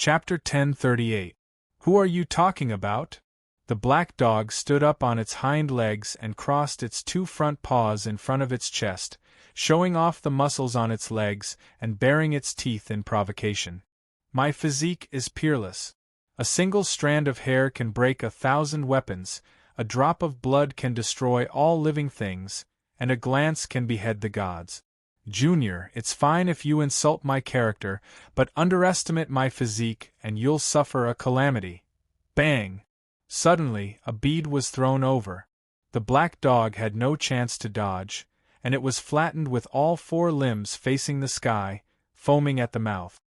Chapter 1038. Who are you talking about? The black dog stood up on its hind legs and crossed its two front paws in front of its chest, showing off the muscles on its legs and baring its teeth in provocation. My physique is peerless. A single strand of hair can break 1,000 weapons, a drop of blood can destroy all living things, and a glance can behead the gods. Junior, it's fine if you insult my character, but underestimate my physique and you'll suffer a calamity. Bang! Suddenly, a bead was thrown over. The black dog had no chance to dodge, and it was flattened with all four limbs facing the sky, foaming at the mouth.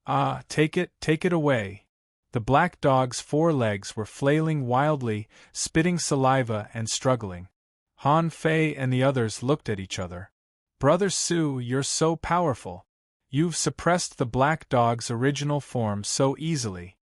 Ah, take it away. The black dog's four legs were flailing wildly, spitting saliva and struggling. Han Fei and the others looked at each other. Brother Su, you're so powerful. You've suppressed the black dog's original form so easily.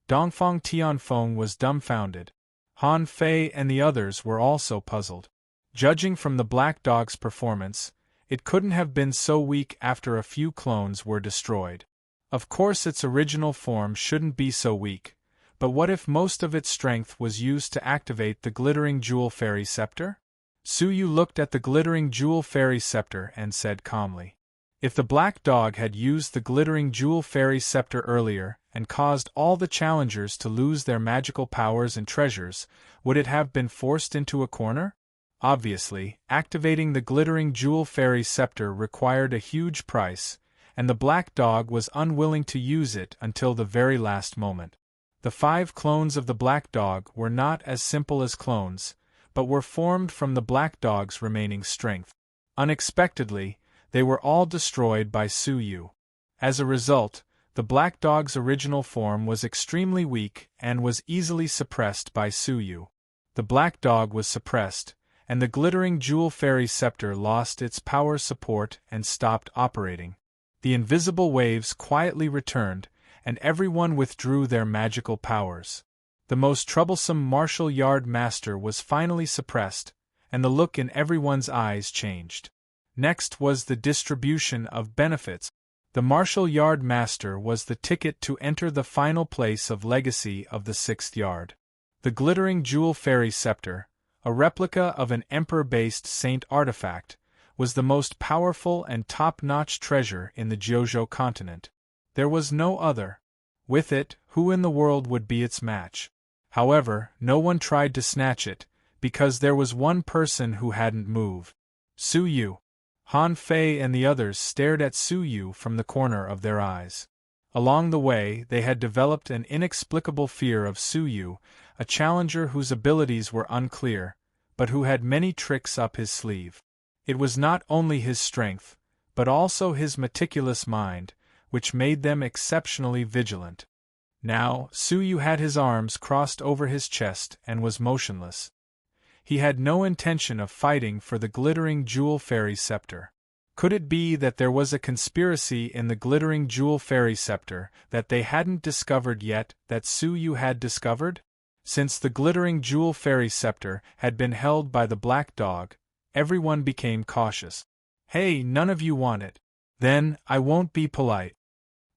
Dongfang Tianfeng was dumbfounded. Han Fei and the others were also puzzled. Judging from the black dog's performance, it couldn't have been so weak after a few clones were destroyed. Of course its original form shouldn't be so weak, but what if most of its strength was used to activate the glittering jewel fairy scepter? Su Yu looked at the glittering jewel fairy scepter and said calmly. If the black dog had used the glittering jewel fairy scepter earlier and caused all the challengers to lose their magical powers and treasures, would it have been forced into a corner? Obviously, activating the glittering jewel fairy scepter required a huge price, and the black dog was unwilling to use it until the very last moment. The 5 clones of the black dog were not as simple as clones, but were formed from the black dog's remaining strength. Unexpectedly, they were all destroyed by Su Yu. As a result, the black dog's original form was extremely weak and was easily suppressed by Su Yu. The black dog was suppressed, and the glittering jewel fairy scepter lost its power support and stopped operating. The invisible waves quietly returned, and everyone withdrew their magical powers. The most troublesome martial yard master was finally suppressed, and the look in everyone's eyes changed. Next was the distribution of benefits. The martial yard master was the ticket to enter the final place of legacy of the 6th yard. The glittering jewel fairy scepter, a replica of an emperor-based saint artifact, was the most powerful and top-notch treasure in the Jiuzhou continent. There was no other. With it, who in the world would be its match? However, no one tried to snatch it, because there was one person who hadn't moved. Su Yu. Han Fei and the others stared at Su Yu from the corner of their eyes. Along the way, they had developed an inexplicable fear of Su Yu, a challenger whose abilities were unclear, but who had many tricks up his sleeve. It was not only his strength, but also his meticulous mind, which made them exceptionally vigilant. Now, Su Yu had his arms crossed over his chest and was motionless. He had no intention of fighting for the glittering jewel fairy scepter. Could it be that there was a conspiracy in the glittering jewel fairy scepter that they hadn't discovered yet that Su Yu had discovered? Since the glittering jewel fairy scepter had been held by the black dog, everyone became cautious. Hey, none of you want it. Then, I won't be polite.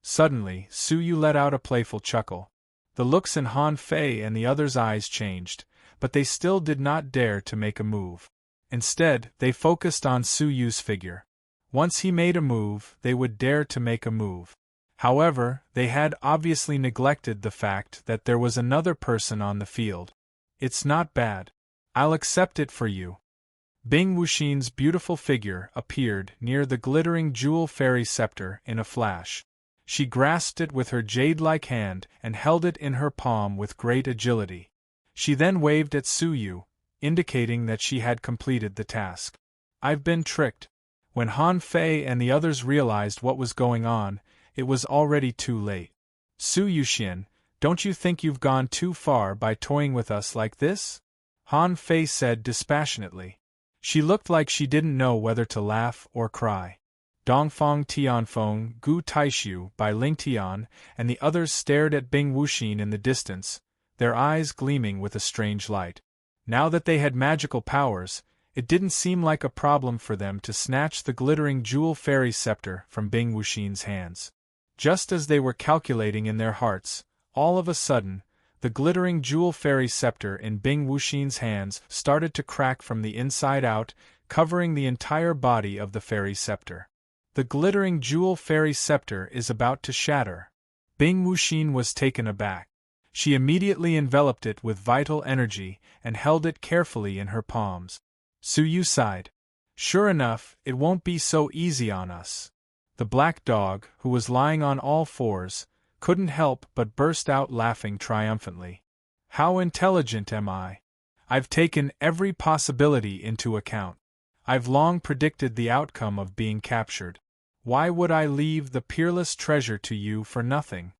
Suddenly, Su Yu let out a playful chuckle. The looks in Han Fei and the others' eyes changed, but they still did not dare to make a move. Instead, they focused on Su Yu's figure. Once he made a move, they would dare to make a move. However, they had obviously neglected the fact that there was another person on the field. It's not bad. I'll accept it for you. Bing Wuxin's beautiful figure appeared near the glittering jewel fairy scepter in a flash. She grasped it with her jade-like hand and held it in her palm with great agility. She then waved at Su Yu, indicating that she had completed the task. I've been tricked. When Han Fei and the others realized what was going on, it was already too late. Su Yuxian, don't you think you've gone too far by toying with us like this? Han Fei said dispassionately. She looked like she didn't know whether to laugh or cry. Dongfang Tianfeng, Gu Taishu by Ling Tian, and the others stared at Bing Wuxin in the distance, their eyes gleaming with a strange light. Now that they had magical powers, it didn't seem like a problem for them to snatch the glittering jewel fairy scepter from Bing Wuxin's hands. Just as they were calculating in their hearts, all of a sudden, the glittering jewel fairy scepter in Bing Wuxin's hands started to crack from the inside out, covering the entire body of the fairy scepter. The glittering jewel fairy scepter is about to shatter. Bing Wuxin was taken aback. She immediately enveloped it with vital energy and held it carefully in her palms. Su Yu sighed. Sure enough, it won't be so easy on us. The black dog, who was lying on all fours, couldn't help but burst out laughing triumphantly. How intelligent am I? I've taken every possibility into account. I've long predicted the outcome of being captured. Why would I leave the peerless treasure to you for nothing?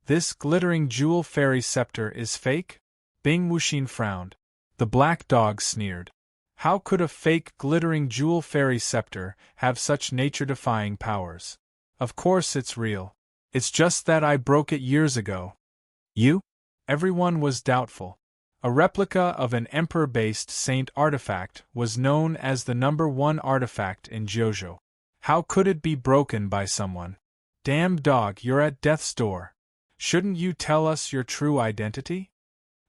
This glittering jewel fairy scepter is fake? Bing Wuxin frowned. The black dog sneered. How could a fake glittering jewel fairy scepter have such nature-defying powers? Of course it's real. It's just that I broke it years ago. You? Everyone was doubtful. A replica of an emperor-based saint artifact was known as the #1 artifact in Jiuzhou. How could it be broken by someone? Damn dog, you're at death's door. Shouldn't you tell us your true identity?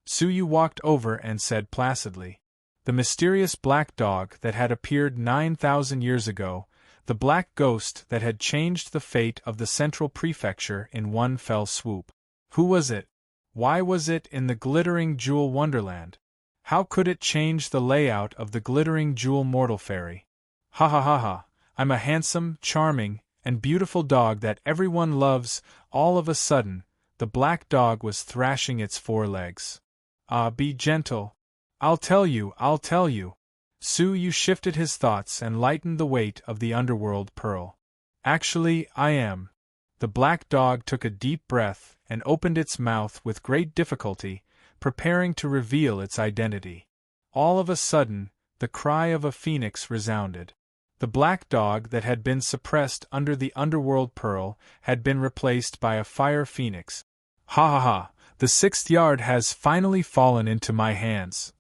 Su Yu walked over and said placidly. The mysterious black dog that had appeared 9,000 years ago, the black ghost that had changed the fate of the central prefecture in one fell swoop. Who was it? Why was it in the glittering jewel wonderland? How could it change the layout of the glittering jewel mortal fairy? Ha ha ha ha, I'm a handsome, charming, and beautiful dog that everyone loves. All of a sudden, the black dog was thrashing its four legs. Ah, be gentle. I'll tell you. Su Yu shifted his thoughts and lightened the weight of the underworld pearl. Actually, I am. The black dog took a deep breath and opened its mouth with great difficulty, preparing to reveal its identity. All of a sudden, the cry of a phoenix resounded. The black dog that had been suppressed under the underworld pearl had been replaced by a fire phoenix. Ha ha ha, the 6th yard has finally fallen into my hands.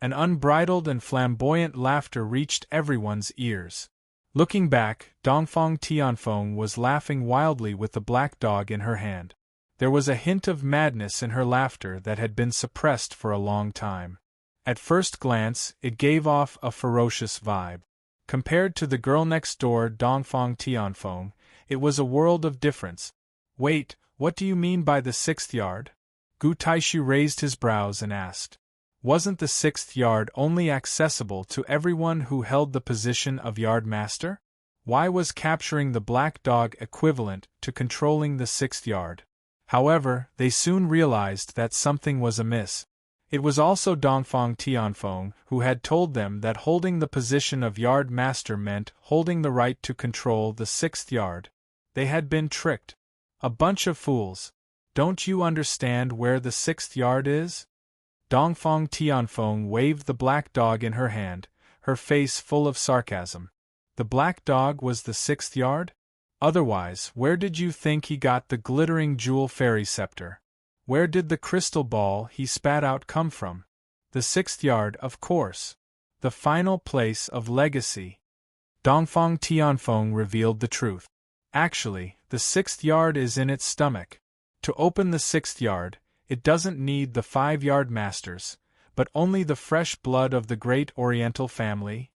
An unbridled and flamboyant laughter reached everyone's ears. Looking back, Dongfang Tianfeng was laughing wildly with the black dog in her hand. There was a hint of madness in her laughter that had been suppressed for a long time. At first glance, it gave off a ferocious vibe. Compared to the girl next door, Dongfang Tianfeng, it was a world of difference. Wait, what do you mean by the 6th yard? Gu Taishu raised his brows and asked. Wasn't the 6th yard only accessible to everyone who held the position of yard master? Why was capturing the black dog equivalent to controlling the 6th yard? However, they soon realized that something was amiss. It was also Dongfang Tianfeng who had told them that holding the position of yard master meant holding the right to control the 6th yard. They had been tricked. A bunch of fools. Don't you understand where the 6th yard is? Dongfang Tianfeng waved the black dog in her hand, her face full of sarcasm. The black dog was the 6th yard? Otherwise, where did you think he got the glittering jewel fairy scepter? Where did the crystal ball he spat out come from? The 6th yard, of course. The final place of legacy. Dongfang Tianfeng revealed the truth. Actually, the 6th yard is in its stomach. To open the 6th yard, it doesn't need the 5-yard masters, but only the fresh blood of the great Oriental family.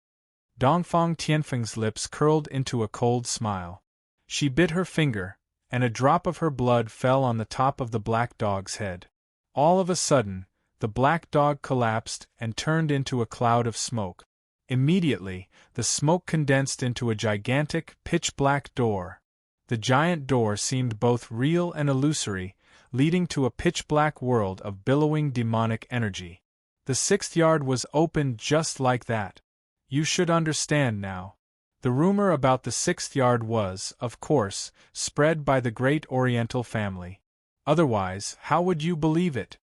Dongfang Tianfeng's lips curled into a cold smile. She bit her finger, and a drop of her blood fell on the top of the black dog's head. All of a sudden, the black dog collapsed and turned into a cloud of smoke. Immediately, the smoke condensed into a gigantic, pitch-black door. The giant door seemed both real and illusory, leading to a pitch-black world of billowing demonic energy. The 6th yard was opened just like that. You should understand now. The rumor about the 6th yard was, of course, spread by the great Oriental family. Otherwise, how would you believe it?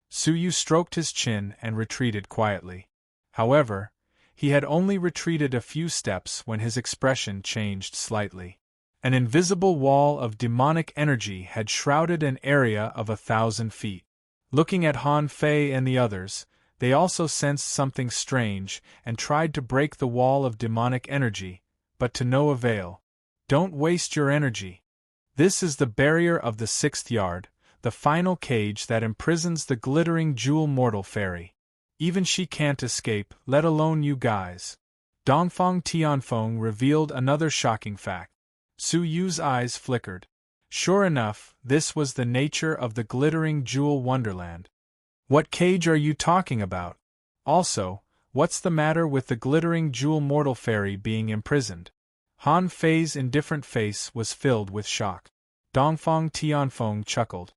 Su Yu stroked his chin and retreated quietly. However, he had only retreated a few steps when his expression changed slightly. An invisible wall of demonic energy had shrouded an area of 1,000 feet. Looking at Han Fei and the others, they also sensed something strange and tried to break the wall of demonic energy, but to no avail. Don't waste your energy. This is the barrier of the 6th yard, the final cage that imprisons the glittering jewel mortal fairy. Even she can't escape, let alone you guys. Dongfang Tianfeng revealed another shocking fact. Su Yu's eyes flickered. Sure enough, this was the nature of the glittering jewel wonderland. What cage are you talking about? Also, what's the matter with the glittering jewel mortal fairy being imprisoned? Han Fei's indifferent face was filled with shock. Dongfang Tianfeng chuckled.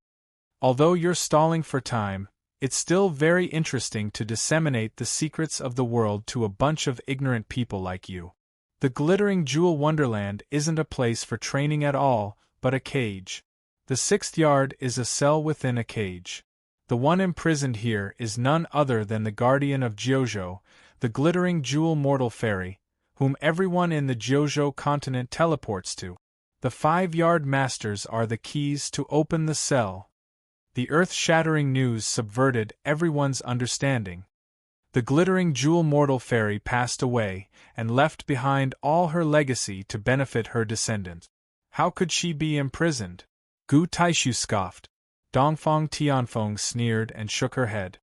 Although you're stalling for time, it's still very interesting to disseminate the secrets of the world to a bunch of ignorant people like you. The glittering jewel wonderland isn't a place for training at all, but a cage. The 6th yard is a cell within a cage. The one imprisoned here is none other than the guardian of Jiuzhou, the glittering jewel mortal fairy, whom everyone in the Jiuzhou continent teleports to. The 5-yard masters are the keys to open the cell. The earth-shattering news subverted everyone's understanding. The glittering jewel mortal fairy passed away, and left behind all her legacy to benefit her descendants. How could she be imprisoned? Gu Taishu scoffed. Dongfang Tianfeng sneered and shook her head.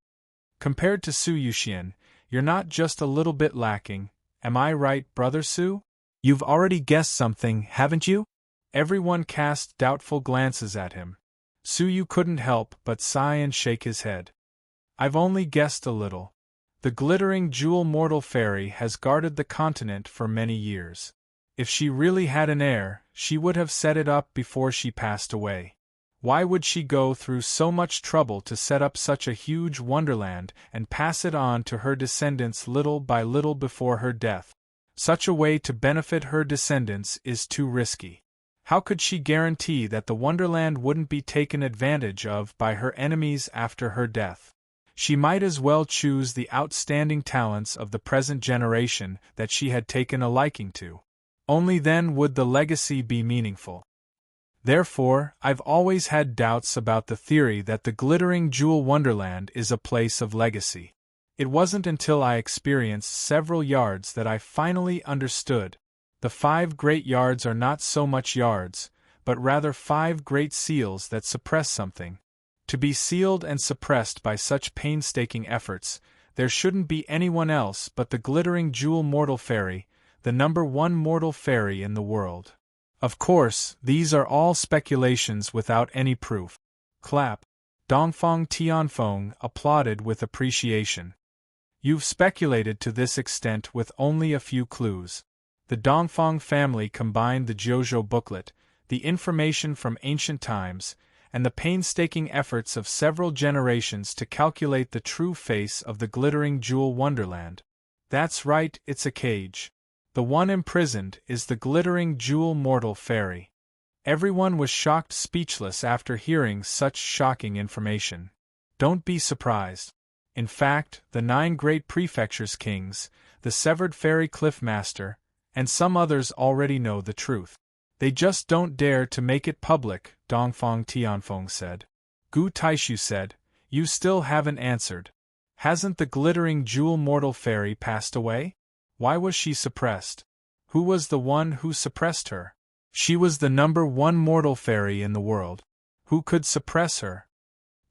Compared to Su Yuxian, you're not just a little bit lacking, am I right, Brother Su? You've already guessed something, haven't you? Everyone cast doubtful glances at him. Su Yu couldn't help but sigh and shake his head. I've only guessed a little. The glittering jewel mortal fairy has guarded the continent for many years. If she really had an heir, she would have set it up before she passed away. Why would she go through so much trouble to set up such a huge wonderland and pass it on to her descendants little by little before her death? Such a way to benefit her descendants is too risky. How could she guarantee that the wonderland wouldn't be taken advantage of by her enemies after her death? She might as well choose the outstanding talents of the present generation that she had taken a liking to. Only then would the legacy be meaningful. Therefore, I've always had doubts about the theory that the glittering jewel wonderland is a place of legacy. It wasn't until I experienced several yards that I finally understood. The 5 great yards are not so much yards, but rather 5 great seals that suppress something. To be sealed and suppressed by such painstaking efforts, there shouldn't be anyone else but the glittering jewel mortal fairy, the number 1 mortal fairy in the world. Of course, these are all speculations without any proof. Clap. Dongfang Tianfeng applauded with appreciation. You've speculated to this extent with only a few clues. The Dongfang family combined the Jiuzhou booklet, the information from ancient times, and the painstaking efforts of several generations to calculate the true face of the glittering jewel wonderland. That's right, it's a cage. The one imprisoned is the glittering jewel mortal fairy. Everyone was shocked speechless after hearing such shocking information. Don't be surprised. In fact, the 9 great prefectures' kings, the severed fairy cliff master, and some others already know the truth. They just don't dare to make it public, Dongfang Tianfeng said. Gu Taishu said, you still haven't answered. Hasn't the glittering jewel mortal fairy passed away? Why was she suppressed? Who was the one who suppressed her? She was the number 1 mortal fairy in the world. Who could suppress her?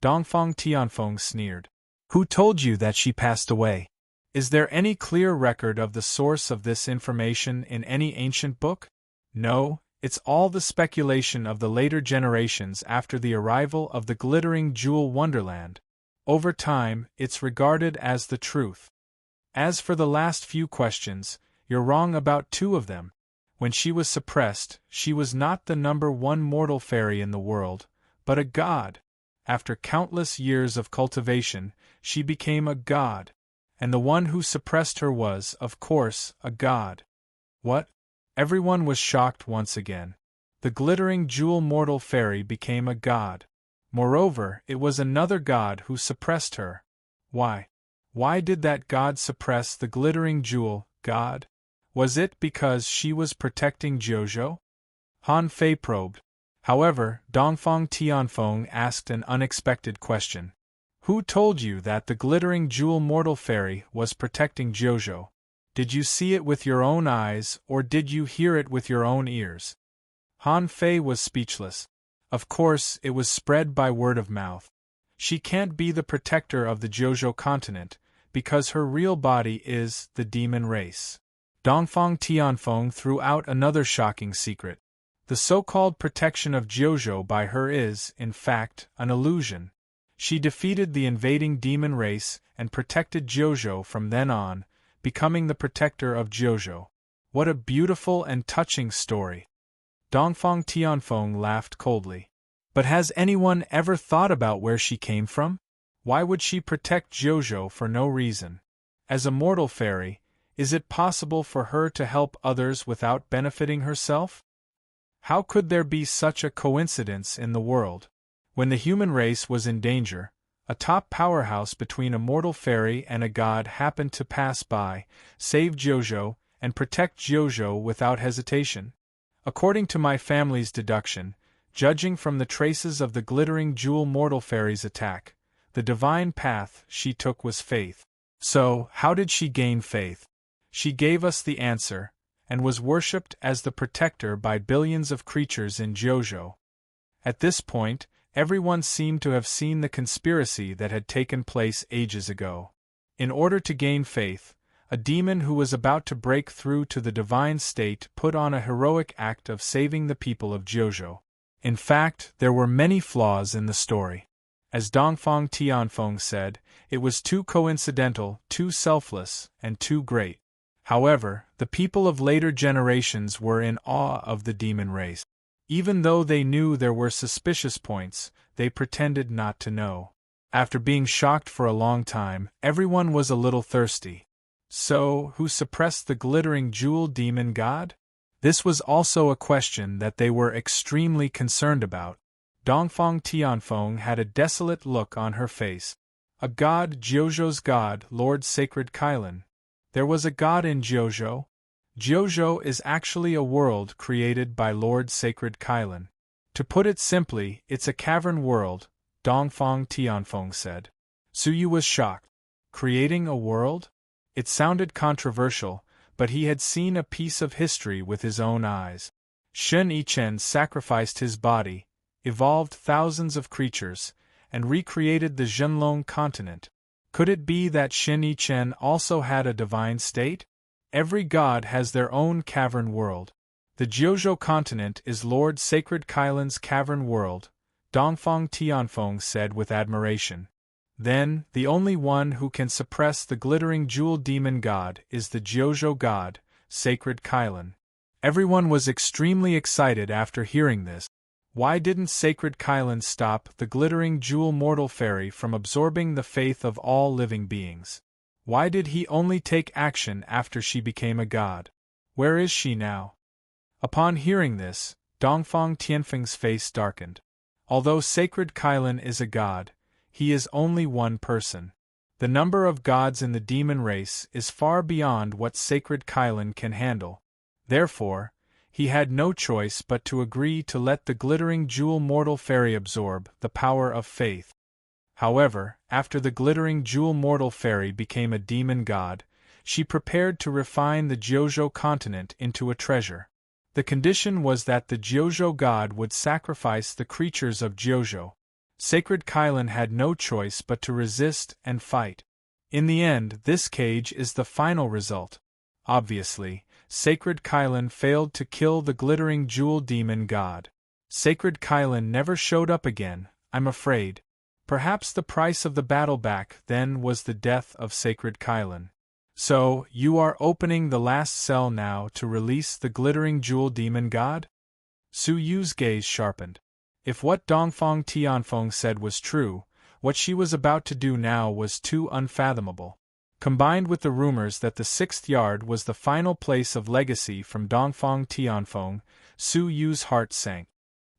Dongfang Tianfeng sneered. Who told you that she passed away? Is there any clear record of the source of this information in any ancient book? No, it's all the speculation of the later generations after the arrival of the glittering jewel wonderland. Over time, it's regarded as the truth. As for the last few questions, you're wrong about 2 of them. When she was suppressed, she was not the number 1 mortal fairy in the world, but a god. After countless years of cultivation, she became a god. And the one who suppressed her was, of course, a god. What? Everyone was shocked once again. The glittering jewel mortal fairy became a god. Moreover, it was another god who suppressed her. Why? Why did that god suppress the glittering jewel god? Was it because she was protecting Jiuzhou? Han Fei probed. However, Dongfang Tianfeng asked an unexpected question. Who told you that the glittering jewel mortal fairy was protecting Jiuzhou? Did you see it with your own eyes, or did you hear it with your own ears? Han Fei was speechless. Of course, it was spread by word of mouth. She can't be the protector of the Jojo continent, because her real body is the demon race. Dongfang Tianfeng threw out another shocking secret. The so-called protection of Jojo by her is, in fact, an illusion. She defeated the invading demon race and protected Jojo from then on, becoming the protector of Jojo. What a beautiful and touching story. Dongfang Tianfeng laughed coldly. But has anyone ever thought about where she came from? Why would she protect Jojo for no reason? As a mortal fairy, is it possible for her to help others without benefiting herself? How could there be such a coincidence in the world? When the human race was in danger, a top powerhouse between a mortal fairy and a god happened to pass by, save Jojo, and protect Jojo without hesitation. According to my family's deduction, judging from the traces of the glittering jewel mortal fairy's attack, the divine path she took was faith. So, how did she gain faith? She gave us the answer, and was worshipped as the protector by billions of creatures in Jojo. At this point, everyone seemed to have seen the conspiracy that had taken place ages ago. In order to gain faith, a demon who was about to break through to the divine state put on a heroic act of saving the people of Jojo. In fact, there were many flaws in the story. As Dongfang Tianfeng said, it was too coincidental, too selfless, and too great. However, the people of later generations were in awe of the demon race. Even though they knew there were suspicious points, they pretended not to know. After being shocked for a long time, everyone was a little thirsty. So, who suppressed the glittering jewel demon god? This was also a question that they were extremely concerned about. Dongfang Tianfeng had a desolate look on her face. A god, Jojo's god, Lord Sacred Kailan. There was a god in Jojo? Jojo is actually a world created by Lord Sacred Kailan. To put it simply, it's a cavern world, Dongfang Tianfeng said. Suyu was shocked. Creating a world? It sounded controversial, but he had seen a piece of history with his own eyes. Shen Yichen sacrificed his body, evolved thousands of creatures, and recreated the Zhenlong continent. Could it be that Shen Yichen also had a divine state? Every god has their own cavern world. The Jojo continent is Lord Sacred Kailan's cavern world, Dongfang Tianfeng said with admiration. Then, the only one who can suppress the glittering jewel demon god is the Jojo god, Sacred Kailan. Everyone was extremely excited after hearing this. Why didn't Sacred Kailan stop the glittering jewel mortal fairy from absorbing the faith of all living beings? Why did he only take action after she became a god? Where is she now? Upon hearing this, Dongfang Tianfeng's face darkened. Although Sacred Kailan is a god, he is only one person. The number of gods in the demon race is far beyond what Sacred Kailan can handle. Therefore, he had no choice but to agree to let the glittering jewel mortal fairy absorb the power of faith. However, after the glittering jewel mortal fairy became a demon god, she prepared to refine the Jojo continent into a treasure. The condition was that the Jojo god would sacrifice the creatures of Jojo. Sacred Kailan had no choice but to resist and fight. In the end, this cage is the final result. Obviously, Sacred Kailan failed to kill the glittering jewel demon god. Sacred Kailan never showed up again, I'm afraid. Perhaps the price of the battle back then was the death of Sacred Kailan. So, you are opening the last cell now to release the glittering jewel demon god? Su Yu's gaze sharpened. If what Dongfang Tianfeng said was true, what she was about to do now was too unfathomable. Combined with the rumors that the 6th yard was the final place of legacy from Dongfang Tianfeng, Su Yu's heart sank.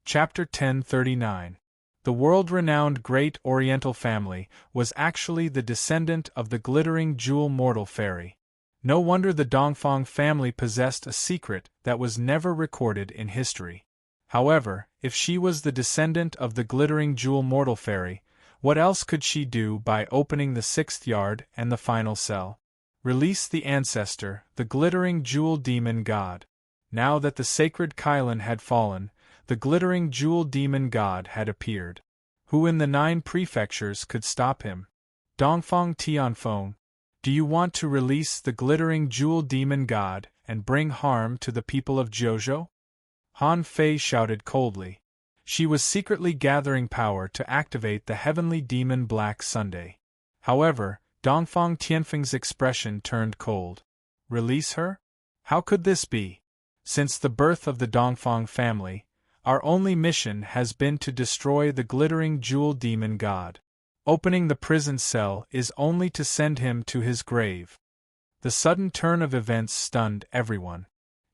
Chapter 1039. The world-renowned Great Oriental family was actually the descendant of the glittering jewel mortal fairy. No wonder the Dongfang family possessed a secret that was never recorded in history. However, if she was the descendant of the glittering jewel mortal fairy, what else could she do by opening the 6th yard and the final cell? Release the ancestor, the glittering jewel demon god. Now that the Sacred Kailan had fallen, The glittering jewel demon god had appeared. Who in the 9 prefectures could stop him? Dongfang Tianfeng, do you want to release the glittering jewel demon god and bring harm to the people of Jojo? Han Fei shouted coldly. She was secretly gathering power to activate the heavenly demon Black Sunday. However, Dongfang Tianfeng's expression turned cold. Release her? How could this be? Since the birth of the Dongfang family, our only mission has been to destroy the glittering jewel demon god. Opening the prison cell is only to send him to his grave. The sudden turn of events stunned everyone.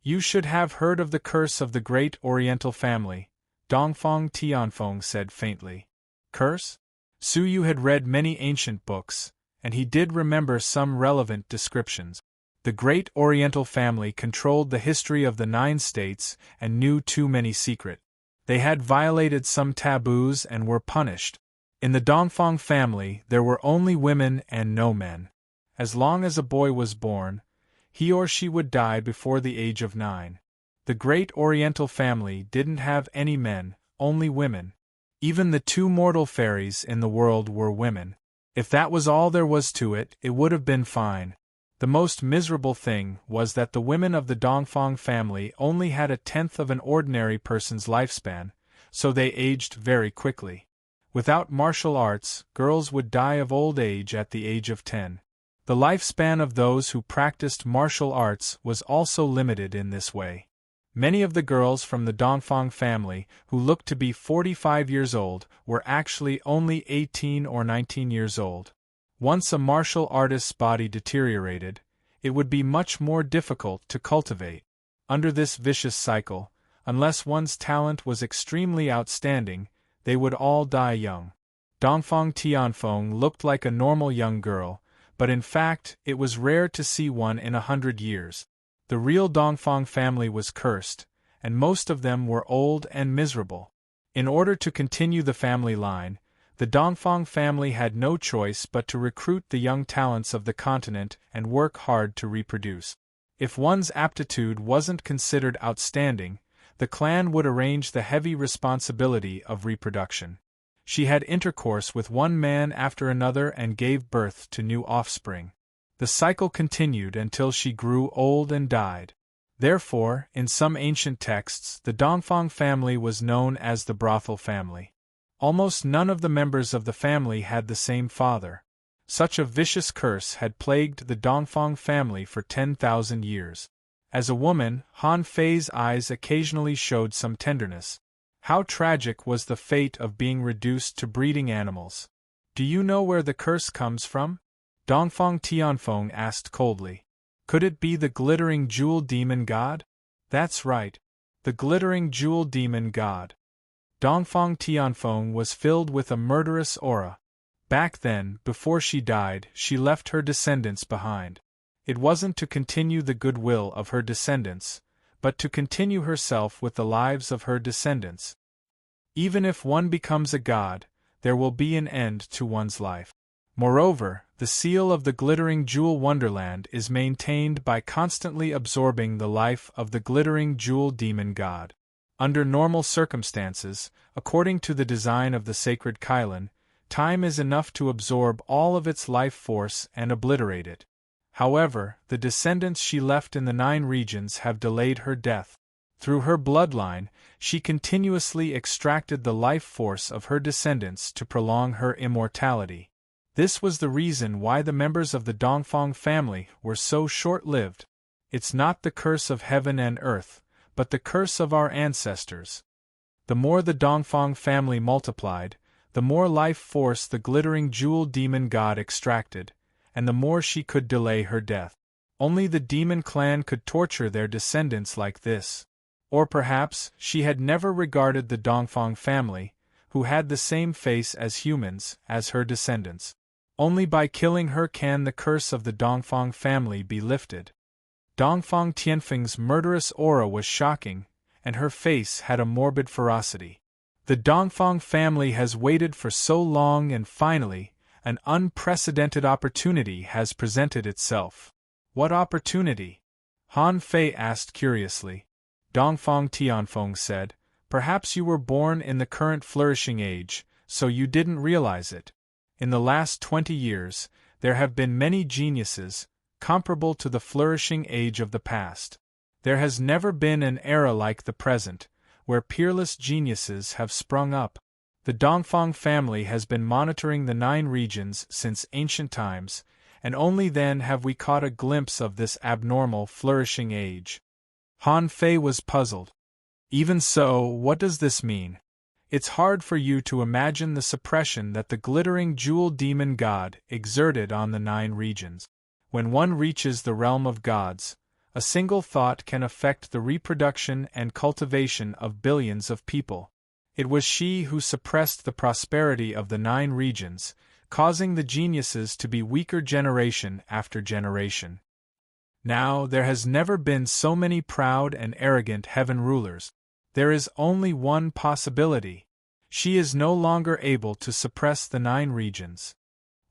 You should have heard of the curse of the great Oriental family, Dongfang Tianfeng said faintly. Curse? Su Yu had read many ancient books, and he did remember some relevant descriptions. The great Oriental family controlled the history of the 9 states and knew too many secrets. They had violated some taboos and were punished. In the Dongfang family there were only women and no men. As long as a boy was born, he or she would die before the age of 9. The great Oriental family didn't have any men, only women. Even the 2 mortal fairies in the world were women. If that was all there was to it, it would have been fine. The most miserable thing was that the women of the Dongfang family only had 1/10 of an ordinary person's lifespan, so they aged very quickly. Without martial arts, girls would die of old age at the age of 10. The lifespan of those who practiced martial arts was also limited in this way. Many of the girls from the Dongfang family, who looked to be 45 years old, were actually only 18 or 19 years old. Once a martial artist's body deteriorated, it would be much more difficult to cultivate. Under this vicious cycle, unless one's talent was extremely outstanding, they would all die young. Dongfang Tianfeng looked like a normal young girl, but in fact it was rare to see one in 100 years. The real Dongfang family was cursed, and most of them were old and miserable. In order to continue the family line, the Dongfang family had no choice but to recruit the young talents of the continent and work hard to reproduce. If one's aptitude wasn't considered outstanding, the clan would arrange the heavy responsibility of reproduction. She had intercourse with one man after another and gave birth to new offspring. The cycle continued until she grew old and died. Therefore, in some ancient texts, the Dongfang family was known as the brothel family. Almost none of the members of the family had the same father. Such a vicious curse had plagued the Dongfang family for 10,000 years. As a woman, Han Fei's eyes occasionally showed some tenderness. How tragic was the fate of being reduced to breeding animals. Do you know where the curse comes from? Dongfang Tianfeng asked coldly. Could it be the glittering jewel demon god? That's right. The glittering jewel demon god. Dongfang Tianfeng was filled with a murderous aura. Back then, before she died, she left her descendants behind. It wasn't to continue the goodwill of her descendants, but to continue herself with the lives of her descendants. Even if one becomes a god, there will be an end to one's life. Moreover, the seal of the glittering jewel wonderland is maintained by constantly absorbing the life of the glittering jewel demon god. Under normal circumstances, according to the design of the sacred Kailan, time is enough to absorb all of its life force and obliterate it. However, the descendants she left in the 9 regions have delayed her death. Through her bloodline, she continuously extracted the life force of her descendants to prolong her immortality. This was the reason why the members of the Dongfang family were so short-lived. It's not the curse of heaven and earth, but the curse of our ancestors. The more the Dongfang family multiplied, the more life force the glittering jewel demon god extracted, and the more she could delay her death. Only the demon clan could torture their descendants like this. Or perhaps she had never regarded the Dongfang family, who had the same face as humans, as her descendants. Only by killing her can the curse of the Dongfang family be lifted. Dongfang Tianfeng's murderous aura was shocking, and her face had a morbid ferocity. The Dongfang family has waited for so long and finally, an unprecedented opportunity has presented itself. What opportunity? Han Fei asked curiously. Dongfang Tianfeng said, Perhaps you were born in the current flourishing age, so you didn't realize it. In the last 20 years, there have been many geniuses, comparable to the flourishing age of the past. There has never been an era like the present, where peerless geniuses have sprung up. The Dongfang family has been monitoring the 9 regions since ancient times, and only then have we caught a glimpse of this abnormal flourishing age. Han Fei was puzzled. Even so, what does this mean? It's hard for you to imagine the suppression that the glittering jewel demon god exerted on the 9 regions. When one reaches the realm of gods, a single thought can affect the reproduction and cultivation of billions of people. It was she who suppressed the prosperity of the 9 regions, causing the geniuses to be weaker generation after generation. Now, there has never been so many proud and arrogant heaven rulers. There is only one possibility. She is no longer able to suppress the 9 regions.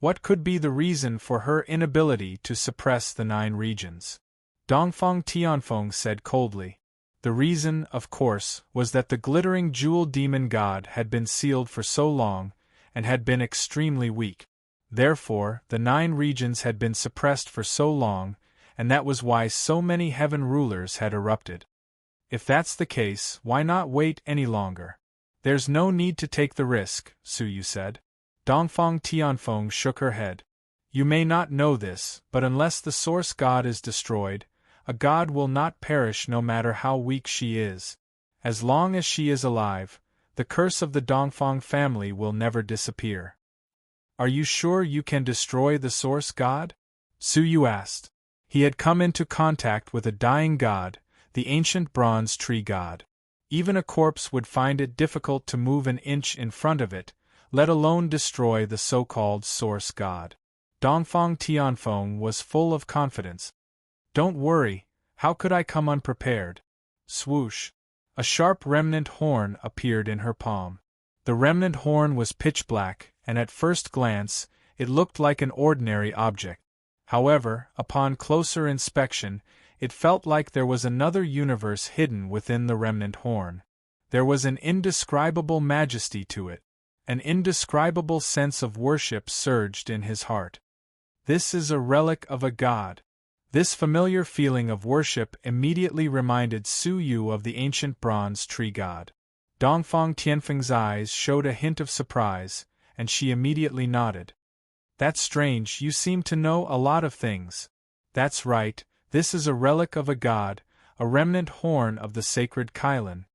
What could be the reason for her inability to suppress the 9 regions? Dongfang Tianfeng said coldly. The reason, of course, was that the glittering jewel demon god had been sealed for so long, and had been extremely weak. Therefore, the 9 regions had been suppressed for so long, and that was why so many heaven rulers had erupted. If that's the case, why not wait any longer? There's no need to take the risk, Su Yu said. Dongfang Tianfeng shook her head. You may not know this, but unless the source god is destroyed, a god will not perish no matter how weak she is. As long as she is alive, the curse of the Dongfang family will never disappear. Are you sure you can destroy the source god? Su Yu asked. He had come into contact with a dying god, the ancient bronze tree god. Even a corpse would find it difficult to move an inch in front of it, let alone destroy the so-called source god. Dongfang Tianfeng was full of confidence. Don't worry, how could I come unprepared? Swoosh! A sharp remnant horn appeared in her palm. The remnant horn was pitch black, and at first glance, it looked like an ordinary object. However, upon closer inspection, it felt like there was another universe hidden within the remnant horn. There was an indescribable majesty to it. An indescribable sense of worship surged in his heart. This is a relic of a god. This familiar feeling of worship immediately reminded Su Yu of the ancient bronze tree god. Dongfang Tianfeng's eyes showed a hint of surprise, and she immediately nodded. That's strange, you seem to know a lot of things. That's right, this is a relic of a god, a remnant horn of the sacred Cauldron.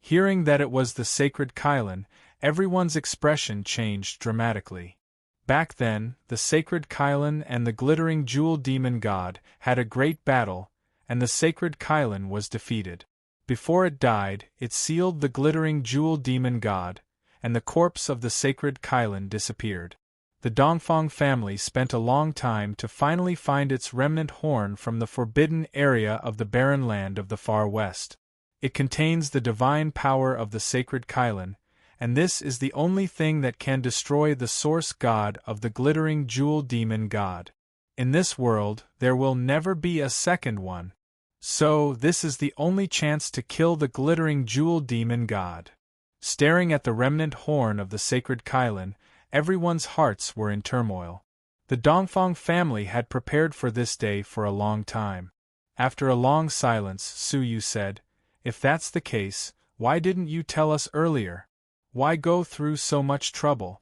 Hearing that it was the sacred Cauldron, everyone's expression changed dramatically. Back then, the sacred Cauldron and the glittering jewel demon god had a great battle, and the sacred Cauldron was defeated. Before it died, it sealed the glittering jewel demon god, and the corpse of the sacred Cauldron disappeared. The Dongfang family spent a long time to finally find its remnant horn from the forbidden area of the barren land of the far west. It contains the divine power of the sacred Cauldron, and this is the only thing that can destroy the source god of the glittering jewel demon god. In this world, there will never be a second one. So, this is the only chance to kill the glittering jewel demon god. Staring at the remnant horn of the sacred Cauldron, everyone's hearts were in turmoil. The Dongfang family had prepared for this day for a long time. After a long silence, Su Yu said, "If that's the case, why didn't you tell us earlier? Why go through so much trouble?"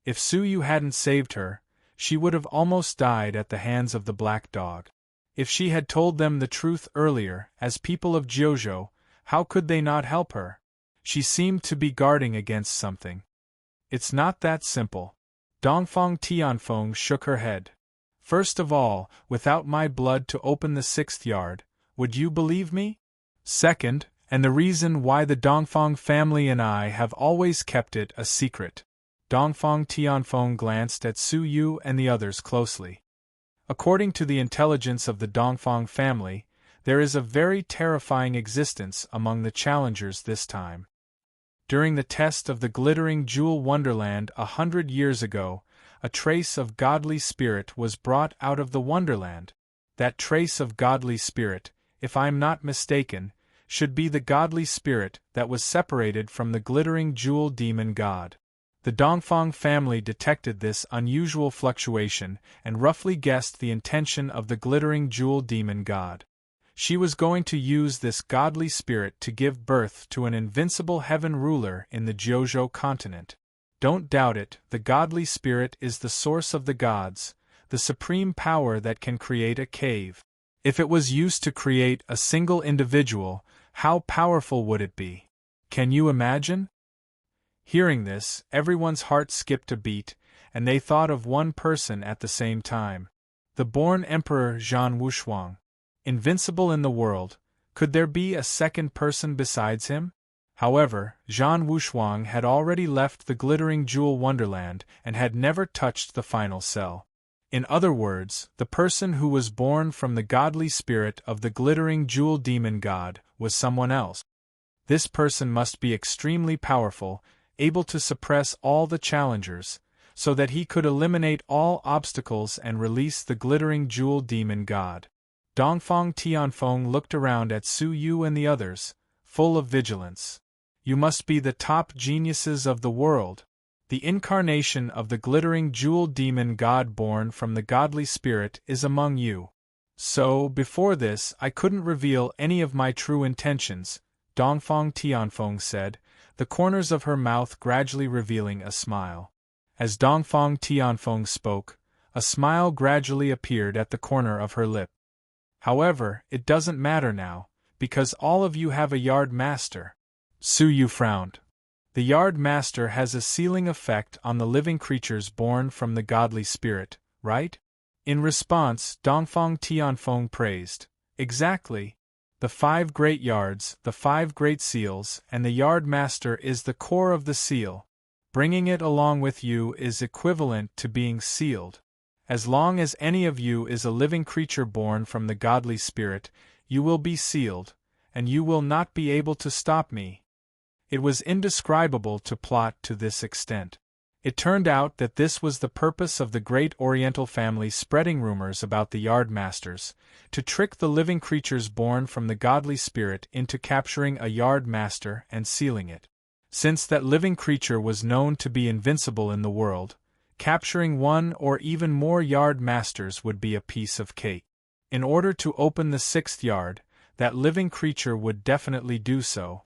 If Su Yu hadn't saved her, she would have almost died at the hands of the black dog. If she had told them the truth earlier, as people of Jiuzhou, how could they not help her? She seemed to be guarding against something. It's not that simple. Dongfang Tianfeng shook her head. First of all, without my blood to open the 6th yard, would you believe me? Second, and the reason why the Dongfang family and I have always kept it a secret. Dongfang Tianfeng glanced at Su Yu and the others closely. According to the intelligence of the Dongfang family, there is a very terrifying existence among the challengers this time. During the test of the glittering jewel wonderland 100 years ago, a trace of godly spirit was brought out of the wonderland. That trace of godly spirit, if I'm not mistaken, should be the godly spirit that was separated from the glittering jewel demon god. The Dongfang family detected this unusual fluctuation and roughly guessed the intention of the glittering jewel demon god. She was going to use this godly spirit to give birth to an invincible heaven ruler in the Jiuzhou continent. Don't doubt it, the godly spirit is the source of the gods, the supreme power that can create a cave. If it was used to create a single individual, how powerful would it be? Can you imagine? Hearing this, everyone's heart skipped a beat, and they thought of one person at the same time. The born Emperor Zhan Wushuang. Invincible in the world, could there be a second person besides him? However, Zhan Wushuang had already left the glittering jewel wonderland and had never touched the final cell. In other words, the person who was born from the godly spirit of the glittering jewel demon god was someone else. This person must be extremely powerful, able to suppress all the challengers, so that he could eliminate all obstacles and release the glittering jewel demon god. Dongfang Tianfeng looked around at Su Yu and the others, full of vigilance. You must be the top geniuses of the world. The incarnation of the glittering jewel demon god born from the godly spirit is among you. So, before this, I couldn't reveal any of my true intentions, Dongfang Tianfeng said, the corners of her mouth gradually revealing a smile. As Dongfang Tianfeng spoke, a smile gradually appeared at the corner of her lip. However, it doesn't matter now, because all of you have a yard master. Su Yu frowned. The yard master has a sealing effect on the living creatures born from the godly spirit, right? In response, Dongfang Tianfeng praised. Exactly. The 5 great yards, the 5 great seals, and the yard master is the core of the seal. Bringing it along with you is equivalent to being sealed. As long as any of you is a living creature born from the godly spirit, you will be sealed, and you will not be able to stop me. It was indescribable to plot to this extent. It turned out that this was the purpose of the great Oriental family spreading rumors about the yard masters, to trick the living creatures born from the godly spirit into capturing a yard master and sealing it. Since that living creature was known to be invincible in the world, capturing one or even more yard masters would be a piece of cake. In order to open the 6th yard, that living creature would definitely do so.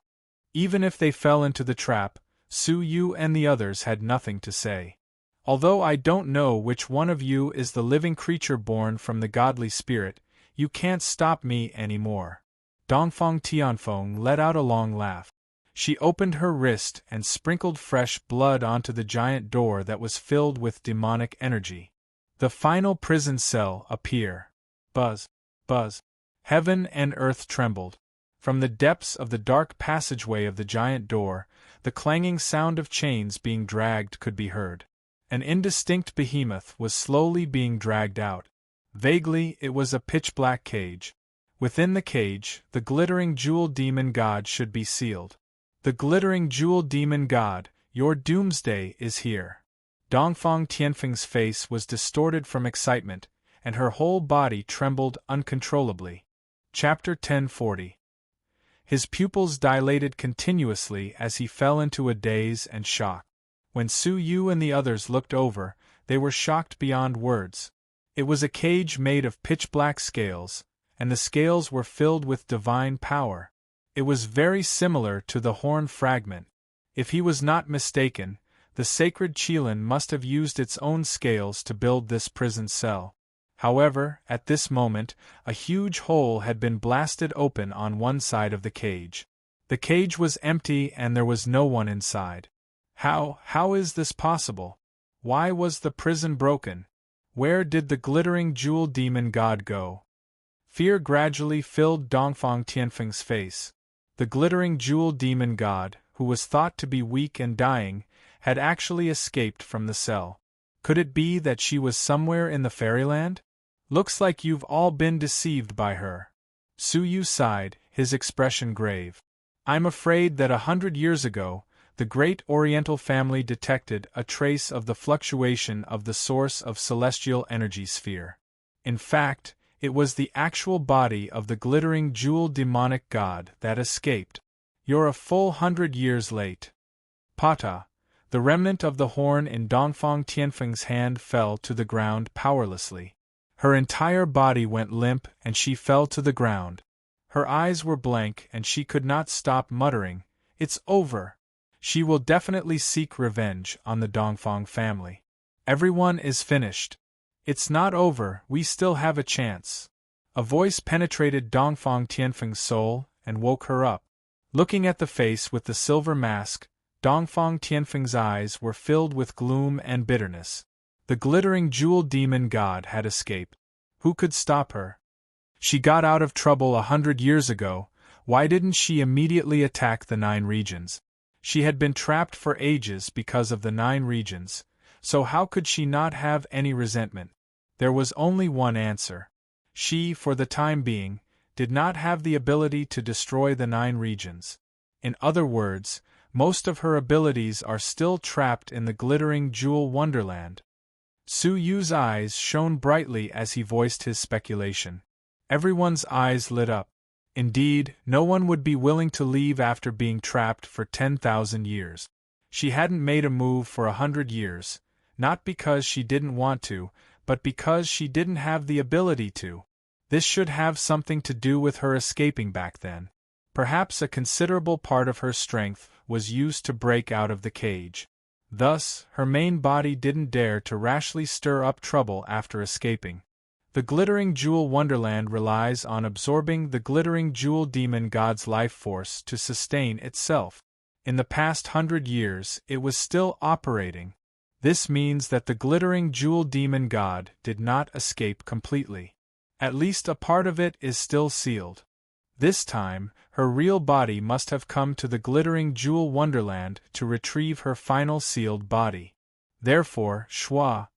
Even if they fell into the trap, Su Yu and the others had nothing to say. Although I don't know which one of you is the living creature born from the godly spirit, you can't stop me anymore. Dongfang Tianfeng let out a long laugh. She opened her wrist and sprinkled fresh blood onto the giant door that was filled with demonic energy. The final prison cell appear. Buzz, buzz. Heaven and earth trembled. From the depths of the dark passageway of the giant door, the clanging sound of chains being dragged could be heard. An indistinct behemoth was slowly being dragged out. Vaguely, it was a pitch-black cage. Within the cage, the glittering jewel demon god should be sealed. The glittering jewel demon god, your doomsday is here. Dongfang Tianfeng's face was distorted from excitement, and her whole body trembled uncontrollably. Chapter 1040. His pupils dilated continuously as he fell into a daze and shock. When Su Yu and the others looked over, they were shocked beyond words. It was a cage made of pitch-black scales, and the scales were filled with divine power. It was very similar to the horn fragment. If he was not mistaken, the sacred Qilin must have used its own scales to build this prison cell. However, at this moment, a huge hole had been blasted open on one side of the cage. The cage was empty and there was no one inside. How is this possible? Why was the prison broken? Where did the glittering jewel demon god go? Fear gradually filled Dongfang Tianfeng's face. The glittering jewel demon god, who was thought to be weak and dying, had actually escaped from the cell. Could it be that she was somewhere in the fairyland? Looks like you've all been deceived by her. Su Yu sighed, his expression grave. I'm afraid that 100 years ago, the great Oriental family detected a trace of the fluctuation of the source of celestial energy sphere. In fact, It was the actual body of the glittering jewel demonic god that escaped. You're a full 100 years late. Pata, the remnant of the horn in Dongfang Tianfeng's hand fell to the ground powerlessly. Her entire body went limp and she fell to the ground. Her eyes were blank and she could not stop muttering, "It's over. She will definitely seek revenge on the Dongfang family. Everyone is finished. It's not over, we still have a chance." A voice penetrated Dongfang Tianfeng's soul and woke her up. Looking at the face with the silver mask, Dongfang Tianfeng's eyes were filled with gloom and bitterness. The glittering jewel demon god had escaped. Who could stop her? She got out of trouble 100 years ago. Why didn't she immediately attack the 9 regions? She had been trapped for ages because of the 9 regions, so how could she not have any resentment? There was only one answer. She, for the time being, did not have the ability to destroy the 9 regions. In other words, most of her abilities are still trapped in the glittering jewel wonderland. Su Yu's eyes shone brightly as he voiced his speculation. Everyone's eyes lit up. Indeed, no one would be willing to leave after being trapped for 10,000 years. She hadn't made a move for 100 years, not because she didn't want to, but because she didn't have the ability to. This should have something to do with her escaping back then. Perhaps a considerable part of her strength was used to break out of the cage. Thus, her main body didn't dare to rashly stir up trouble after escaping. The glittering jewel wonderland relies on absorbing the glittering jewel demon god's life force to sustain itself. In the past 100 years, it was still operating. This means that the glittering jewel demon god did not escape completely. At least a part of it is still sealed. This time, her real body must have come to the glittering jewel wonderland to retrieve her final sealed body. Therefore, Shua,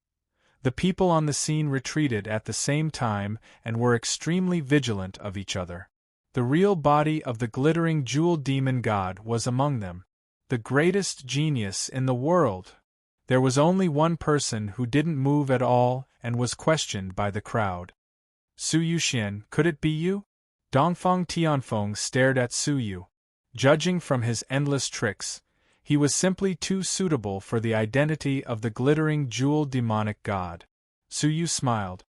the people on the scene retreated at the same time and were extremely vigilant of each other. The real body of the glittering jewel demon god was among them. The greatest genius in the world. There was only one person who didn't move at all and was questioned by the crowd. Su Yuxian, could it be you? Dongfang Tianfeng stared at Su Yu. Judging from his endless tricks, he was simply too suitable for the identity of the glittering jewel demonic god. Su Yu smiled.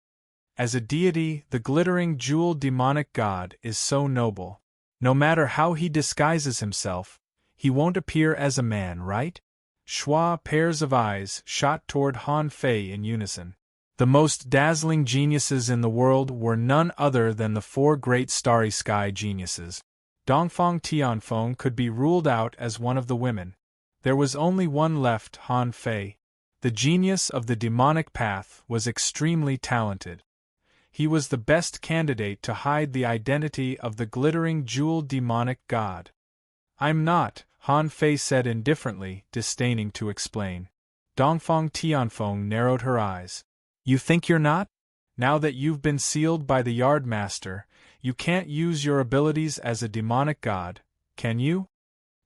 As a deity, the glittering jewel demonic god is so noble. No matter how he disguises himself, he won't appear as a man, right? Schwa pairs of eyes shot toward Han Fei in unison. The most dazzling geniuses in the world were none other than the 4 great starry sky geniuses. Dongfang Tianfeng could be ruled out as one of the women. There was only one left, Han Fei. The genius of the demonic path was extremely talented. He was the best candidate to hide the identity of the glittering jewel demonic god. I'm not, Han Fei said indifferently, disdaining to explain. Dongfang Tianfeng narrowed her eyes. You think you're not? Now that you've been sealed by the Yardmaster, you can't use your abilities as a demonic god, can you?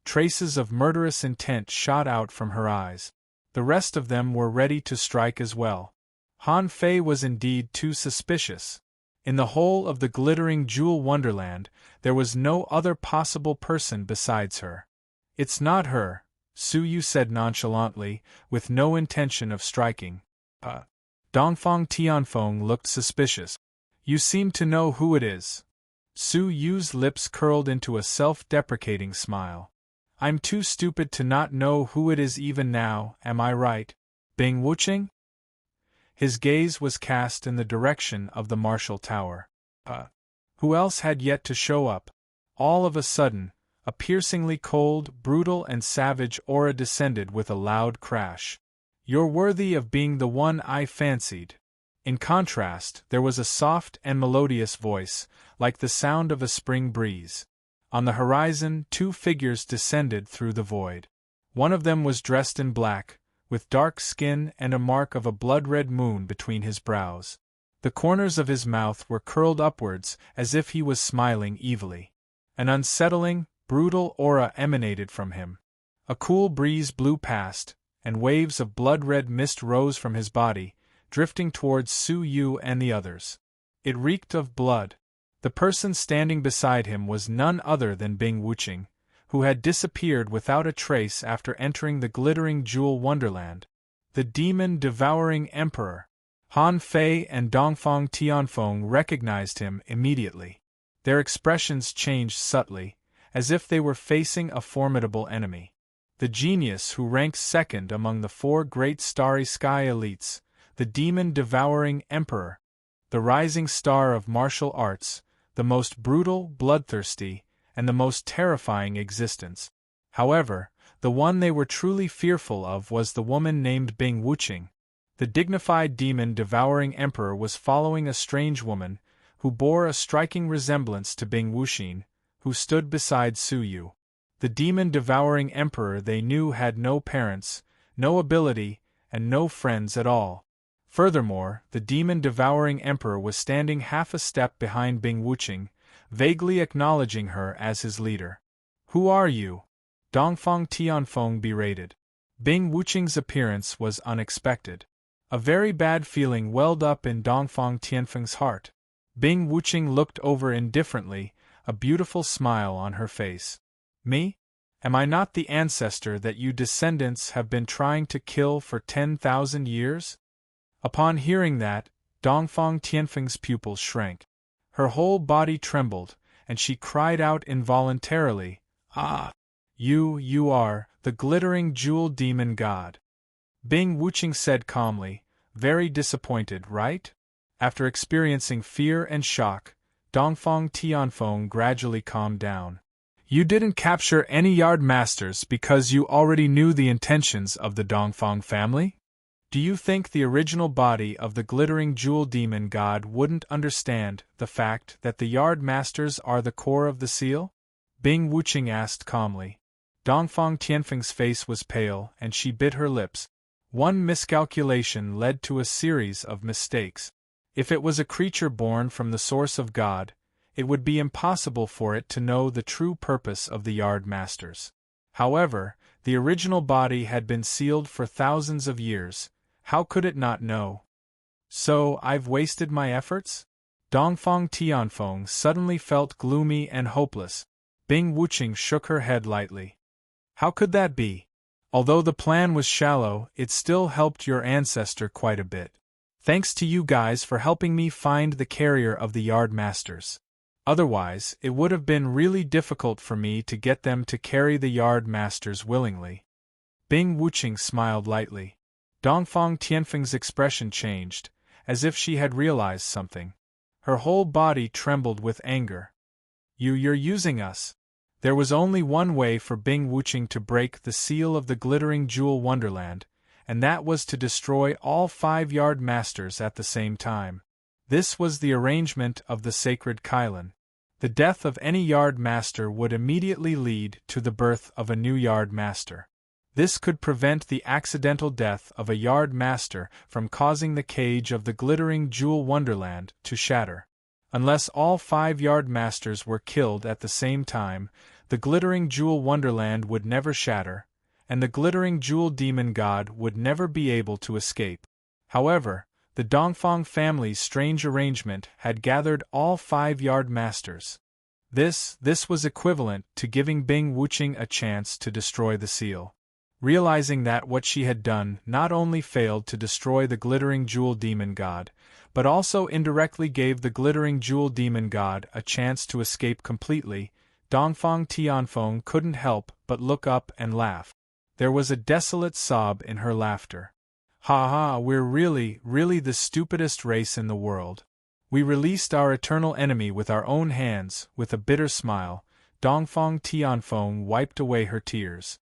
Traces of murderous intent shot out from her eyes. The rest of them were ready to strike as well. Han Fei was indeed too suspicious. In the whole of the glittering jewel wonderland, there was no other possible person besides her. It's not her, Su Yu said nonchalantly, with no intention of striking. Dongfang Tianfeng looked suspicious. You seem to know who it is. Su Yu's lips curled into a self-deprecating smile. I'm too stupid to not know who it is even now, am I right, Bing Wuqing? His gaze was cast in the direction of the Marshall Tower. Who else had yet to show up? All of a sudden, a piercingly cold, brutal and savage aura descended with a loud crash. You're worthy of being the one I fancied. In contrast, there was a soft and melodious voice, like the sound of a spring breeze. On the horizon, 2 figures descended through the void. One of them was dressed in black, with dark skin and a mark of a blood-red moon between his brows. The corners of his mouth were curled upwards as if he was smiling evilly. An unsettling, brutal aura emanated from him. A cool breeze blew past, and waves of blood-red mist rose from his body, drifting towards Su Yu and the others. It reeked of blood. The person standing beside him was none other than Bing Wuching, who had disappeared without a trace after entering the glittering jewel wonderland. The demon-devouring emperor. Han Fei and Dongfang Tianfeng recognized him immediately. Their expressions changed subtly, as if they were facing a formidable enemy. The genius who ranks second among the 4 great starry sky elites, the demon-devouring emperor, the rising star of martial arts, the most brutal, bloodthirsty, and the most terrifying existence. However, the one they were truly fearful of was the woman named Bing Wuching. The dignified demon-devouring emperor was following a strange woman, who bore a striking resemblance to Bing Wuxin, who stood beside Su Yu. The demon-devouring emperor they knew had no parents, no ability, and no friends at all. Furthermore, the demon-devouring emperor was standing half a step behind Bing Wuching, vaguely acknowledging her as his leader. "Who are you?" Dongfang Tianfeng berated. Bing Wuching's appearance was unexpected. A very bad feeling welled up in Dongfang Tianfeng's heart. Bing Wuching looked over indifferently, a beautiful smile on her face. "Me? Am I not the ancestor that you descendants have been trying to kill for 10,000 years? Upon hearing that, Dongfang Tianfeng's pupils shrank. Her whole body trembled, and she cried out involuntarily, "Ah! You are the glittering jewel demon god." Bing Wuching said calmly, "Very disappointed, right?" After experiencing fear and shock, Dongfang Tianfeng gradually calmed down. "You didn't capture any yard masters because you already knew the intentions of the Dongfang family? Do you think the original body of the glittering jewel demon god wouldn't understand the fact that the yard masters are the core of the seal?" Bing Wuching asked calmly. Dongfang Tianfeng's face was pale and she bit her lips. One miscalculation led to a series of mistakes. If it was a creature born from the source of God, it would be impossible for it to know the true purpose of the yard masters. However, the original body had been sealed for thousands of years. How could it not know? "So, I've wasted my efforts?" Dongfang Tianfeng suddenly felt gloomy and hopeless. Bing Wuching shook her head lightly. "How could that be? Although the plan was shallow, it still helped your ancestor quite a bit. Thanks to you guys for helping me find the carrier of the yard masters. Otherwise, it would have been really difficult for me to get them to carry the yard masters willingly." Bing Wuching smiled lightly. Dongfang Tianfeng's expression changed, as if she had realized something. Her whole body trembled with anger. You're using us." There was only one way for Bing Wuching to break the seal of the glittering jewel wonderland, and that was to destroy all 5 yard masters at the same time. This was the arrangement of the sacred Kailan. The death of any yard master would immediately lead to the birth of a new yard master. This could prevent the accidental death of a yard master from causing the cage of the glittering jewel wonderland to shatter. Unless all 5 yard masters were killed at the same time, the glittering jewel wonderland would never shatter, and the glittering jewel demon god would never be able to escape. However, the Dongfang family's strange arrangement had gathered all 5 yard masters. This was equivalent to giving Bing Wuching a chance to destroy the seal. Realizing that what she had done not only failed to destroy the glittering jewel demon god, but also indirectly gave the glittering jewel demon god a chance to escape completely, Dongfang Tianfeng couldn't help but look up and laugh. There was a desolate sob in her laughter. "Ha ha, we're really the stupidest race in the world. We released our eternal enemy with our own hands." With a bitter smile, Dongfang Tianfeng wiped away her tears.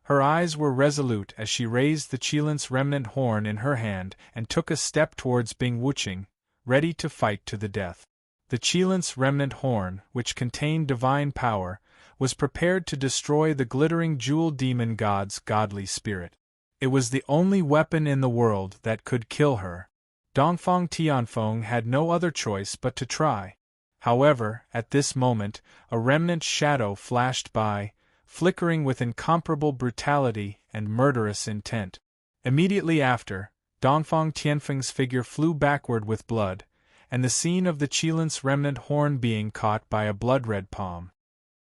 Her eyes were resolute as she raised the Qilin's remnant horn in her hand and took a step towards Bing Wuching, ready to fight to the death. The Qilin's remnant horn, which contained divine power, was prepared to destroy the glittering jewel demon god's godly spirit. It was the only weapon in the world that could kill her. Dongfang Tianfeng had no other choice but to try. However, at this moment, a remnant shadow flashed by, flickering with incomparable brutality and murderous intent. Immediately after, Dongfang Tianfeng's figure flew backward with blood, and the scene of the Qilin's remnant horn being caught by a blood-red palm.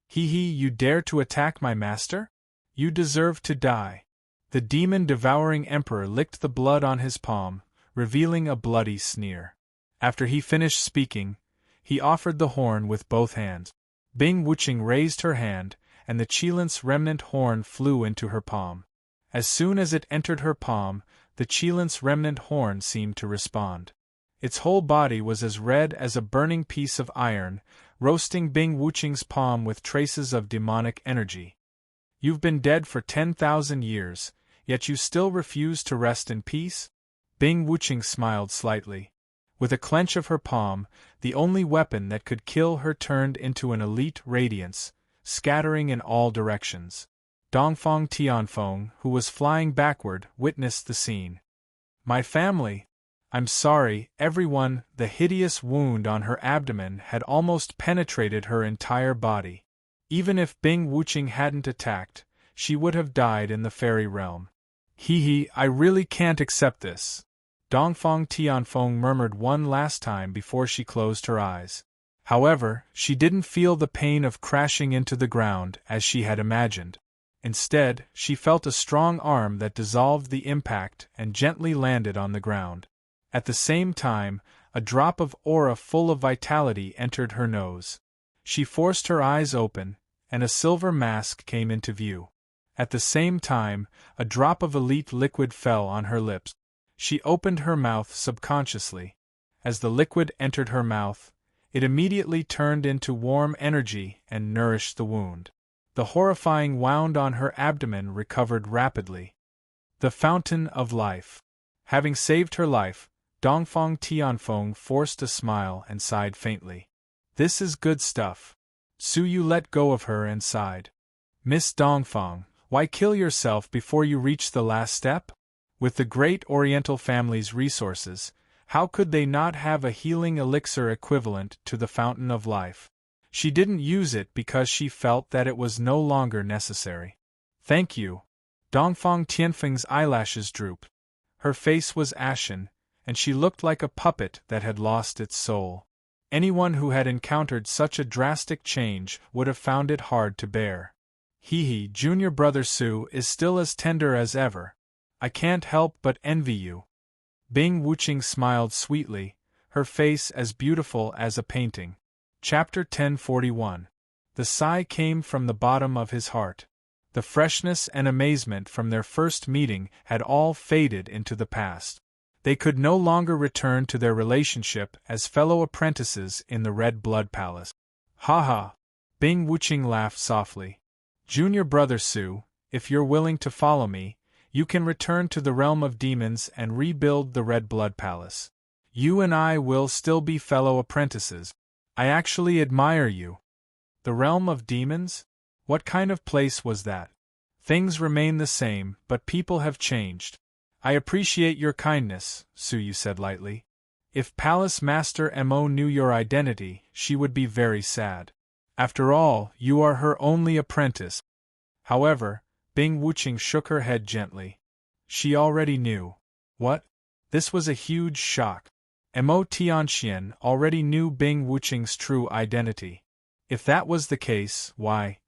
You dare to attack my master? You deserve to die. The demon-devouring emperor licked the blood on his palm, revealing a bloody sneer. After he finished speaking, he offered the horn with both hands. Bing Wuqing raised her hand, and the Qilin's remnant horn flew into her palm. As soon as it entered her palm, the Qilin's remnant horn seemed to respond. Its whole body was as red as a burning piece of iron, roasting Bing Wuqing's palm with traces of demonic energy. You've been dead for 10,000 years, yet you still refuse to rest in peace? Bing Wuqing smiled slightly. With a clench of her palm, the only weapon that could kill her turned into an elite radiance, scattering in all directions. Dongfang Tianfeng, who was flying backward, witnessed the scene. My family! I'm sorry, everyone. The hideous wound on her abdomen had almost penetrated her entire body. Even if Bing Wuqing hadn't attacked, she would have died in the fairy realm. I really can't accept this. Dongfang Tianfeng murmured one last time before she closed her eyes. However, she didn't feel the pain of crashing into the ground as she had imagined. Instead, she felt a strong arm that dissolved the impact and gently landed on the ground. At the same time, a drop of aura full of vitality entered her nose. She forced her eyes open, and a silver mask came into view. At the same time, a drop of elite liquid fell on her lips. She opened her mouth subconsciously. As the liquid entered her mouth, it immediately turned into warm energy and nourished the wound. The horrifying wound on her abdomen recovered rapidly. The Fountain of Life. Having saved her life, Dongfang Tianfeng forced a smile and sighed faintly. This is good stuff. Su Yu let go of her and sighed. Miss Dongfang, why kill yourself before you reach the last step? With the great Oriental family's resources, how could they not have a healing elixir equivalent to the Fountain of Life? She didn't use it because she felt that it was no longer necessary. Thank you. Dongfang Tianfeng's eyelashes drooped. Her face was ashen, and she looked like a puppet that had lost its soul. Anyone who had encountered such a drastic change would have found it hard to bear. Junior brother Su is still as tender as ever. I can't help but envy you. Bing Wuqing smiled sweetly, her face as beautiful as a painting. Chapter 1041. The sigh came from the bottom of his heart. The freshness and amazement from their first meeting had all faded into the past. They could no longer return to their relationship as fellow apprentices in the Red Blood Palace. Ha ha! Bing Wuqing laughed softly. Junior brother Su, if you're willing to follow me, you can return to the realm of demons and rebuild the Red Blood Palace. You and I will still be fellow apprentices. I actually admire you. The realm of demons? What kind of place was that? Things remain the same, but people have changed. I appreciate your kindness, Su Yu said lightly. If Palace Master Mo knew your identity, she would be very sad. After all, you are her only apprentice. However, Bing Wuqing shook her head gently. She already knew. What? This was a huge shock. Mo Tianxian already knew Bing Wuqing's true identity. If that was the case, why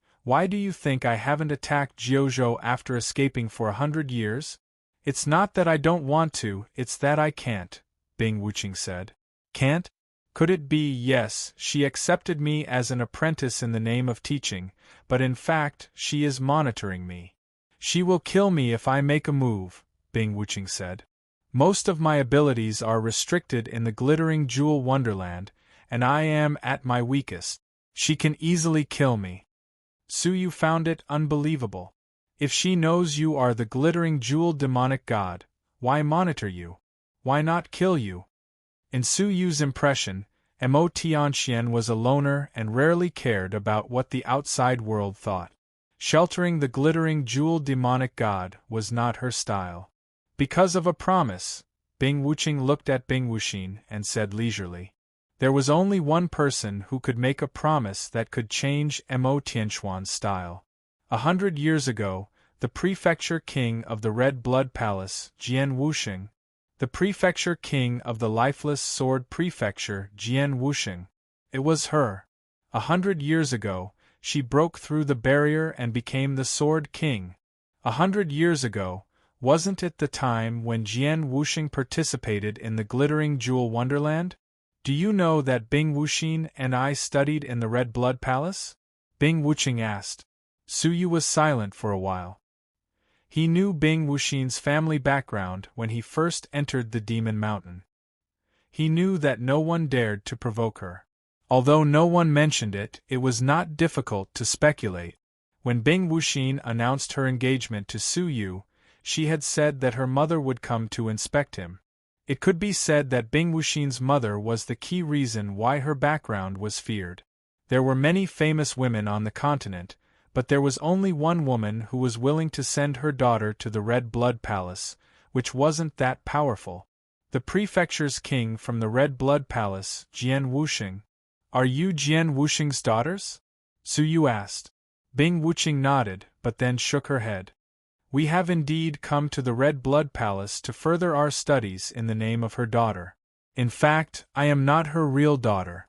do you think I haven't attacked Jiuzhou after escaping for 100 years? It's not that I don't want to, it's that I can't, Bing Wuqing said. Can't? Could it be, yes, she accepted me as an apprentice in the name of teaching, but in fact, she is monitoring me. She will kill me if I make a move, Bing Wuqing said. Most of my abilities are restricted in the glittering jewel wonderland, and I am at my weakest. She can easily kill me. Su Yu found it unbelievable. If she knows you are the glittering jewel demonic god, why monitor you? Why not kill you? In Su Yu's impression, Mo Tianxian was a loner and rarely cared about what the outside world thought. Sheltering the glittering jewel demonic god was not her style. Because of a promise, Bing Wuqing looked at Bing Wuxin and said leisurely. There was only one person who could make a promise that could change Mo Tianxuan's style. 100 years ago, the prefecture king of the Red Blood Palace, Jian Wuxing, The prefecture king of the lifeless sword prefecture, Jian Wuxing. It was her. 100 years ago, she broke through the barrier and became the Sword King. 100 years ago, wasn't it the time when Jian Wuxing participated in the glittering jewel wonderland? Do you know that Bing Wuxin and I studied in the Red Blood Palace? Bing Wuxing asked. Su Yu was silent for a while. He knew Bing Wuxin's family background when he first entered the Demon Mountain. He knew that no one dared to provoke her. Although no one mentioned it, it was not difficult to speculate. When Bing Wuxin announced her engagement to Su Yu, she had said that her mother would come to inspect him. It could be said that Bing Wuxin's mother was the key reason why her background was feared. There were many famous women on the continent, but there was only one woman who was willing to send her daughter to the Red Blood Palace, which wasn't that powerful. The prefecture's king from the Red Blood Palace, Jian Wuxing. Are you Jian Wuxing's daughters? Su Yu asked. Bing Wuxing nodded, but then shook her head. We have indeed come to the Red Blood Palace to further our studies in the name of her daughter. In fact, I am not her real daughter.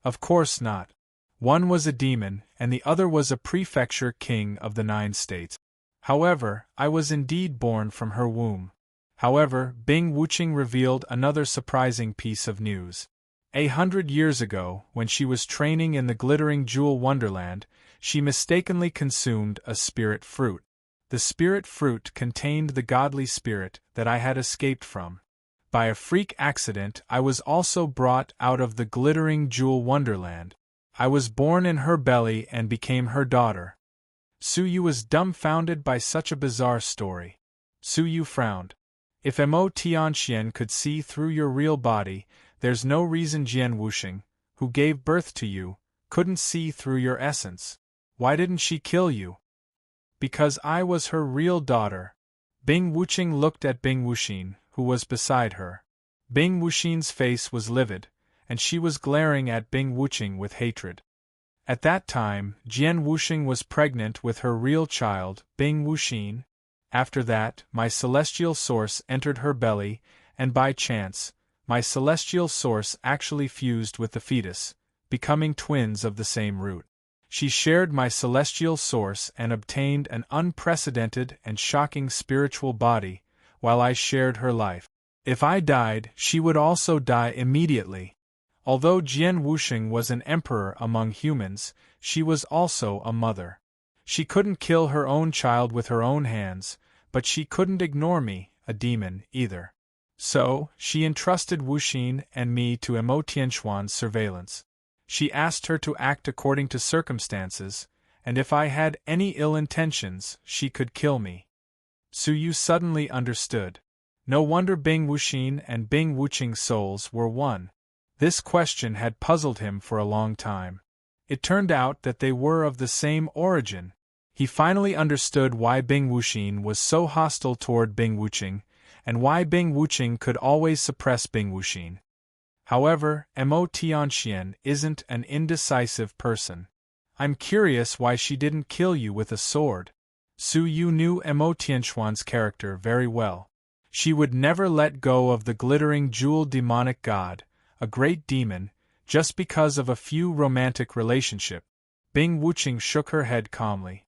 Of course not. One was a demon, and the other was a prefecture king of the 9 states. However, I was indeed born from her womb. However, Bing Wuxing revealed another surprising piece of news. 100 years ago, when she was training in the glittering jewel wonderland, she mistakenly consumed a spirit fruit. The spirit fruit contained the godly spirit that I had escaped from. By a freak accident, I was also brought out of the glittering jewel wonderland. I was born in her belly and became her daughter. Su Yu was dumbfounded by such a bizarre story. Su Yu frowned. If Mo Tianxian could see through your real body, there's no reason Jian Wuxing, who gave birth to you, couldn't see through your essence. Why didn't she kill you? Because I was her real daughter. Bing Wuxing looked at Bing Wuxin, who was beside her. Bing Wuxin's face was livid, and she was glaring at Bing Wuxing with hatred. At that time, Jian Wuxing was pregnant with her real child, Bing Wuxin. After that, my celestial source entered her belly, and by chance, my celestial source actually fused with the fetus, becoming twins of the same root. She shared my celestial source and obtained an unprecedented and shocking spiritual body, while I shared her life. If I died, she would also die immediately. Although Jian Wuxing was an emperor among humans, she was also a mother. She couldn't kill her own child with her own hands, but she couldn't ignore me, a demon, either. So, she entrusted Wuxin and me to Mo Tianxuan's surveillance. She asked her to act according to circumstances, and if I had any ill intentions, she could kill me. Su Yu suddenly understood. No wonder Bing Wuxin and Bing Wuxing's souls were one. This question had puzzled him for a long time. It turned out that they were of the same origin. He finally understood why Bing Wuxin was so hostile toward Bing Wuxing, and why Bing Wuxing could always suppress Bing Wuxin. However, Mo Tianxian isn't an indecisive person. I'm curious why she didn't kill you with a sword. Su Yu knew Mo Tianxuan's character very well. She would never let go of the glittering jewel demonic god, a great demon, just because of a few romantic relationship. Bing Wuxing shook her head calmly.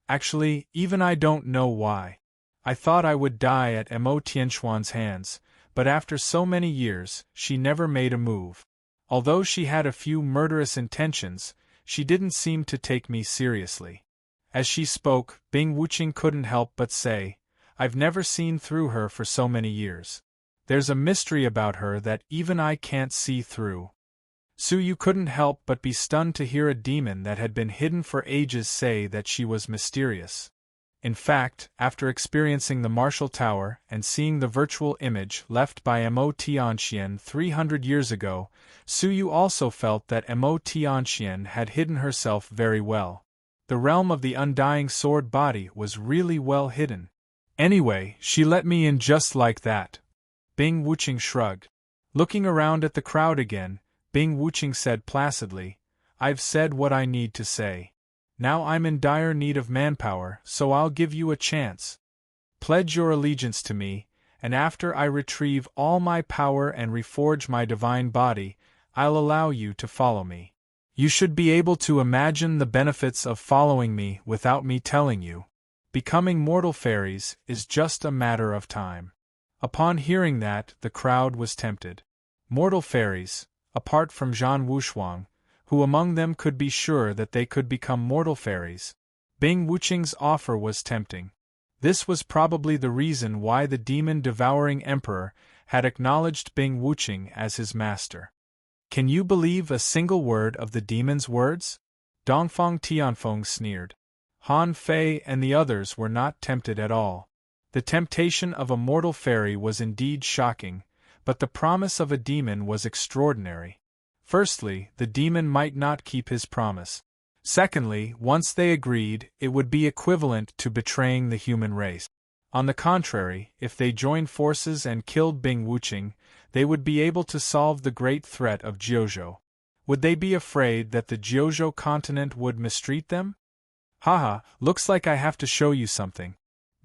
Actually, even I don't know why. I thought I would die at Mo Tianxuan's hands, but after so many years, she never made a move. Although she had a few murderous intentions, she didn't seem to take me seriously. As she spoke, Bing Wuxing couldn't help but say, I've never seen through her for so many years. There's a mystery about her that even I can't see through. Su Yu couldn't help but be stunned to hear a demon that had been hidden for ages say that she was mysterious. In fact, after experiencing the Martial Tower and seeing the virtual image left by Mo Tianxian 300 years ago, Su Yu also felt that Mo Tianxian had hidden herself very well. The realm of the undying sword body was really well hidden. Anyway, she let me in just like that. Bing Wuxing shrugged. Looking around at the crowd again, Bing Wuxing said placidly, I've said what I need to say. Now I'm in dire need of manpower, so I'll give you a chance. Pledge your allegiance to me, and after I retrieve all my power and reforge my divine body, I'll allow you to follow me. You should be able to imagine the benefits of following me without me telling you. Becoming mortal fairies is just a matter of time." Upon hearing that, the crowd was tempted. Mortal fairies, apart from Zhan Wushuang, who among them could be sure that they could become mortal fairies? Bing Wuqing's offer was tempting. This was probably the reason why the demon-devouring emperor had acknowledged Bing Wuqing as his master. "Can you believe a single word of the demon's words?" Dongfang Tianfeng sneered. Han Fei and the others were not tempted at all. The temptation of a mortal fairy was indeed shocking, but the promise of a demon was extraordinary. Firstly, the demon might not keep his promise. Secondly, once they agreed, it would be equivalent to betraying the human race. On the contrary, if they joined forces and killed Bing Wuqing, they would be able to solve the great threat of Jiuzhou. Would they be afraid that the Jiuzhou continent would mistreat them? "Haha, looks like I have to show you something."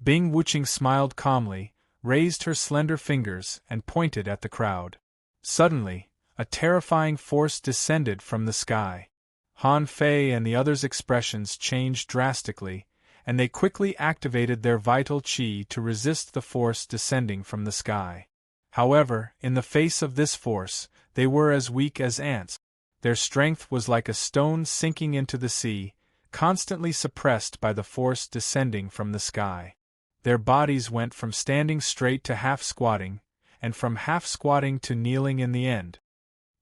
Bing Wuqing smiled calmly, raised her slender fingers, and pointed at the crowd. Suddenly, a terrifying force descended from the sky. Han Fei and the others' expressions changed drastically, and they quickly activated their vital qi to resist the force descending from the sky. However, in the face of this force, they were as weak as ants. Their strength was like a stone sinking into the sea, constantly suppressed by the force descending from the sky. Their bodies went from standing straight to half-squatting, and from half-squatting to kneeling in the end.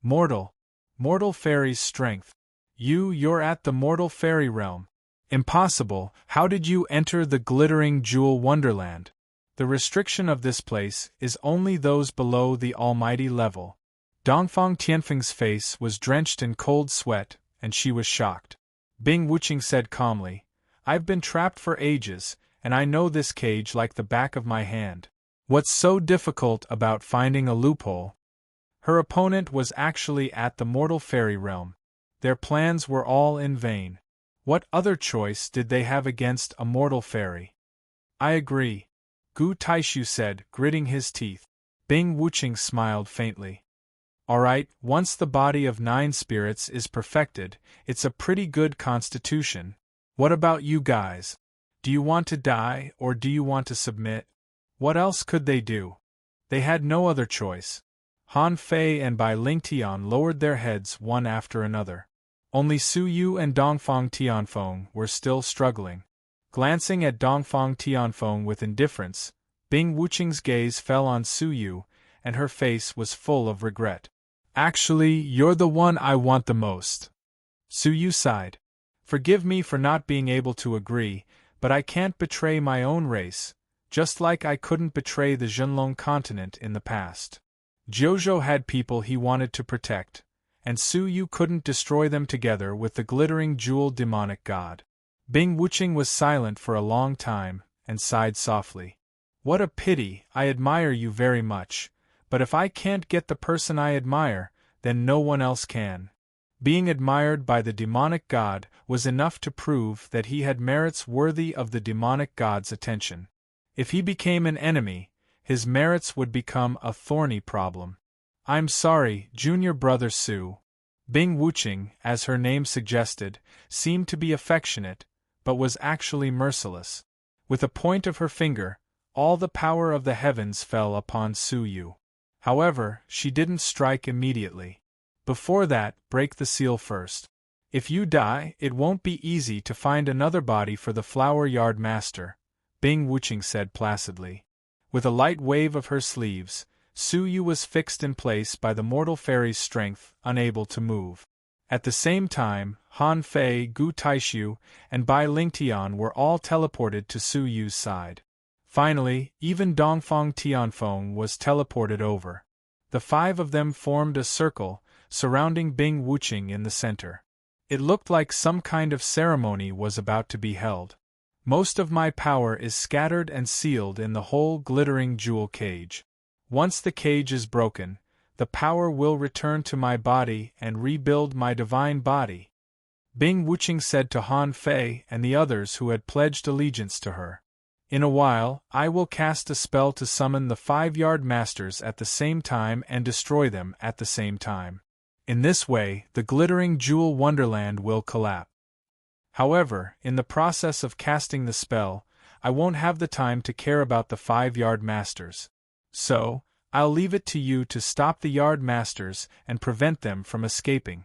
Mortal fairy's strength. You're at the mortal fairy realm. Impossible, how did you enter the glittering jewel wonderland? The restriction of this place is only those below the almighty level. Dongfang Tianfeng's face was drenched in cold sweat, and she was shocked. Bing Wuqing said calmly, "I've been trapped for ages, and I know this cage like the back of my hand. What's so difficult about finding a loophole?" Her opponent was actually at the mortal fairy realm. Their plans were all in vain. What other choice did they have against a mortal fairy? "I agree," Gu Taishu said, gritting his teeth. Bing Wuqing smiled faintly. "Alright, once the body of 9 spirits is perfected, it's a pretty good constitution. What about you guys? Do you want to die, or do you want to submit?" What else could they do? They had no other choice. Han Fei and Bai Lingtian lowered their heads one after another. Only Su Yu and Dongfang Tianfeng were still struggling. Glancing at Dongfang Tianfeng with indifference, Bing Wuqing's gaze fell on Su Yu, and her face was full of regret. "Actually, you're the one I want the most." Su Yu sighed. "Forgive me for not being able to agree, but I can't betray my own race, just like I couldn't betray the Zhenlong continent in the past. Jiuzhou had people he wanted to protect, and Su Yu couldn't destroy them together with the glittering jewel demonic god." Bing Wuqing was silent for a long time, and sighed softly. "What a pity, I admire you very much, but if I can't get the person I admire, then no one else can." Being admired by the demonic god was enough to prove that he had merits worthy of the demonic god's attention. If he became an enemy, his merits would become a thorny problem. "I'm sorry, junior brother Su." Bing Wuqing, as her name suggested, seemed to be affectionate, but was actually merciless. With a point of her finger, all the power of the heavens fell upon Su Yu. However, she didn't strike immediately. Before that, break the seal first. "If you die, it won't be easy to find another body for the flower yard master," Bing Wuqing said placidly. With a light wave of her sleeves, Su Yu was fixed in place by the mortal fairy's strength, unable to move. At the same time, Han Fei, Gu Taishu, and Bai Lingtian were all teleported to Su Yu's side. Finally, even Dongfang Tianfeng was teleported over. The 5 of them formed a circle, surrounding Bing Wuqing in the center. It looked like some kind of ceremony was about to be held. "Most of my power is scattered and sealed in the whole glittering jewel cage. Once the cage is broken, the power will return to my body and rebuild my divine body," Bing Wuqing said to Han Fei and the others who had pledged allegiance to her. In a while, I will cast a spell to summon the 5-yard masters at the same time and destroy them at the same time. In this way, the glittering jewel wonderland will collapse. However, in the process of casting the spell, I won't have the time to care about the 5-yard masters. So, I'll leave it to you to stop the yard masters and prevent them from escaping.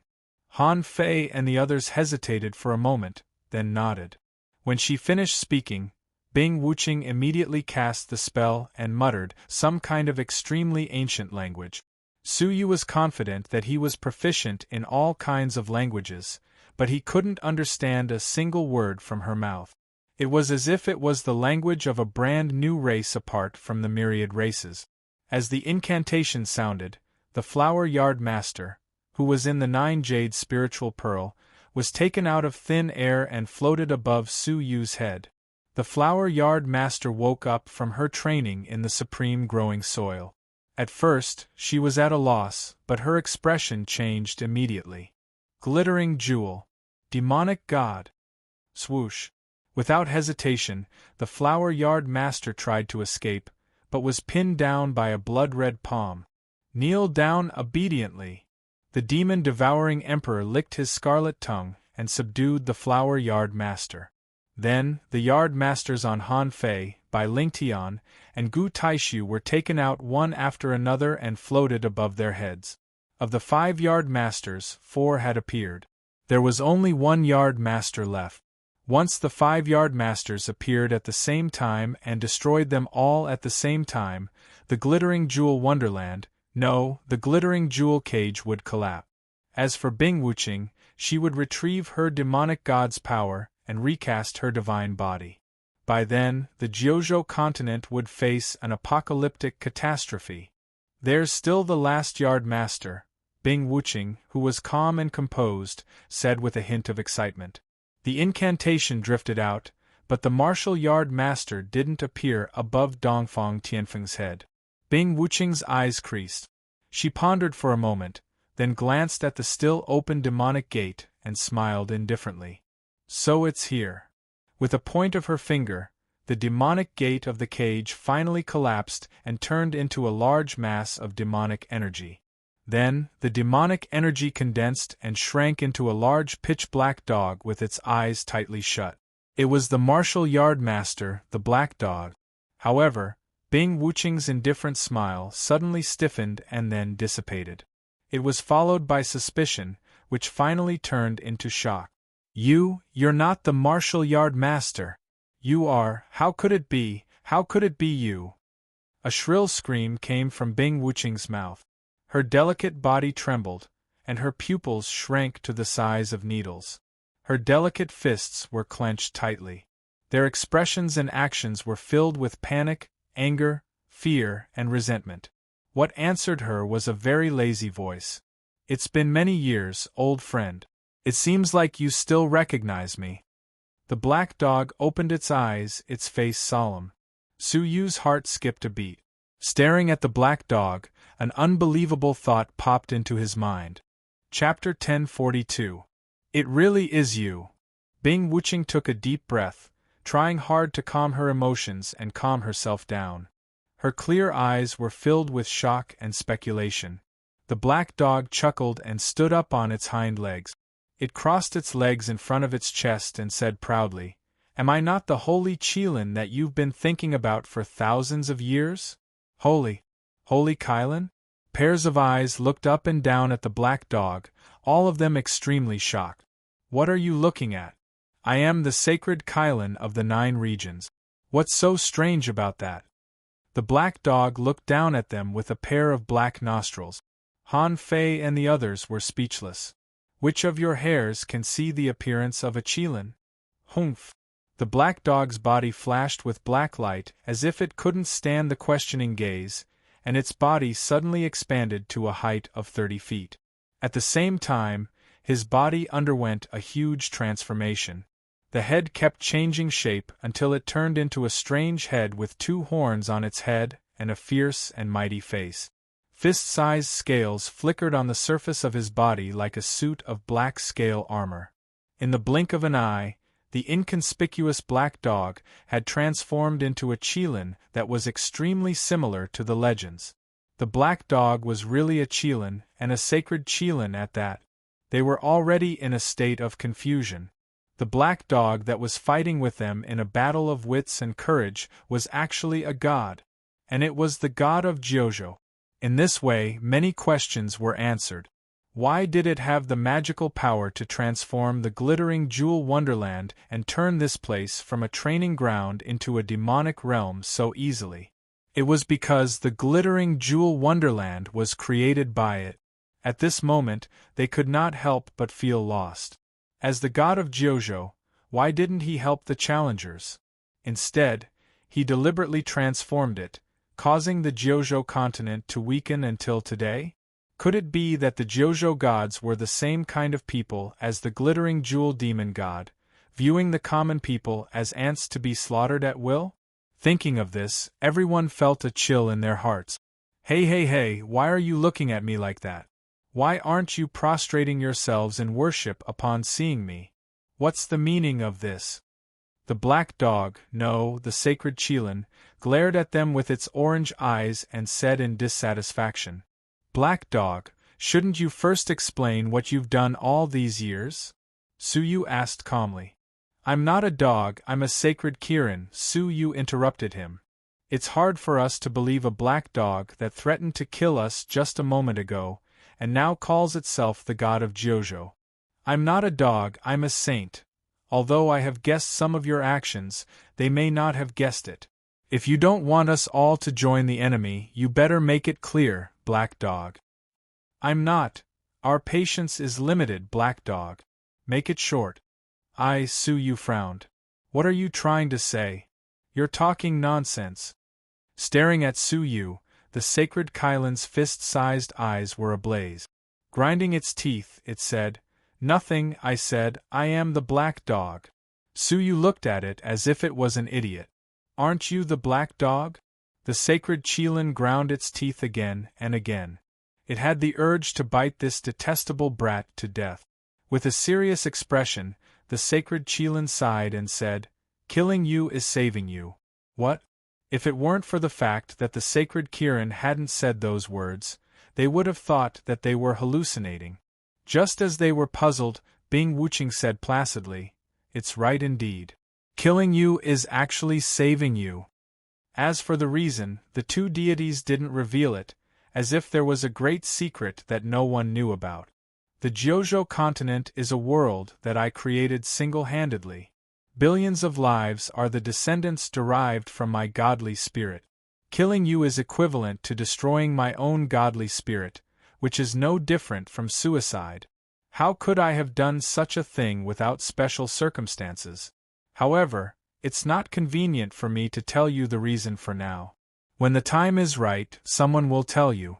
Han Fei and the others hesitated for a moment, then nodded. When she finished speaking, Bing Wuqing immediately cast the spell and muttered some kind of extremely ancient language. Su Yu was confident that he was proficient in all kinds of languages, but he couldn't understand a single word from her mouth. It was as if it was the language of a brand new race apart from the myriad races. As the incantation sounded, the Flower Yard Master, who was in the 9-jade spiritual pearl, was taken out of thin air and floated above Su Yu's head. The Flower Yard Master woke up from her training in the supreme growing soil. At first, she was at a loss, but her expression changed immediately. Glittering jewel. Demonic god. Swoosh. Without hesitation, the Flower Yard Master tried to escape, but was pinned down by a blood-red palm. Kneel down obediently. The demon-devouring emperor licked his scarlet tongue and subdued the Flower Yard Master. Then, the Yard Masters on Han Fei, Bai Lingtian, and Gu Taishu were taken out one after another and floated above their heads. Of the 5-yard masters, 4 had appeared. There was only 1 yard master left. Once the 5-yard masters appeared at the same time and destroyed them all at the same time, the glittering jewel wonderland, the glittering jewel cage would collapse. As for Bing Wuqing, she would retrieve her demonic god's power and recast her divine body. By then, the Jiuzhou continent would face an apocalyptic catastrophe. There's still the last yard master, Bing Wuqing, who was calm and composed, said with a hint of excitement. The incantation drifted out, but the martial yard master didn't appear above Dongfang Tianfeng's head. Bing Wuqing's eyes creased. She pondered for a moment, then glanced at the still open demonic gate and smiled indifferently. So it's here. With a point of her finger, the demonic gate of the cage finally collapsed and turned into a large mass of demonic energy. Then, the demonic energy condensed and shrank into a large pitch-black dog with its eyes tightly shut. It was the martial yard master, the black dog. However, Bing Wuqing's indifferent smile suddenly stiffened and then dissipated. It was followed by suspicion, which finally turned into shock. You're not the martial yard master. You are, how could it be you? A shrill scream came from Bing Wuqing's mouth. Her delicate body trembled, and her pupils shrank to the size of needles. Her delicate fists were clenched tightly. Their expressions and actions were filled with panic, anger, fear, and resentment. What answered her was a very lazy voice. It's been many years, old friend. It seems like you still recognize me. The black dog opened its eyes, its face solemn. Su Yu's heart skipped a beat. Staring at the black dog, an unbelievable thought popped into his mind. Chapter 1042. It really is you. Bing Wuqing took a deep breath, trying hard to calm her emotions and calm herself down. Her clear eyes were filled with shock and speculation. The black dog chuckled and stood up on its hind legs. It crossed its legs in front of its chest and said proudly, "Am I not the holy Qilin that you've been thinking about for thousands of years? Holy Qilin?" Pairs of eyes looked up and down at the black dog, all of them extremely shocked. "What are you looking at? I am the sacred Qilin of the 9 regions. What's so strange about that?" The black dog looked down at them with a pair of black nostrils. Han Fei and the others were speechless. "Which of your hairs can see the appearance of a Qilin?" "Humph." The black dog's body flashed with black light as if it couldn't stand the questioning gaze, and its body suddenly expanded to a height of 30 feet. At the same time, his body underwent a huge transformation. The head kept changing shape until it turned into a strange head with 2 horns on its head and a fierce and mighty face. Fist-sized scales flickered on the surface of his body like a suit of black scale armor. In the blink of an eye, The inconspicuous black dog had transformed into a qilin that was extremely similar to the legends. The black dog was really a qilin, and a sacred qilin at that. They were already in a state of confusion. The black dog that was fighting with them in a battle of wits and courage was actually a god. And it was the god of Jojo. In this way, many questions were answered. Why did it have the magical power to transform the glittering jewel wonderland and turn this place from a training ground into a demonic realm so easily? It was because the glittering jewel wonderland was created by it. At this moment, they could not help but feel lost. As the god of Jojo, why didn't he help the challengers? Instead, he deliberately transformed it, causing the Jojo continent to weaken until today? Could it be that the Jojo gods were the same kind of people as the glittering jewel demon god, viewing the common people as ants to be slaughtered at will? Thinking of this, everyone felt a chill in their hearts. Hey, why are you looking at me like that? Why aren't you prostrating yourselves in worship upon seeing me? What's the meaning of this? The black dog, no, the sacred qilin, glared at them with its orange eyes and said in dissatisfaction, "Black dog, shouldn't you first explain what you've done all these years?" Suyu asked calmly. "I'm not a dog, I'm a sacred Kirin," Suyu interrupted him. "It's hard for us to believe a black dog that threatened to kill us just a moment ago, and now calls itself the god of Jojo. I'm not a dog, I'm a saint. Although I have guessed some of your actions, they may not have guessed it. If you don't want us all to join the enemy, you better make it clear, black dog." "I'm not. Our patience is limited, black dog. Make it short." Suyu frowned. "What are you trying to say? You're talking nonsense." Staring at Suyu, the sacred Kylan's fist-sized eyes were ablaze. Grinding its teeth, it said, "Nothing, I said, I am the black dog." Suyu looked at it as if it was an idiot. "Aren't you the black dog?" The sacred qilin ground its teeth again and again. It had the urge to bite this detestable brat to death. With a serious expression, the sacred qilin sighed and said, "Killing you is saving you." What? If it weren't for the fact that the sacred Kirin hadn't said those words, they would have thought that they were hallucinating. Just as they were puzzled, Bing Wuching said placidly, "It's right indeed. Killing you is actually saving you." As for the reason, the two deities didn't reveal it, as if there was a great secret that no one knew about. "The Jojo continent is a world that I created single-handedly. Billions of lives are the descendants derived from my godly spirit. Killing you is equivalent to destroying my own godly spirit, which is no different from suicide. How could I have done such a thing without special circumstances? However, it's not convenient for me to tell you the reason for now. When the time is right, someone will tell you."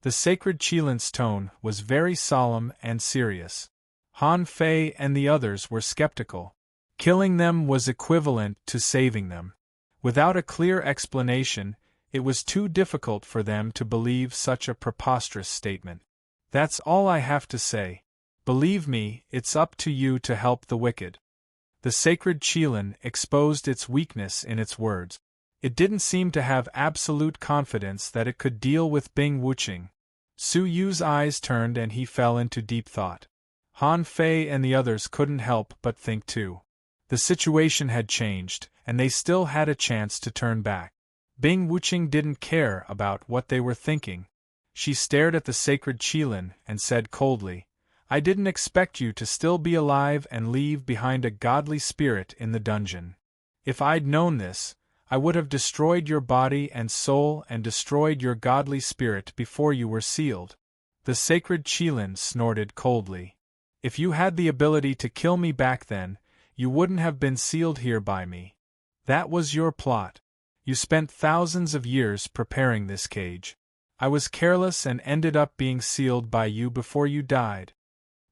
The sacred qilin's tone was very solemn and serious. Han Fei and the others were skeptical. Killing them was equivalent to saving them. Without a clear explanation, it was too difficult for them to believe such a preposterous statement. "That's all I have to say. Believe me, it's up to you to help the wicked." The sacred qilin exposed its weakness in its words. It didn't seem to have absolute confidence that it could deal with Bing Wuching. Suyu's eyes turned and he fell into deep thought. Han Fei and the others couldn't help but think too. The situation had changed, and they still had a chance to turn back. Bing Wuching didn't care about what they were thinking. She stared at the sacred qilin and said coldly, "I didn't expect you to still be alive and leave behind a godly spirit in the dungeon. If I'd known this, I would have destroyed your body and soul and destroyed your godly spirit before you were sealed." The sacred qilin snorted coldly. "If you had the ability to kill me back then, you wouldn't have been sealed here by me. That was your plot. You spent thousands of years preparing this cage. I was careless and ended up being sealed by you before you died."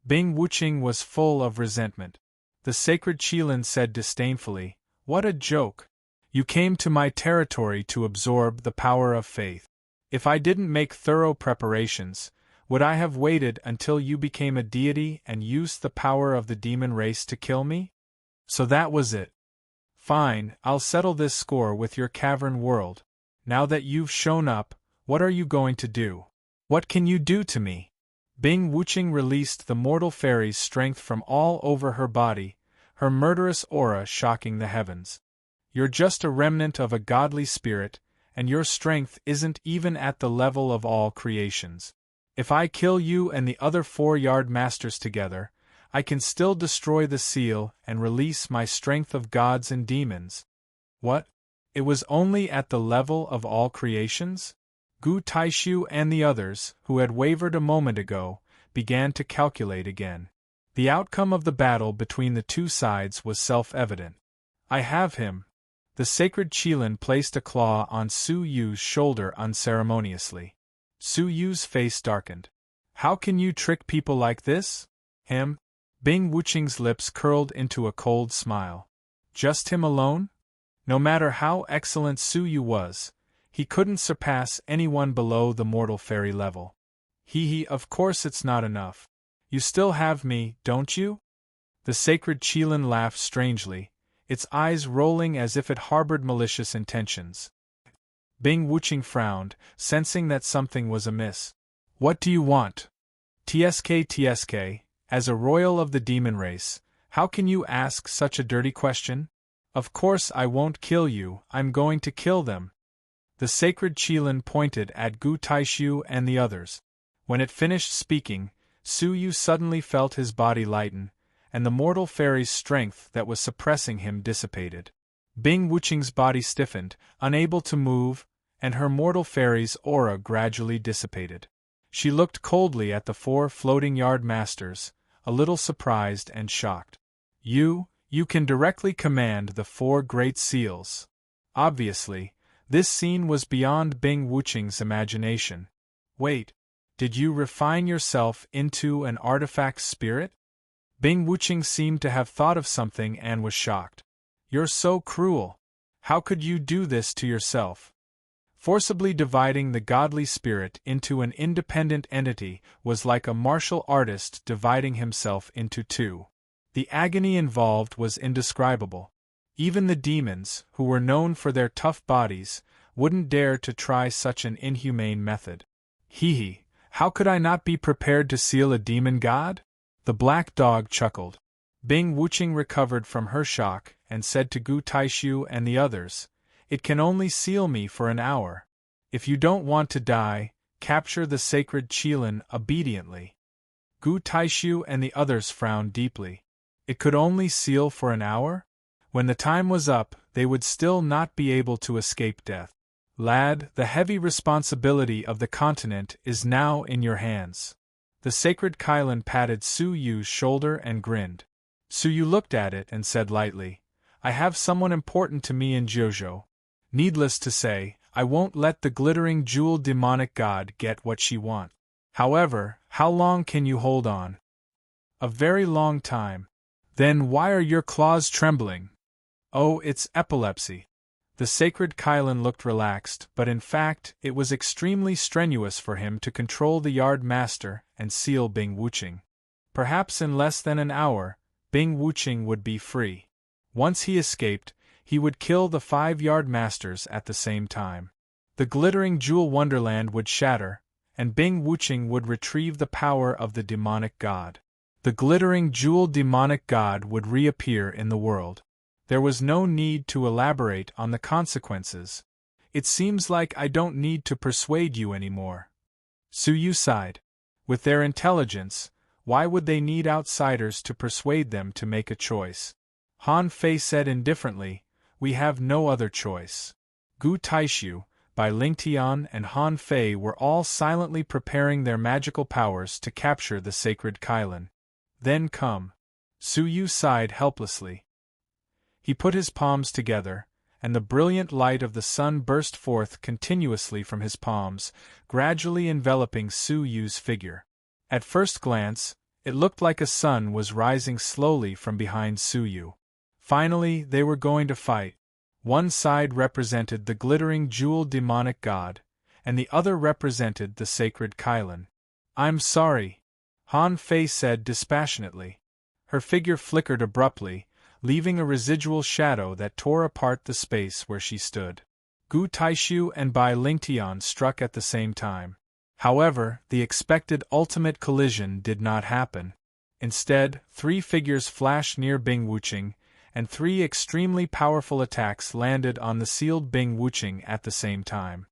Bing Wuching was full of resentment. The sacred qilin said disdainfully, "What a joke! You came to my territory to absorb the power of faith. If I didn't make thorough preparations, would I have waited until you became a deity and used the power of the demon race to kill me?" So that was it. Fine, I'll settle this score with your cavern world. Now that you've shown up, what are you going to do? What can you do to me? Bing Wuching released the mortal fairy's strength from all over her body, her murderous aura shocking the heavens. You're just a remnant of a godly spirit, and your strength isn't even at the level of all creations. If I kill you and the other 4-yard masters together, I can still destroy the seal and release my strength of gods and demons. What? It was only at the level of all creations? Gu Taishu and the others, who had wavered a moment ago, began to calculate again. The outcome of the battle between the two sides was self-evident. I have him. The sacred Qilin placed a claw on Su Yu's shoulder unceremoniously. Su Yu's face darkened. How can you trick people like this? Him? Bing Wuching's lips curled into a cold smile. Just him alone? No matter how excellent Su Yu was, he couldn't surpass anyone below the mortal fairy level. Of course it's not enough. You still have me, don't you? The sacred Qilin laughed strangely, its eyes rolling as if it harbored malicious intentions. Bing Wuching frowned, sensing that something was amiss. What do you want? TSK, as a royal of the demon race, how can you ask such a dirty question? Of course I won't kill you, I'm going to kill them. The sacred Qilin pointed at Gu Taishu and the others. When it finished speaking, Su Yu suddenly felt his body lighten, and the mortal fairy's strength that was suppressing him dissipated. Bing Wuching's body stiffened, unable to move, and her mortal fairy's aura gradually dissipated. She looked coldly at the 4 floating yard masters, a little surprised and shocked. You can directly command the 4 great seals. Obviously, this scene was beyond Bing Wuching's imagination. Wait, did you refine yourself into an artifact spirit? Bing Wuching seemed to have thought of something and was shocked. You're so cruel. How could you do this to yourself? Forcibly dividing the godly spirit into an independent entity was like a martial artist dividing himself into 2. The agony involved was indescribable. Even the demons, who were known for their tough bodies, wouldn't dare to try such an inhumane method. How could I not be prepared to seal a demon god? The black dog chuckled. Bing Wuching recovered from her shock and said to Gu Taishu and the others, It can only seal me for an hour. If you don't want to die, capture the sacred Qilin obediently. Gu Taishu and the others frowned deeply. It could only seal for an hour? When the time was up, they would still not be able to escape death. Lad, the heavy responsibility of the continent is now in your hands. The sacred Qilin patted Su Yu's shoulder and grinned. Su Yu looked at it and said lightly, I have someone important to me in Jojo. Needless to say, I won't let the glittering jewel demonic god get what she wants. However, how long can you hold on? A very long time. Then why are your claws trembling? Oh, it's epilepsy. The sacred Qilin looked relaxed, but in fact, it was extremely strenuous for him to control the yard master and seal Bing Wuching. Perhaps in less than an hour, Bing Wuching would be free. Once he escaped, he would kill the 5-yard masters at the same time. The glittering jewel wonderland would shatter, and Bing Wuching would retrieve the power of the demonic god. The glittering jewel demonic god would reappear in the world. There was no need to elaborate on the consequences. It seems like I don't need to persuade you anymore. Su Yu sighed. With their intelligence, why would they need outsiders to persuade them to make a choice? Han Fei said indifferently, We have no other choice. Gu Taishu, Bai Lingtian and Han Fei were all silently preparing their magical powers to capture the sacred Qilin. Then come. Su Yu sighed helplessly. He put his palms together, and the brilliant light of the sun burst forth continuously from his palms, gradually enveloping Su Yu's figure. At first glance, it looked like a sun was rising slowly from behind Su Yu. Finally, they were going to fight. One side represented the glittering jewel demonic god, and the other represented the sacred Qilin. I'm sorry, Han Fei said dispassionately. Her figure flickered abruptly, leaving a residual shadow that tore apart the space where she stood. Gu Taishu and Bai Lingtian struck at the same time. However, the expected ultimate collision did not happen. Instead, 3 figures flashed near Bing Wuqing, and 3 extremely powerful attacks landed on the sealed Bing Wuqing at the same time.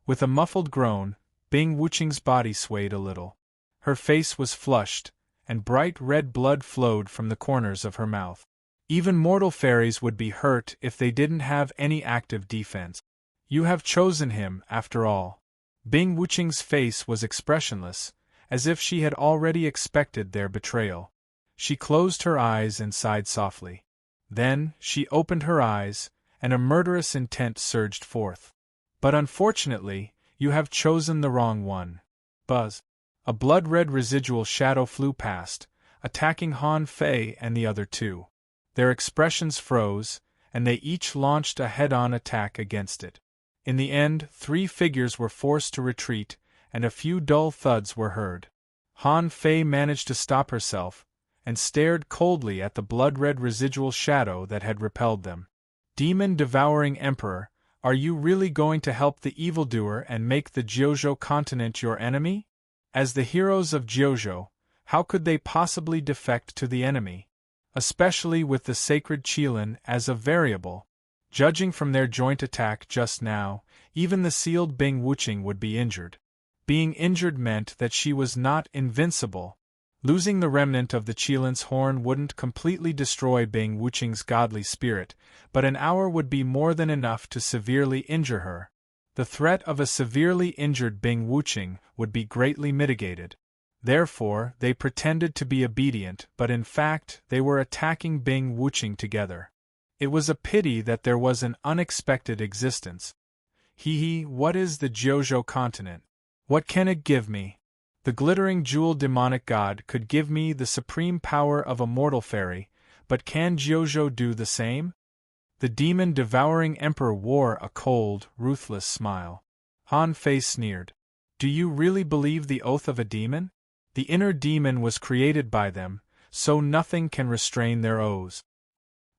With a muffled groan, Bing Wuqing's body swayed a little. Her face was flushed, and bright red blood flowed from the corners of her mouth. Even mortal fairies would be hurt if they didn't have any active defense. You have chosen him, after all. Bing Wuqing's face was expressionless, as if she had already expected their betrayal. She closed her eyes and sighed softly. Then, she opened her eyes, and a murderous intent surged forth. But unfortunately, you have chosen the wrong one. Buzz. A blood-red residual shadow flew past, attacking Han Fei and the other 2. Their expressions froze, and they each launched a head-on attack against it. In the end, 3 figures were forced to retreat, and a few dull thuds were heard. Han Fei managed to stop herself, and stared coldly at the blood-red residual shadow that had repelled them. Demon-devouring Emperor, are you really going to help the evildoer and make the Jiuzhou continent your enemy? As the heroes of Jiuzhou, how could they possibly defect to the enemy? Especially with the sacred Qilin as a variable. Judging from their joint attack just now, even the sealed Bing Wuqing would be injured. Being injured meant that she was not invincible. Losing the remnant of the Qilin's horn wouldn't completely destroy Bing Wuqing's godly spirit, but an hour would be more than enough to severely injure her. The threat of a severely injured Bing Wuqing would be greatly mitigated. Therefore, they pretended to be obedient, but in fact, they were attacking Bing Wuqing together. It was a pity that there was an unexpected existence. What is the Jiuzhou continent? What can it give me? The glittering jewel demonic god could give me the supreme power of a mortal fairy, but can Jiuzhou do the same? The demon-devouring emperor wore a cold, ruthless smile. Han Fei sneered. Do you really believe the oath of a demon? The inner demon was created by them, so nothing can restrain their oaths.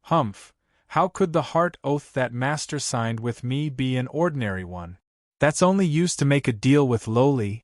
Humph! How could the heart oath that Master signed with me be an ordinary one? That's only used to make a deal with lowly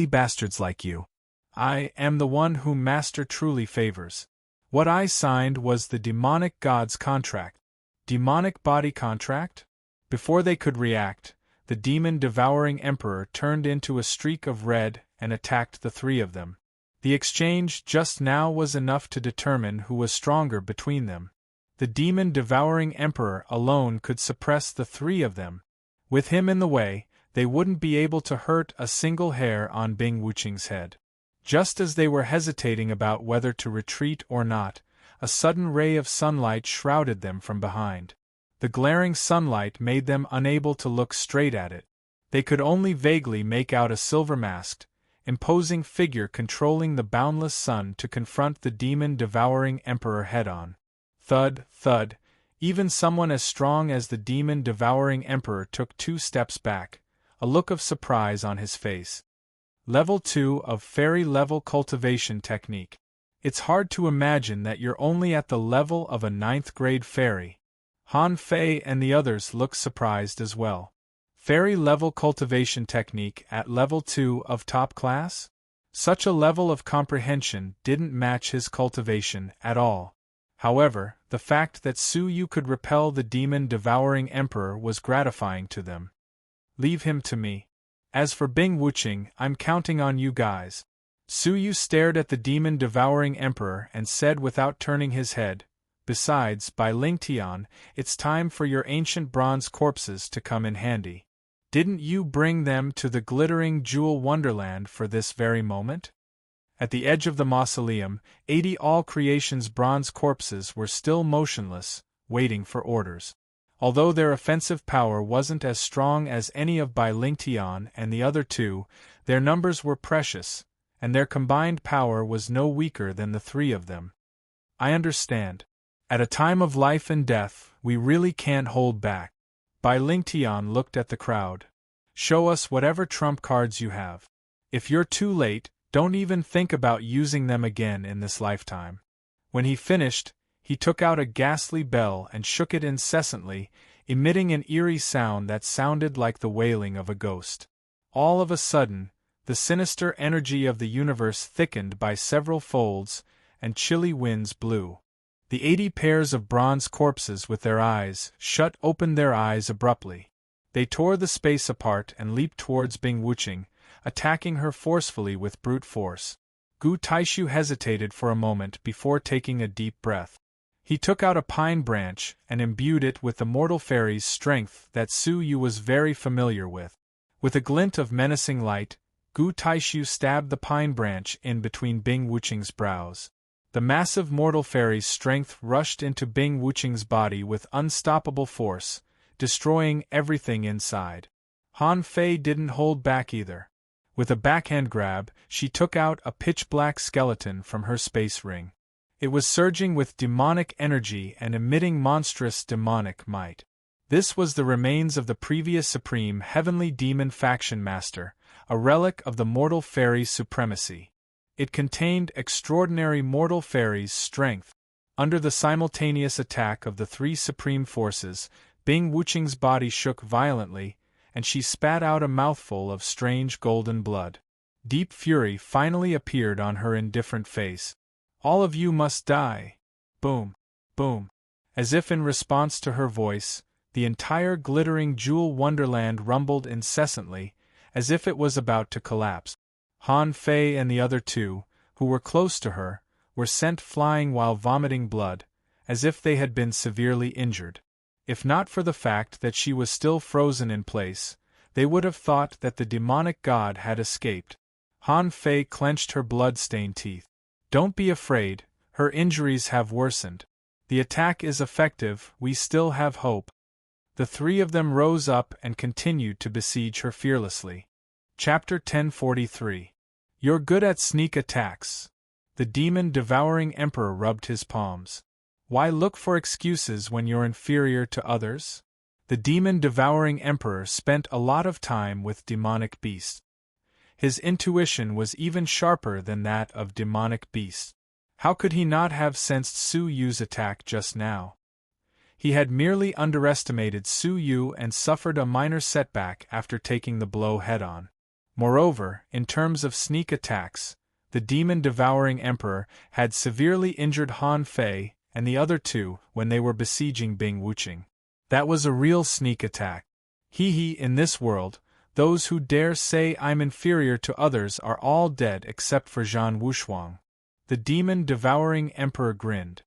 bastards like you. I am the one whom Master truly favors. What I signed was the demonic god's contract. Demonic body contract? Before they could react, the demon-devouring emperor turned into a streak of red and attacked the 3 of them. The exchange just now was enough to determine who was stronger between them. The demon-devouring emperor alone could suppress the 3 of them. With him in the way, they wouldn't be able to hurt a single hair on Bing Wuqing's head. Just as they were hesitating about whether to retreat or not, a sudden ray of sunlight shrouded them from behind. The glaring sunlight made them unable to look straight at it. They could only vaguely make out a silver-masked, imposing figure controlling the boundless sun to confront the demon-devouring emperor head-on. Thud, thud, even someone as strong as the demon-devouring emperor took 2 steps back, a look of surprise on his face. Level 2 of Fairy Level Cultivation Technique. It's hard to imagine that you're only at the level of a 9th-grade fairy. Han Fei and the others looked surprised as well. Fairy Level Cultivation Technique at Level 2 of top class? Such a level of comprehension didn't match his cultivation at all. However, the fact that Su Yu could repel the demon-devouring emperor was gratifying to them. Leave him to me. As for Bing Wuqing, I'm counting on you guys. Su Yu stared at the demon-devouring emperor and said without turning his head, Besides, Bai Lingtian, it's time for your ancient bronze corpses to come in handy. Didn't you bring them to the glittering jewel wonderland for this very moment? At the edge of the mausoleum, 80 all creation's bronze corpses were still motionless, waiting for orders. Although their offensive power wasn't as strong as any of Bai Lingtian and the other 2, their numbers were precious, and their combined power was no weaker than the 3 of them. I understand. At a time of life and death, we really can't hold back. Bai Lingtian looked at the crowd. Show us whatever trump cards you have. If you're too late, don't even think about using them again in this lifetime. When he finished, He took out a ghastly bell and shook it incessantly, emitting an eerie sound that sounded like the wailing of a ghost. All of a sudden, the sinister energy of the universe thickened by several folds, and chilly winds blew. The 80 pairs of bronze corpses with their eyes shut opened their eyes abruptly. They tore the space apart and leaped towards Bing Wuching, attacking her forcefully with brute force. Gu Taishu hesitated for a moment before taking a deep breath. He took out a pine branch and imbued it with the mortal fairy's strength that Su Yu was very familiar with. With a glint of menacing light, Gu Taishu stabbed the pine branch in between Bing Wuching's brows. The massive mortal fairy's strength rushed into Bing Wuching's body with unstoppable force, destroying everything inside. Han Fei didn't hold back either. With a backhand grab, she took out a pitch-black skeleton from her space ring. It was surging with demonic energy and emitting monstrous demonic might. This was the remains of the previous supreme heavenly demon faction master, a relic of the mortal fairy's supremacy. It contained extraordinary mortal fairy's strength. Under the simultaneous attack of the three supreme forces, Bing Wuching's body shook violently, and she spat out a mouthful of strange golden blood. Deep fury finally appeared on her indifferent face. "All of you must die." Boom, boom. As if in response to her voice, the entire glittering jewel wonderland rumbled incessantly, as if it was about to collapse. Han Fei and the other two, who were close to her, were sent flying while vomiting blood, as if they had been severely injured. If not for the fact that she was still frozen in place, they would have thought that the demonic god had escaped. Han Fei clenched her blood-stained teeth. "Don't be afraid, her injuries have worsened. The attack is effective, we still have hope." The three of them rose up and continued to besiege her fearlessly. Chapter 1043. You're good at sneak attacks. The demon-devouring emperor rubbed his palms. Why look for excuses when you're inferior to others? The demon-devouring emperor spent a lot of time with demonic beasts. His intuition was even sharper than that of demonic beasts. How could he not have sensed Su Yu's attack just now? He had merely underestimated Su Yu and suffered a minor setback after taking the blow head-on. Moreover, in terms of sneak attacks, the demon-devouring emperor had severely injured Han Fei and the other two when they were besieging Bing Wuching. That was a real sneak attack. In this world, those who dare say I'm inferior to others are all dead except for Zhan Wushuang. The demon-devouring emperor grinned.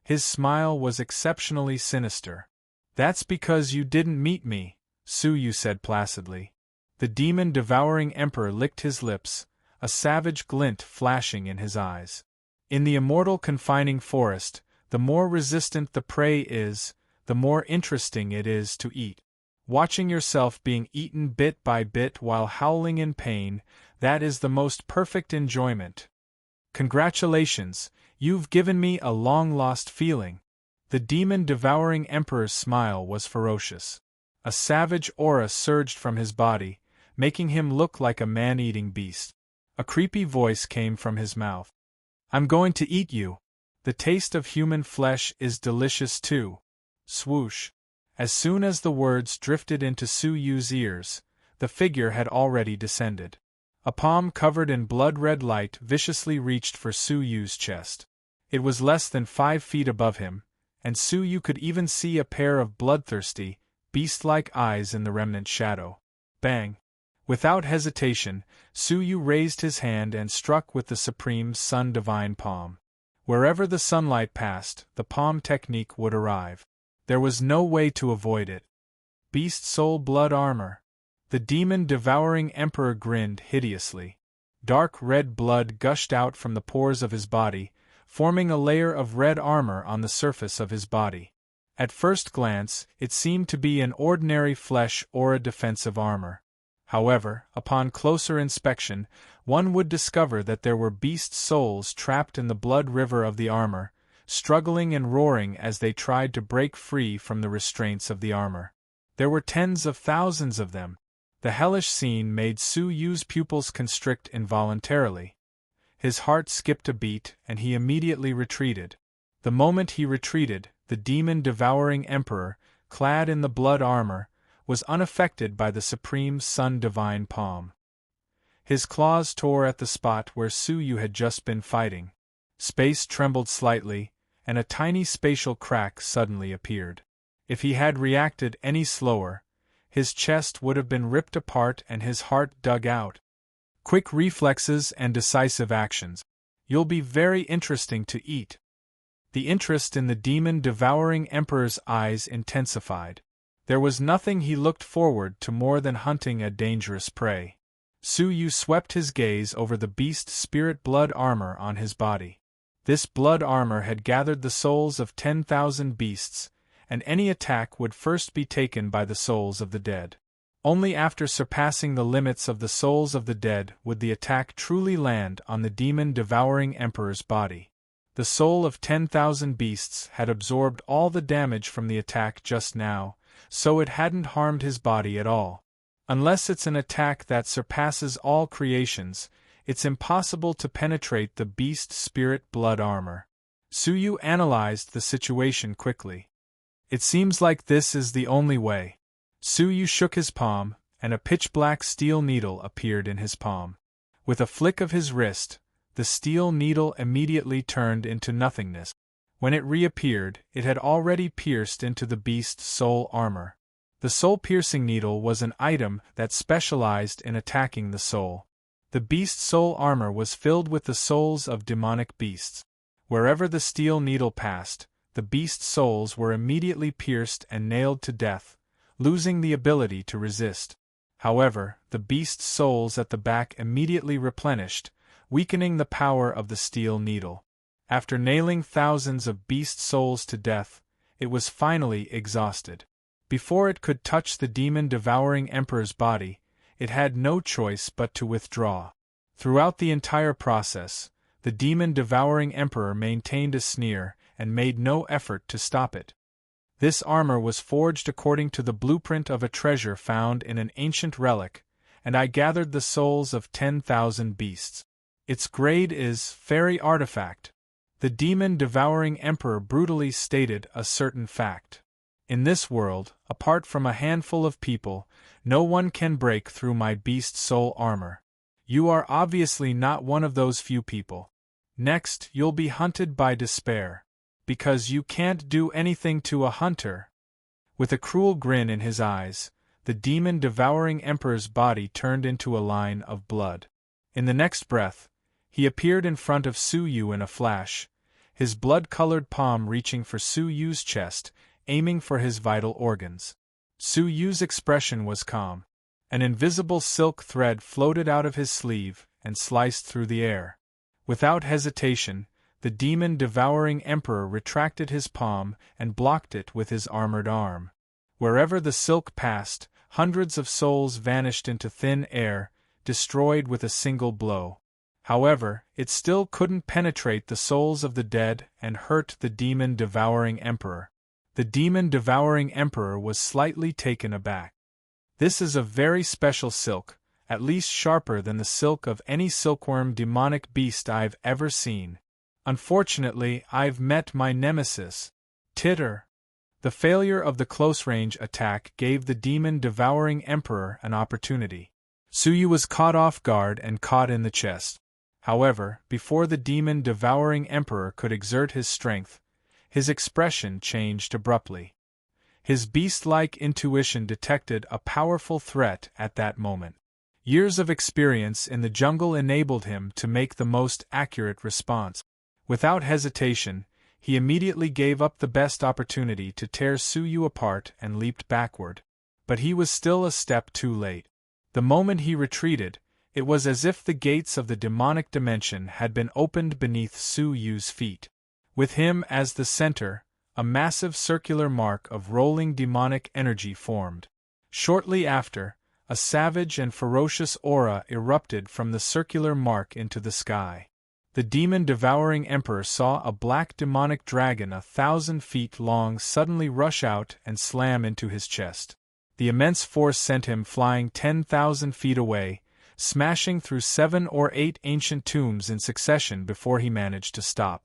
His smile was exceptionally sinister. "That's because you didn't meet me," Su Yu said placidly. The demon-devouring emperor licked his lips, a savage glint flashing in his eyes. In the immortal confining forest, the more resistant the prey is, the more interesting it is to eat. Watching yourself being eaten bit by bit while howling in pain, that is the most perfect enjoyment. Congratulations, you've given me a long-lost feeling. The demon-devouring emperor's smile was ferocious. A savage aura surged from his body, making him look like a man-eating beast. A creepy voice came from his mouth. "I'm going to eat you. The taste of human flesh is delicious too." Swoosh. As soon as the words drifted into Su Yu's ears, the figure had already descended. A palm covered in blood-red light viciously reached for Su Yu's chest. It was less than 5 feet above him, and Su Yu could even see a pair of bloodthirsty, beast-like eyes in the remnant shadow. Bang! Without hesitation, Su Yu raised his hand and struck with the supreme Sun Divine Palm. Wherever the sunlight passed, the palm technique would arrive. There was no way to avoid it. Beast soul blood armor. The demon-devouring emperor grinned hideously. Dark red blood gushed out from the pores of his body, forming a layer of red armor on the surface of his body. At first glance, it seemed to be an ordinary flesh or a defensive armor. However, upon closer inspection, one would discover that there were beast souls trapped in the blood river of the armor, struggling and roaring as they tried to break free from the restraints of the armor. There were tens of thousands of them. The hellish scene made Su Yu's pupils constrict involuntarily. His heart skipped a beat and he immediately retreated. The moment he retreated, the demon-devouring emperor, clad in the blood armor, was unaffected by the supreme sun-divine palm. His claws tore at the spot where Suyu had just been fighting. Space trembled slightly, and a tiny spatial crack suddenly appeared. If he had reacted any slower, his chest would have been ripped apart and his heart dug out. Quick reflexes and decisive actions. You'll be very interesting to eat. The interest in the demon-devouring emperor's eyes intensified. There was nothing he looked forward to more than hunting a dangerous prey. Suyu swept his gaze over the beast spirit blood armor on his body. This blood armor had gathered the souls of 10,000 beasts, and any attack would first be taken by the souls of the dead. Only after surpassing the limits of the souls of the dead would the attack truly land on the demon-devouring emperor's body. The soul of 10,000 beasts had absorbed all the damage from the attack just now, so it hadn't harmed his body at all. Unless it's an attack that surpasses all creations, it's impossible to penetrate the beast spirit blood armor. Suyu analyzed the situation quickly. It seems like this is the only way. Suyu shook his palm, and a pitch-black steel needle appeared in his palm. With a flick of his wrist, the steel needle immediately turned into nothingness. When it reappeared, it had already pierced into the beast's soul armor. The soul-piercing needle was an item that specialized in attacking the soul. The beast's soul armor was filled with the souls of demonic beasts. Wherever the steel needle passed, the beast's souls were immediately pierced and nailed to death, losing the ability to resist. However, the beast's souls at the back immediately replenished, weakening the power of the steel needle. After nailing thousands of beast souls to death, it was finally exhausted. Before it could touch the demon-devouring emperor's body, it had no choice but to withdraw. Throughout the entire process, the demon-devouring emperor maintained a sneer and made no effort to stop it. This armor was forged according to the blueprint of a treasure found in an ancient relic, and I gathered the souls of 10,000 beasts. Its grade is fairy artifact. The demon-devouring emperor brutally stated a certain fact. In this world, apart from a handful of people, no one can break through my beast soul armor. You are obviously not one of those few people. Next, you'll be hunted by despair. Because you can't do anything to a hunter. With a cruel grin in his eyes, the demon-devouring emperor's body turned into a line of blood. In the next breath, he appeared in front of Suyu in a flash, his blood-colored palm reaching for Suyu's chest, aiming for his vital organs. Suyu's expression was calm. An invisible silk thread floated out of his sleeve and sliced through the air. Without hesitation, the demon-devouring emperor retracted his palm and blocked it with his armored arm. Wherever the silk passed, hundreds of souls vanished into thin air, destroyed with a single blow. However, it still couldn't penetrate the souls of the dead and hurt the demon-devouring emperor. The demon-devouring emperor was slightly taken aback. This is a very special silk, at least sharper than the silk of any silkworm demonic beast I've ever seen. Unfortunately, I've met my nemesis. Titter. The failure of the close-range attack gave the demon-devouring emperor an opportunity. Suyu was caught off guard and caught in the chest. However, before the demon-devouring emperor could exert his strength, his expression changed abruptly. His beast-like intuition detected a powerful threat at that moment. Years of experience in the jungle enabled him to make the most accurate response. Without hesitation, he immediately gave up the best opportunity to tear Suyu apart and leaped backward. But he was still a step too late. The moment he retreated, it was as if the gates of the demonic dimension had been opened beneath Suyu's feet. With him as the center, a massive circular mark of rolling demonic energy formed. Shortly after, a savage and ferocious aura erupted from the circular mark into the sky. The demon-devouring emperor saw a black demonic dragon 1,000 feet long suddenly rush out and slam into his chest. The immense force sent him flying 10,000 feet away, smashing through 7 or 8 ancient tombs in succession before he managed to stop.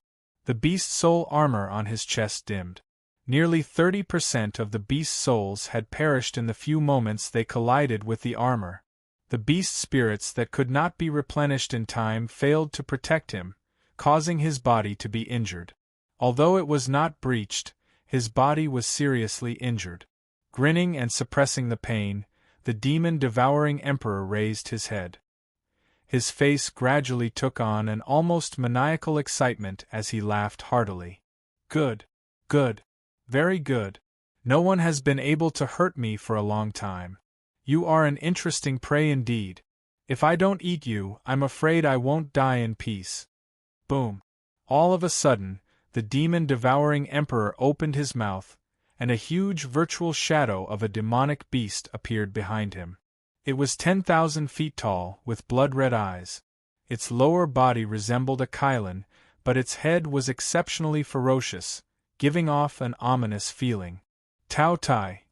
The beast's soul armor on his chest dimmed. Nearly 30% of the beast's souls had perished in the few moments they collided with the armor. The beast's spirits that could not be replenished in time failed to protect him, causing his body to be injured. Although it was not breached, his body was seriously injured. Grinning and suppressing the pain, the demon-devouring emperor raised his head. His face gradually took on an almost maniacal excitement as he laughed heartily. Good. Good. Very good. No one has been able to hurt me for a long time. You are an interesting prey indeed. If I don't eat you, I'm afraid I won't die in peace. Boom. All of a sudden, the demon-devouring emperor opened his mouth, and a huge virtual shadow of a demonic beast appeared behind him. It was 10,000 feet tall, with blood-red eyes. Its lower body resembled a Cauldron, but its head was exceptionally ferocious, giving off an ominous feeling. Tao Tai.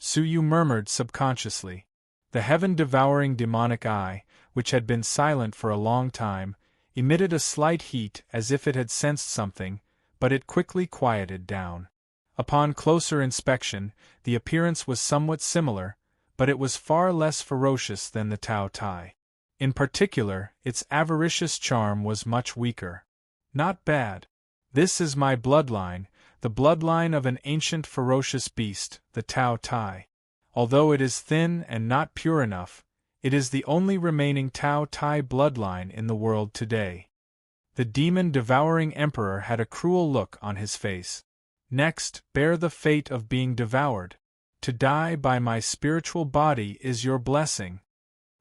Suyu murmured subconsciously. The heaven-devouring demonic eye, which had been silent for a long time, emitted a slight heat as if it had sensed something, but it quickly quieted down. Upon closer inspection, the appearance was somewhat similar, but it was far less ferocious than the Tao Tai. In particular, its avaricious charm was much weaker. Not bad. This is my bloodline, the bloodline of an ancient ferocious beast, the Tao Tai. Although it is thin and not pure enough, it is the only remaining Tao Tai bloodline in the world today. The demon-devouring emperor had a cruel look on his face. Next, bear the fate of being devoured. To die by my spiritual body is your blessing.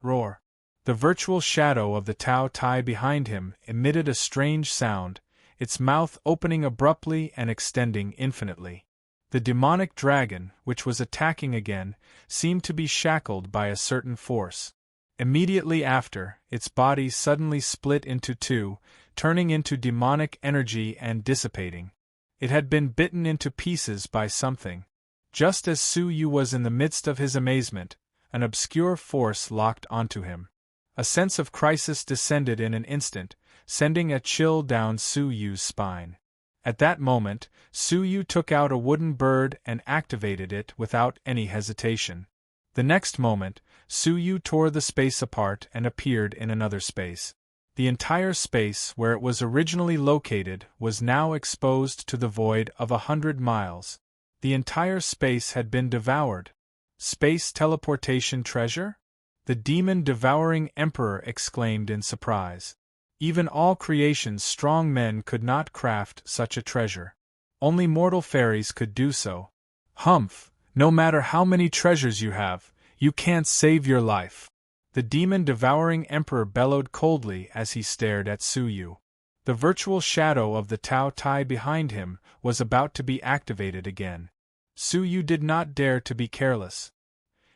Roar. The virtual shadow of the Tao Tai behind him emitted a strange sound, its mouth opening abruptly and extending infinitely. The demonic dragon, which was attacking again, seemed to be shackled by a certain force. Immediately after, its body suddenly split into two, turning into demonic energy and dissipating. It had been bitten into pieces by something. Just as Suyu was in the midst of his amazement, an obscure force locked onto him. A sense of crisis descended in an instant, sending a chill down Suyu's spine. At that moment, Suyu took out a wooden bird and activated it without any hesitation. The next moment, Suyu tore the space apart and appeared in another space. The entire space where it was originally located was now exposed to the void of 100 miles. The entire space had been devoured. Space teleportation treasure? The demon-devouring emperor exclaimed in surprise. Even all creation's strong men could not craft such a treasure. Only mortal fairies could do so. Humph, no matter how many treasures you have, you can't save your life. The demon-devouring emperor bellowed coldly as he stared at Suyu. The virtual shadow of the Tao Tai behind him was about to be activated again. Suyu did not dare to be careless.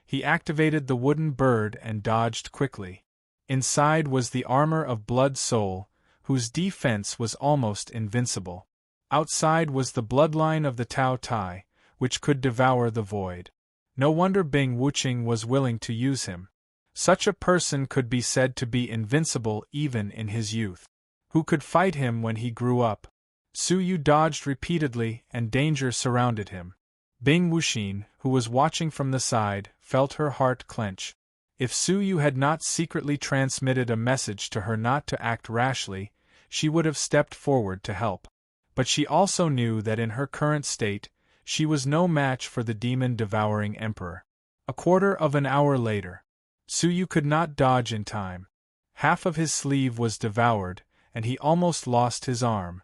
He activated the wooden bird and dodged quickly. Inside was the armor of Blood Soul, whose defense was almost invincible. Outside was the bloodline of the Tao Tai, which could devour the void. No wonder Bing Wuqing was willing to use him. Such a person could be said to be invincible even in his youth. Who could fight him when he grew up? Suyu dodged repeatedly and danger surrounded him. Bing Wuqing, who was watching from the side, felt her heart clench. If Suyu had not secretly transmitted a message to her not to act rashly, she would have stepped forward to help. But she also knew that in her current state, she was no match for the demon-devouring emperor. A quarter of an hour later, Suyu could not dodge in time. Half of his sleeve was devoured, and he almost lost his arm.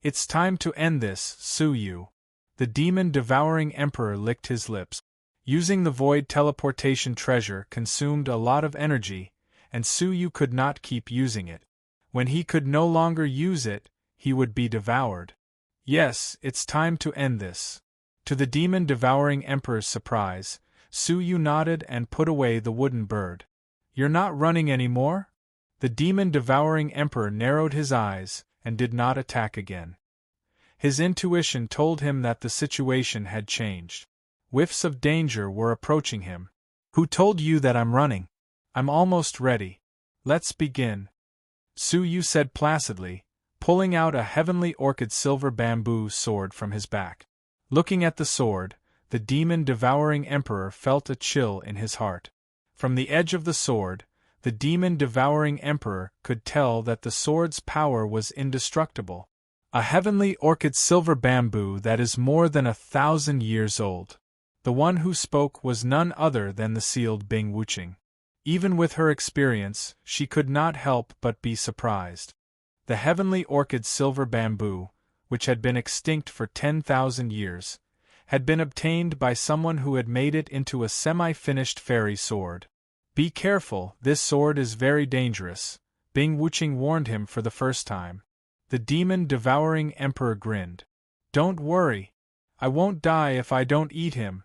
It's time to end this, Suyu. The demon-devouring emperor licked his lips. Using the void teleportation treasure consumed a lot of energy, and Suyu could not keep using it. When he could no longer use it, he would be devoured. Yes, it's time to end this. To the demon-devouring emperor's surprise, Suyu nodded and put away the wooden bird. You're not running anymore? The demon-devouring emperor narrowed his eyes and did not attack again. His intuition told him that the situation had changed. Whiffs of danger were approaching him. Who told you that I'm running? I'm almost ready. Let's begin. Suyu said placidly, pulling out a heavenly orchid silver bamboo sword from his back. Looking at the sword, the demon-devouring emperor felt a chill in his heart. From the edge of the sword, the demon-devouring emperor could tell that the sword's power was indestructible. A heavenly orchid silver bamboo that is more than 1,000 years old. The one who spoke was none other than the sealed Bing Wuching. Even with her experience, she could not help but be surprised. The heavenly orchid silver bamboo, which had been extinct for 10,000 years, had been obtained by someone who had made it into a semi-finished fairy sword. "Be careful, this sword is very dangerous," Bing Wuching warned him for the first time. The demon-devouring emperor grinned. "Don't worry. I won't die if I don't eat him."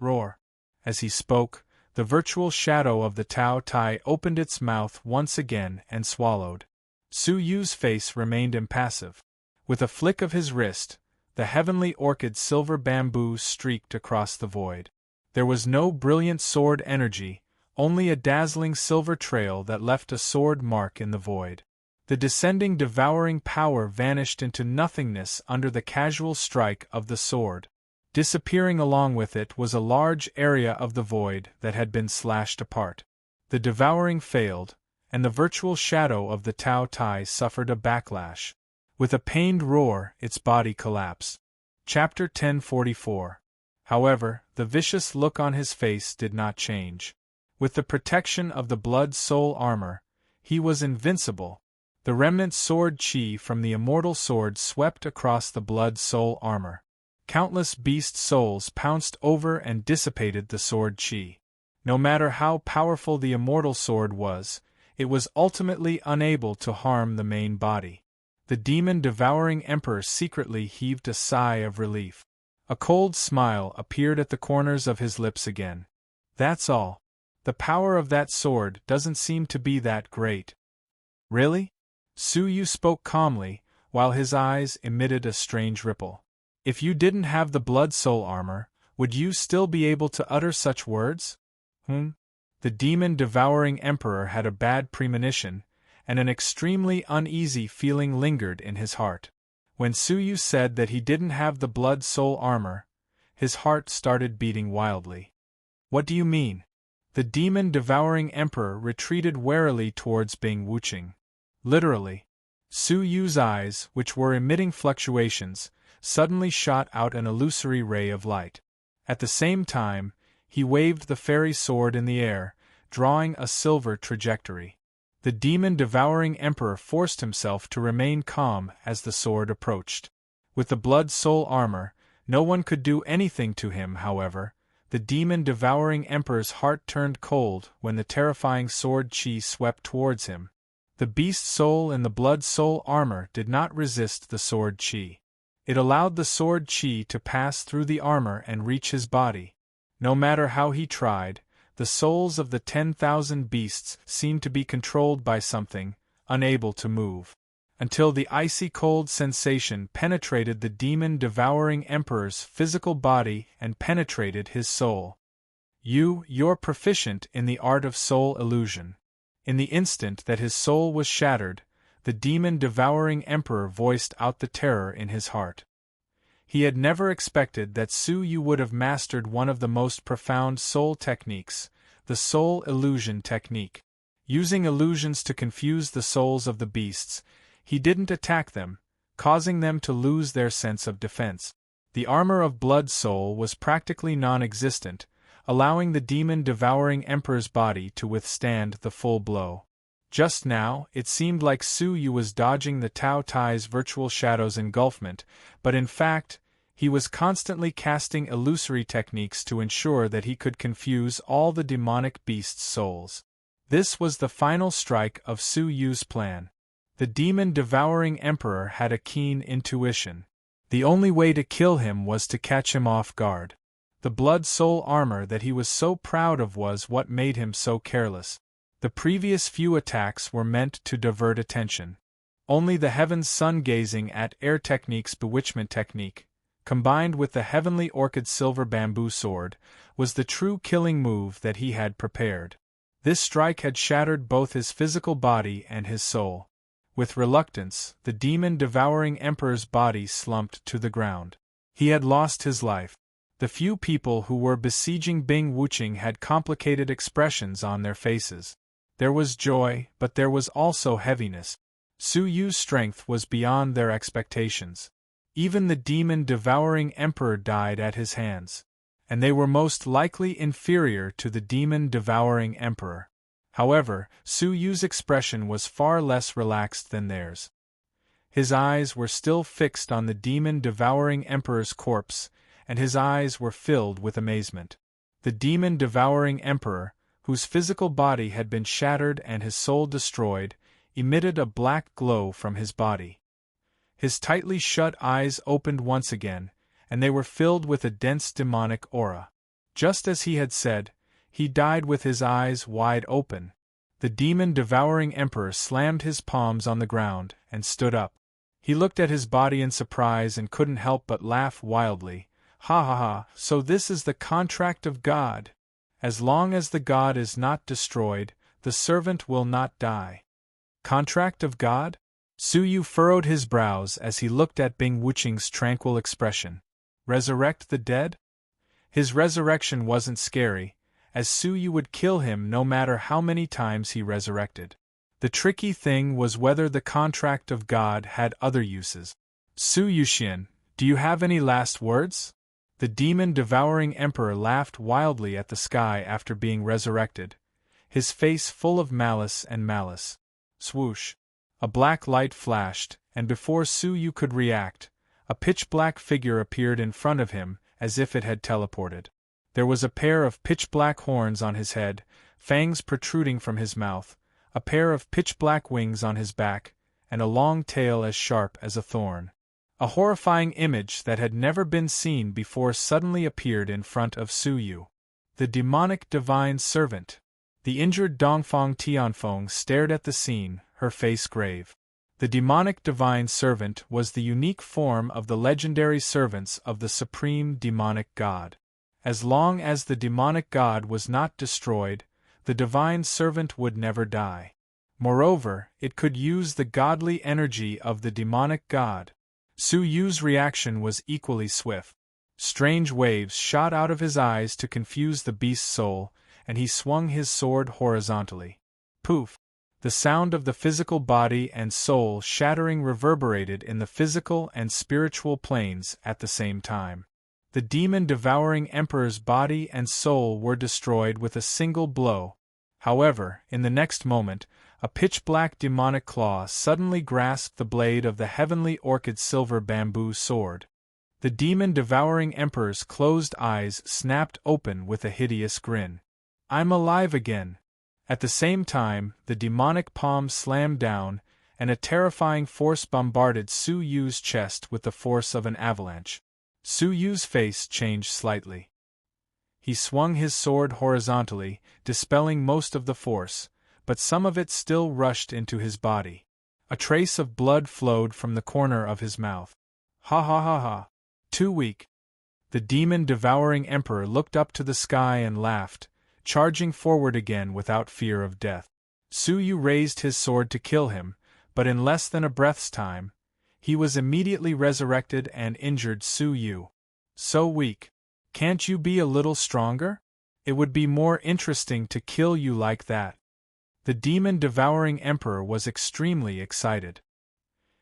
Roar. As he spoke, the virtual shadow of the Tao Tai opened its mouth once again and swallowed. Su Yu's face remained impassive. With a flick of his wrist, the heavenly orchid silver bamboo streaked across the void. There was no brilliant sword energy, only a dazzling silver trail that left a sword mark in the void. The descending devouring power vanished into nothingness under the casual strike of the sword. Disappearing along with it was a large area of the void that had been slashed apart. The devouring failed, and the virtual shadow of the Tao Tai suffered a backlash. With a pained roar, its body collapsed. Chapter 1044. However, the vicious look on his face did not change. With the protection of the blood soul armor, he was invincible. The remnant sword chi from the immortal sword swept across the blood soul armor. Countless beast souls pounced over and dissipated the sword chi. No matter how powerful the immortal sword was, it was ultimately unable to harm the main body. The demon-devouring emperor secretly heaved a sigh of relief. A cold smile appeared at the corners of his lips again. "That's all. The power of that sword doesn't seem to be that great." "Really?" Su Yu spoke calmly, while his eyes emitted a strange ripple. "If you didn't have the blood soul armor, would you still be able to utter such words?" The demon-devouring emperor had a bad premonition, and an extremely uneasy feeling lingered in his heart. When Su Yu said that he didn't have the blood soul armor, his heart started beating wildly. "What do you mean?" The demon-devouring emperor retreated warily towards Bing Wuching. "Literally." Su Yu's eyes, which were emitting fluctuations, suddenly shot out an illusory ray of light. At the same time, he waved the fairy sword in the air, drawing a silver trajectory. The demon-devouring emperor forced himself to remain calm as the sword approached. With the blood soul armor, no one could do anything to him. However, the demon-devouring emperor's heart turned cold when the terrifying sword chi swept towards him. The beast soul in the blood soul armor did not resist the sword chi. It allowed the sword chi to pass through the armor and reach his body. No matter how he tried, the souls of the 10,000 beasts seemed to be controlled by something, unable to move. Until the icy cold sensation penetrated the demon-devouring emperor's physical body and penetrated his soul. You're proficient in the art of soul illusion." In the instant that his soul was shattered, the demon-devouring emperor voiced out the terror in his heart. He had never expected that Su Yu would have mastered one of the most profound soul techniques, the soul illusion technique. Using illusions to confuse the souls of the beasts, he didn't attack them, causing them to lose their sense of defense. The armor of blood soul was practically non-existent, allowing the demon-devouring emperor's body to withstand the full blow. Just now, it seemed like Su Yu was dodging the Tao Tai's virtual shadow's engulfment, but in fact, he was constantly casting illusory techniques to ensure that he could confuse all the demonic beasts' souls. This was the final strike of Su Yu's plan. The demon-devouring emperor had a keen intuition. The only way to kill him was to catch him off guard. The blood soul armor that he was so proud of was what made him so careless. The previous few attacks were meant to divert attention. Only the heaven's sun-gazing at air technique's bewitchment technique, combined with the heavenly orchid silver bamboo sword, was the true killing move that he had prepared. This strike had shattered both his physical body and his soul. With reluctance, the demon-devouring emperor's body slumped to the ground. He had lost his life. The few people who were besieging Bing Wuching had complicated expressions on their faces. There was joy, but there was also heaviness. Su Yu's strength was beyond their expectations. Even the demon-devouring emperor died at his hands. And they were most likely inferior to the demon-devouring emperor. However, Su Yu's expression was far less relaxed than theirs. His eyes were still fixed on the demon-devouring emperor's corpse, and his eyes were filled with amazement. The demon-devouring emperor, whose physical body had been shattered and his soul destroyed, emitted a black glow from his body. His tightly shut eyes opened once again, and they were filled with a dense demonic aura. Just as he had said, he died with his eyes wide open. The demon-devouring emperor slammed his palms on the ground and stood up. He looked at his body in surprise and couldn't help but laugh wildly. Ha ha ha, so this is the contract of God. As long as the god is not destroyed, the servant will not die. Contract of God? Su Yu furrowed his brows as he looked at Bing Wuching's tranquil expression. Resurrect the dead? His resurrection wasn't scary, as Su Yu would kill him no matter how many times he resurrected. The tricky thing was whether the contract of God had other uses. Su Yuxian, do you have any last words? The demon-devouring emperor laughed wildly at the sky after being resurrected, his face full of malice and malice. Swoosh! A black light flashed, and before Su Yu could react, a pitch-black figure appeared in front of him, as if it had teleported. There was a pair of pitch-black horns on his head, fangs protruding from his mouth, a pair of pitch-black wings on his back, and a long tail as sharp as a thorn. A horrifying image that had never been seen before suddenly appeared in front of Su Yu. The demonic divine servant. The injured Dongfang Tianfeng stared at the scene, her face grave. The demonic divine servant was the unique form of the legendary servants of the supreme demonic god. As long as the demonic god was not destroyed, the divine servant would never die. Moreover, it could use the godly energy of the demonic god. Su Yu's reaction was equally swift. Strange waves shot out of his eyes to confuse the beast's soul, and he swung his sword horizontally. Poof! The sound of the physical body and soul shattering reverberated in the physical and spiritual planes at the same time. The demon-devouring emperor's body and soul were destroyed with a single blow. However, in the next moment, a pitch-black demonic claw suddenly grasped the blade of the heavenly orchid silver bamboo sword. The demon-devouring emperor's closed eyes snapped open with a hideous grin. I'm alive again! At the same time, the demonic palm slammed down, and a terrifying force bombarded Su Yu's chest with the force of an avalanche. Su Yu's face changed slightly. He swung his sword horizontally, dispelling most of the force, but some of it still rushed into his body. A trace of blood flowed from the corner of his mouth. Ha ha ha ha! Too weak. The demon-devouring emperor looked up to the sky and laughed, charging forward again without fear of death. Su Yu raised his sword to kill him, but in less than a breath's time, he was immediately resurrected and injured Su Yu. So weak. Can't you be a little stronger? It would be more interesting to kill you like that. The demon-devouring emperor was extremely excited.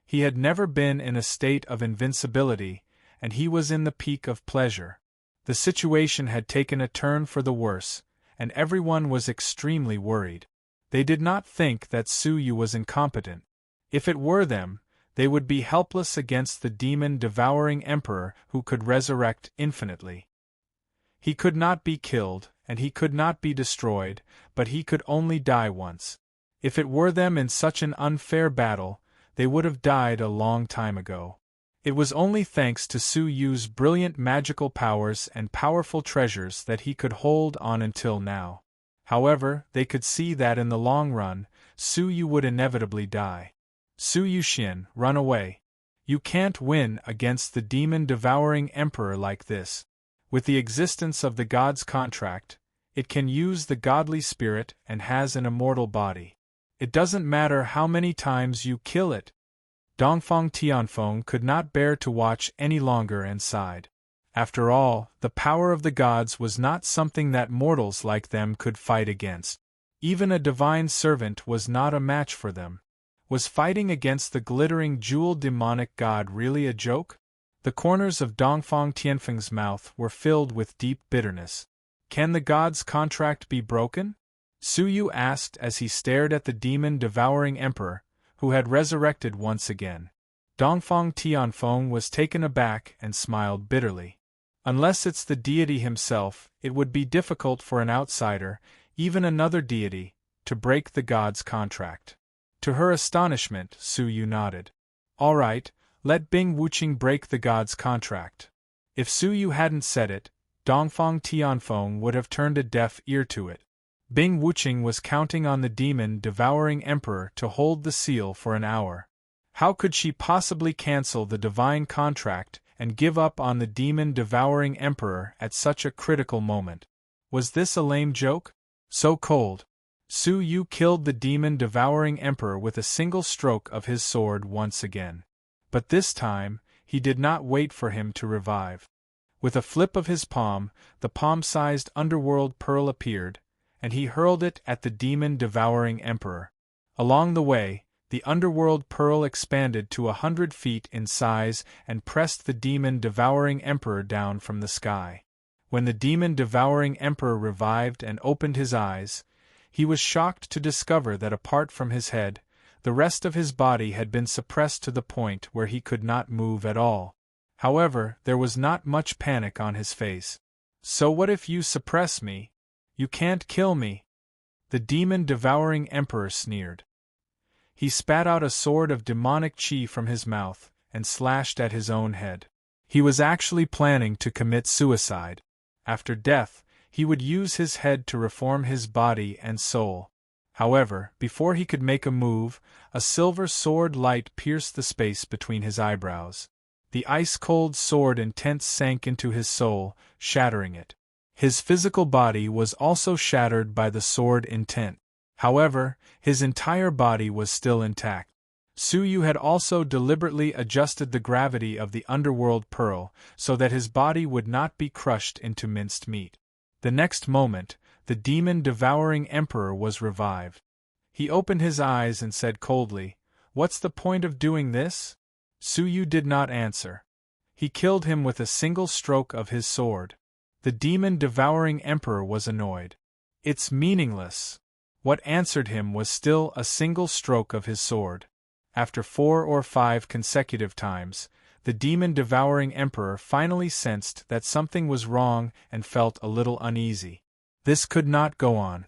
He had never been in a state of invincibility, and he was in the peak of pleasure. The situation had taken a turn for the worse, and everyone was extremely worried. They did not think that Su Yu was incompetent. If it were them, they would be helpless against the demon-devouring emperor who could resurrect infinitely. He could not be killed, and he could not be destroyed, but he could only die once. If it were them in such an unfair battle, they would have died a long time ago. It was only thanks to Su Yu's brilliant magical powers and powerful treasures that he could hold on until now. However, they could see that in the long run, Su Yu would inevitably die. Su Yuxian, run away. You can't win against the demon-devouring emperor like this. With the existence of the god's contract, it can use the godly spirit and has an immortal body. It doesn't matter how many times you kill it. Dongfang Tianfeng could not bear to watch any longer and sighed. After all, the power of the gods was not something that mortals like them could fight against. Even a divine servant was not a match for them. Was fighting against the glittering jeweled demonic god really a joke? The corners of Dongfang Tianfeng's mouth were filled with deep bitterness. Can the god's contract be broken? Su Yu asked as he stared at the demon-devouring emperor, who had resurrected once again. Dongfang Tianfeng was taken aback and smiled bitterly. Unless it's the deity himself, it would be difficult for an outsider, even another deity, to break the god's contract. To her astonishment, Su Yu nodded. All right, let Bing Wuqing break the god's contract. If Su Yu hadn't said it, Dongfang Tianfeng would have turned a deaf ear to it. Bing Wuqing was counting on the demon-devouring emperor to hold the seal for an hour. How could she possibly cancel the divine contract and give up on the demon-devouring emperor at such a critical moment? Was this a lame joke? So cold. Su Yu killed the demon-devouring emperor with a single stroke of his sword once again. But this time, he did not wait for him to revive. With a flip of his palm, the palm-sized underworld pearl appeared, and he hurled it at the demon-devouring emperor. Along the way, the underworld pearl expanded to 100 feet in size and pressed the demon-devouring emperor down from the sky. When the demon-devouring emperor revived and opened his eyes, he was shocked to discover that apart from his head, the rest of his body had been suppressed to the point where he could not move at all. However, there was not much panic on his face. So what if you suppress me? You can't kill me. The demon-devouring emperor sneered. He spat out a sword of demonic chi from his mouth and slashed at his own head. He was actually planning to commit suicide. After death, he would use his head to reform his body and soul. However, before he could make a move, a silver sword light pierced the space between his eyebrows. The ice-cold sword intent sank into his soul, shattering it. His physical body was also shattered by the sword intent. However, his entire body was still intact. Su Yu had also deliberately adjusted the gravity of the underworld pearl so that his body would not be crushed into minced meat. The next moment, the demon-devouring emperor was revived. He opened his eyes and said coldly, "What's the point of doing this?" Su Yu did not answer. He killed him with a single stroke of his sword. The demon-devouring emperor was annoyed. "It's meaningless." What answered him was still a single stroke of his sword. After 4 or 5 consecutive times, the demon-devouring emperor finally sensed that something was wrong and felt a little uneasy. This could not go on.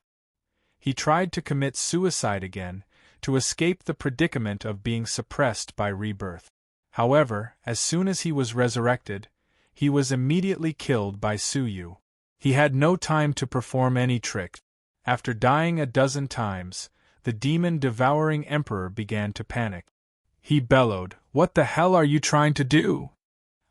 He tried to commit suicide again, to escape the predicament of being suppressed by rebirth. However, as soon as he was resurrected, he was immediately killed by Su Yu. He had no time to perform any trick. After dying a dozen times, the demon-devouring emperor began to panic. He bellowed, "What the hell are you trying to do?"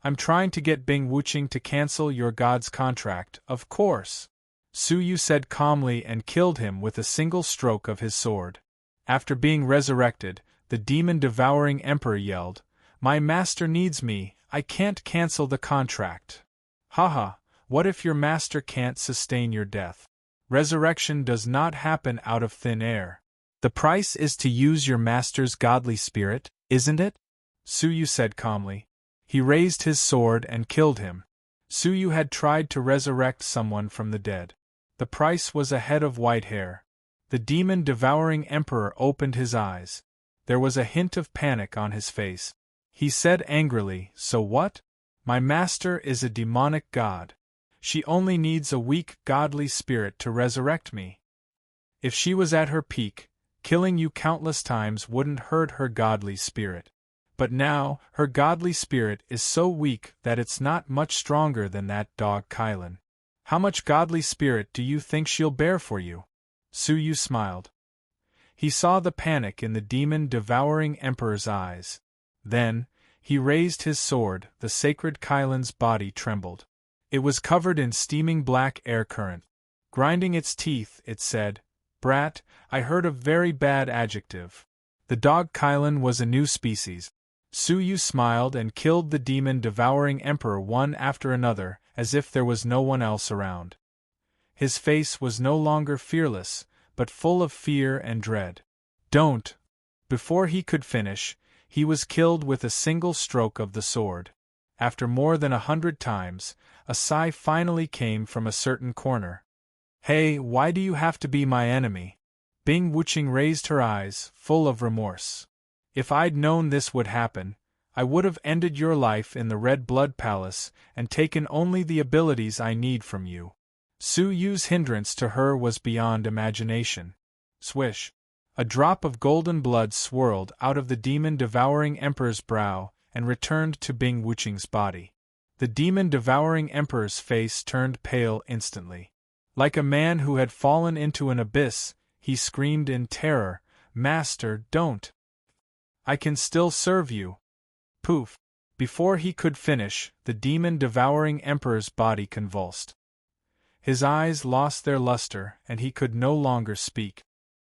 "I'm trying to get Bing Wuqing to cancel your god's contract, of course," Su Yu said calmly and killed him with a single stroke of his sword. After being resurrected, the demon-devouring emperor yelled, "My master needs me, I can't cancel the contract." "Haha, what if your master can't sustain your death? Resurrection does not happen out of thin air. The price is to use your master's godly spirit, isn't it?" Su Yu said calmly. He raised his sword and killed him. Su Yu had tried to resurrect someone from the dead. The price was a head of white hair. The demon-devouring emperor opened his eyes. There was a hint of panic on his face. He said angrily, "So what? My master is a demonic god. She only needs a weak godly spirit to resurrect me. If she was at her peak, killing you countless times wouldn't hurt her godly spirit. But now, her godly spirit is so weak that it's not much stronger than that dog Kylan. How much godly spirit do you think she'll bear for you?" Su Yu smiled. He saw the panic in the demon-devouring emperor's eyes. Then, he raised his sword. The sacred Kylan's body trembled. It was covered in steaming black air current. Grinding its teeth, it said, Brat, I heard a very bad adjective. The dog Kylan was a new species. Suyu smiled and killed the demon-devouring emperor one after another, as if there was no one else around. His face was no longer fearless, but full of fear and dread. Don't! Before he could finish, he was killed with a single stroke of the sword. After more than 100 times, a sigh finally came from a certain corner. Hey, why do you have to be my enemy? Bing Wuqing raised her eyes, full of remorse. If I'd known this would happen, I would have ended your life in the Red Blood Palace and taken only the abilities I need from you. Su Yu's hindrance to her was beyond imagination. Swish! A drop of golden blood swirled out of the demon-devouring emperor's brow and returned to Bing Wuqing's body. The demon-devouring emperor's face turned pale instantly. Like a man who had fallen into an abyss, he screamed in terror, "Master, don't! I can still serve you!" Poof! Before he could finish, the demon-devouring emperor's body convulsed. His eyes lost their luster, and he could no longer speak.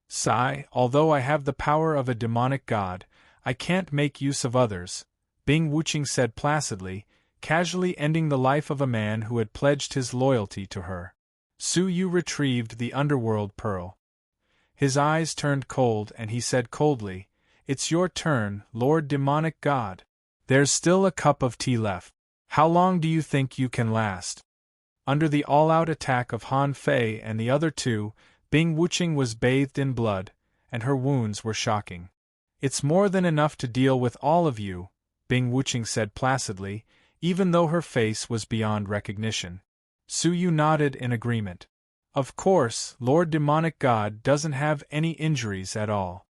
Sigh, although I have the power of a demonic god, I can't make use of others, Bing Wuqing said placidly, casually ending the life of a man who had pledged his loyalty to her. Su Yu retrieved the underworld pearl. His eyes turned cold and he said coldly, "It's your turn, Lord Demonic God. There's still a cup of tea left. How long do you think you can last?" Under the all-out attack of Han Fei and the other two, Bing Wuqing was bathed in blood, and her wounds were shocking. "It's more than enough to deal with all of you," Bing Wuqing said placidly, even though her face was beyond recognition. Su Yu nodded in agreement. "Of course, Lord Demonic God doesn't have any injuries at all."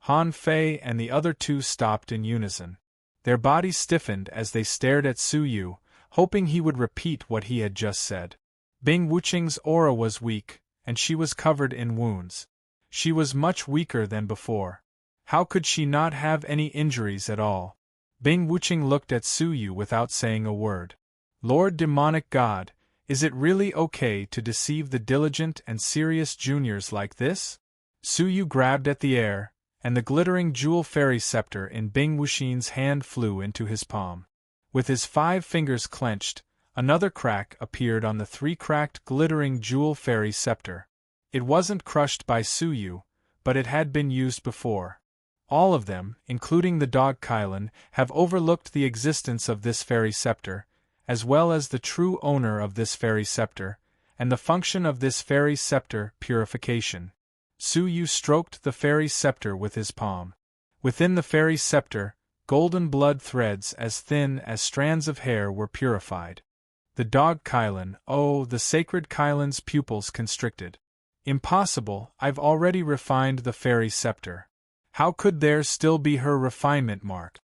Han Fei and the other two stopped in unison. Their bodies stiffened as they stared at Su Yu, hoping he would repeat what he had just said. Bing Wuqing's aura was weak, and she was covered in wounds. She was much weaker than before. How could she not have any injuries at all? Bing Wuqing looked at Su Yu without saying a word. "Lord Demonic God, is it really okay to deceive the diligent and serious juniors like this?" Su Yu grabbed at the air, and the glittering jewel fairy scepter in Bing Wuqing's hand flew into his palm. With his 5 fingers clenched, another crack appeared on the 3 cracked glittering jewel fairy scepter. It wasn't crushed by Su Yu, but it had been used before. All of them, including the dog Kylan, have overlooked the existence of this fairy scepter, as well as the true owner of this fairy scepter, and the function of this fairy scepter, purification. Su Yu stroked the fairy scepter with his palm. Within the fairy scepter, golden blood threads as thin as strands of hair were purified. The dog Kylan, oh, the sacred Kylan's pupils constricted. "Impossible, I've already refined the fairy scepter. How could there still be her refinement mark?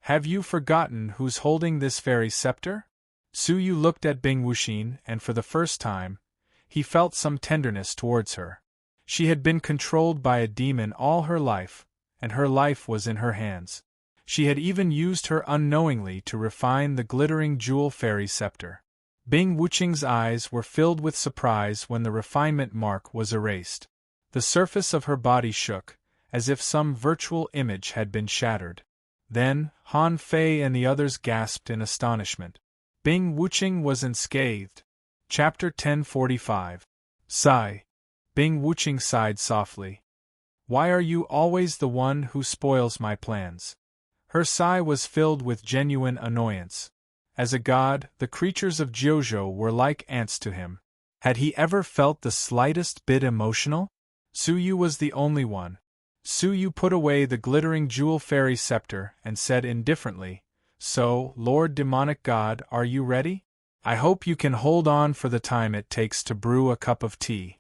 Have you forgotten who's holding this fairy scepter?" Su Yu looked at Bing Wuqing, and for the first time, he felt some tenderness towards her. She had been controlled by a demon all her life, and her life was in her hands. She had even used her unknowingly to refine the glittering jewel fairy scepter. Bing Wuqing's eyes were filled with surprise when the refinement mark was erased. The surface of her body shook, as if some virtual image had been shattered. Then, Han Fei and the others gasped in astonishment. Bing Wuqing was unscathed. Chapter 1045. Sigh. Bing Wuqing sighed softly. "Why are you always the one who spoils my plans?" Her sigh was filled with genuine annoyance. As a god, the creatures of Jiuzhou were like ants to him. Had he ever felt the slightest bit emotional? Su Yu was the only one. Su Yu put away the glittering jewel fairy scepter and said indifferently, "So, Lord Demonic God, are you ready? I hope you can hold on for the time it takes to brew a cup of tea."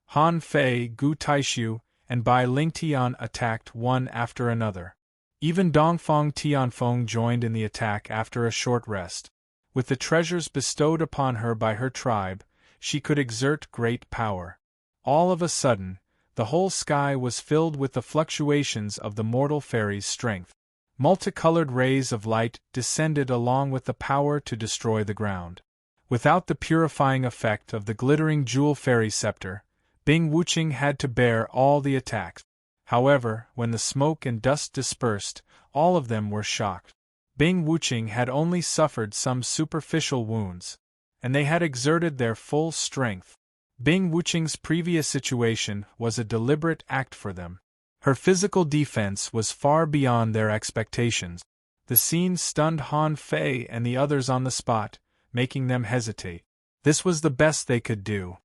Han Fei, Gu Taishu, and Bai Lingtian attacked one after another. Even Dongfang Tianfeng joined in the attack after a short rest. With the treasures bestowed upon her by her tribe, she could exert great power. All of a sudden, the whole sky was filled with the fluctuations of the mortal fairy's strength. Multicolored rays of light descended along with the power to destroy the ground. Without the purifying effect of the glittering jewel fairy scepter, Bing Wuching had to bear all the attacks. However, when the smoke and dust dispersed, all of them were shocked. Bing Wuching had only suffered some superficial wounds, and they had exerted their full strength. Bing Wuching's previous situation was a deliberate act for them. Her physical defense was far beyond their expectations. The scene stunned Han Fei and the others on the spot, making them hesitate. This was the best they could do.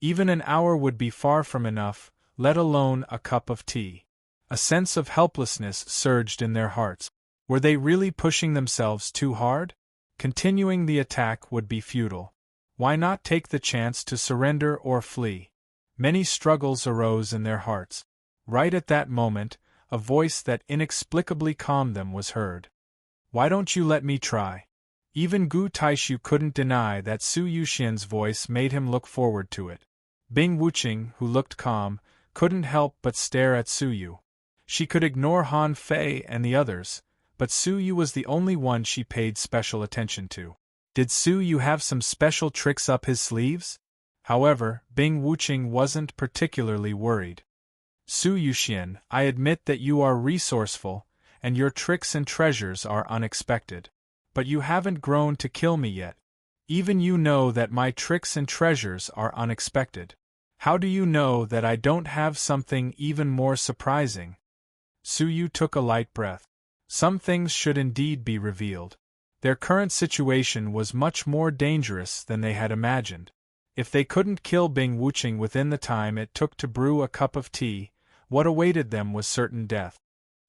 Even an hour would be far from enough, let alone a cup of tea. A sense of helplessness surged in their hearts. Were they really pushing themselves too hard? Continuing the attack would be futile. Why not take the chance to surrender or flee? Many struggles arose in their hearts. Right at that moment, a voice that inexplicably calmed them was heard. Why don't you let me try? Even Gu Taishu couldn't deny that Su Yuxian's voice made him look forward to it. Bing Wuching, who looked calm, couldn't help but stare at Su Yu. She could ignore Han Fei and the others, but Su Yu was the only one she paid special attention to. Did Su Yu have some special tricks up his sleeves? However, Bing Wuching wasn't particularly worried. Su Yuxian, I admit that you are resourceful, and your tricks and treasures are unexpected. But you haven't grown to kill me yet. Even you know that my tricks and treasures are unexpected. How do you know that I don't have something even more surprising? Su Yu took a light breath. Some things should indeed be revealed. Their current situation was much more dangerous than they had imagined. If they couldn't kill Bing Wuching within the time it took to brew a cup of tea, what awaited them was certain death.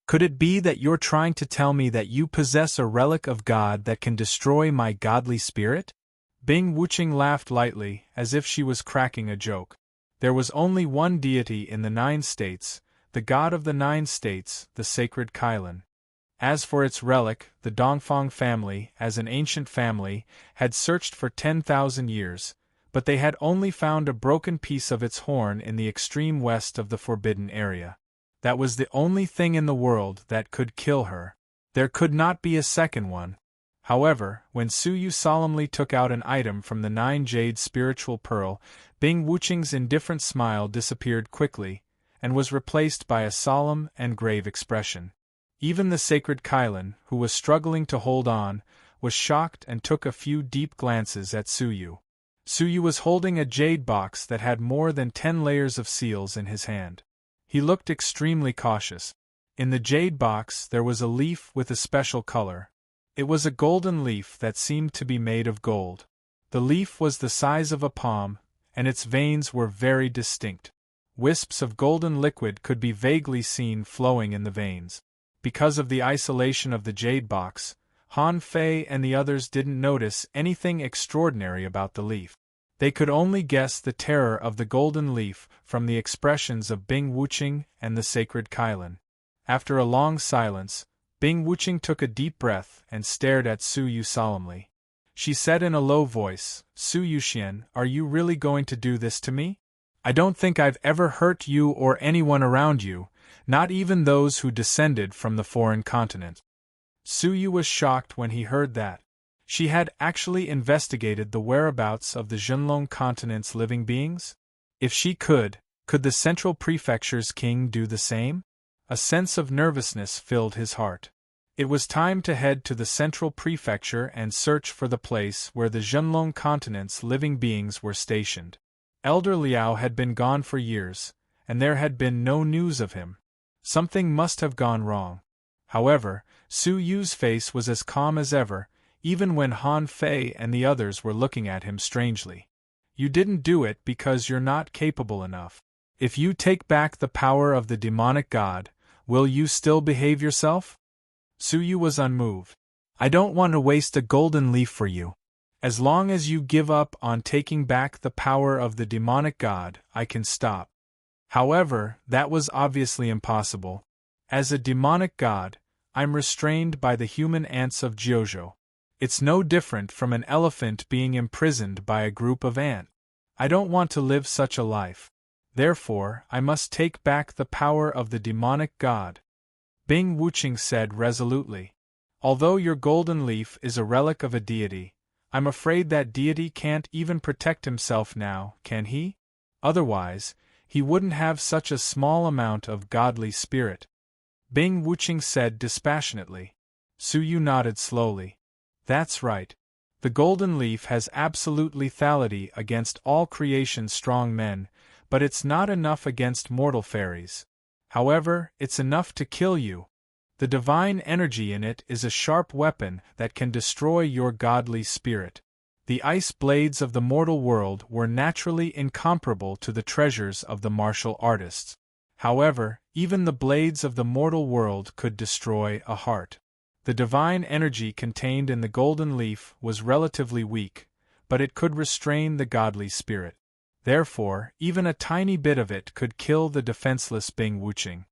Could it be that you're trying to tell me that you possess a relic of God that can destroy my godly spirit? Bing Wuching laughed lightly, as if she was cracking a joke. There was only one deity in the 9 states, the god of the 9 states, the sacred Cauldron. As for its relic, the Dongfang family, as an ancient family, had searched for 10,000 years, but they had only found a broken piece of its horn in the extreme west of the forbidden area. That was the only thing in the world that could kill her. There could not be a second one. However, when Su Yu solemnly took out an item from the 9 jade spiritual pearl, Bing Wuching's indifferent smile disappeared quickly, and was replaced by a solemn and grave expression. Even the sacred Cauldron, who was struggling to hold on, was shocked and took a few deep glances at Su Yu. Su Yu was holding a jade box that had more than 10 layers of seals in his hand. He looked extremely cautious. In the jade box there was a leaf with a special color. It was a golden leaf that seemed to be made of gold. The leaf was the size of a palm, and its veins were very distinct. Wisps of golden liquid could be vaguely seen flowing in the veins. Because of the isolation of the jade box, Han Fei and the others didn't notice anything extraordinary about the leaf. They could only guess the terror of the golden leaf from the expressions of Bing Wuching and the sacred Cauldron. After a long silence, Bing Wuching took a deep breath and stared at Su Yu solemnly. She said in a low voice, Su Yuxian, are you really going to do this to me? I don't think I've ever hurt you or anyone around you, not even those who descended from the foreign continent. Su Yu was shocked when he heard that. She had actually investigated the whereabouts of the Zhenlong continent's living beings? If she could the Central Prefecture's king do the same? A sense of nervousness filled his heart. It was time to head to the Central Prefecture and search for the place where the Zhenlong continent's living beings were stationed. Elder Liao had been gone for years, and there had been no news of him. Something must have gone wrong. However, Su Yu's face was as calm as ever, even when Han Fei and the others were looking at him strangely. You didn't do it because you're not capable enough. If you take back the power of the demonic god, will you still behave yourself? Su Yu was unmoved. I don't want to waste a golden leaf for you. As long as you give up on taking back the power of the demonic god, I can stop. However, that was obviously impossible. As a demonic god, I'm restrained by the human ants of Jiuzhou. It's no different from an elephant being imprisoned by a group of ants. I don't want to live such a life. Therefore, I must take back the power of the demonic god. Bing Wuching said resolutely. Although your golden leaf is a relic of a deity, I'm afraid that deity can't even protect himself now, can he? Otherwise, he wouldn't have such a small amount of godly spirit. Bing Wuching said dispassionately. Su Yu nodded slowly. That's right. The golden leaf has absolute lethality against all creation's strong men, but it's not enough against mortal fairies. However, it's enough to kill you. The divine energy in it is a sharp weapon that can destroy your godly spirit. The ice blades of the mortal world were naturally incomparable to the treasures of the martial artists. However, even the blades of the mortal world could destroy a heart. The divine energy contained in the golden leaf was relatively weak, but it could restrain the godly spirit. Therefore, even a tiny bit of it could kill the defenseless Bing Wuching.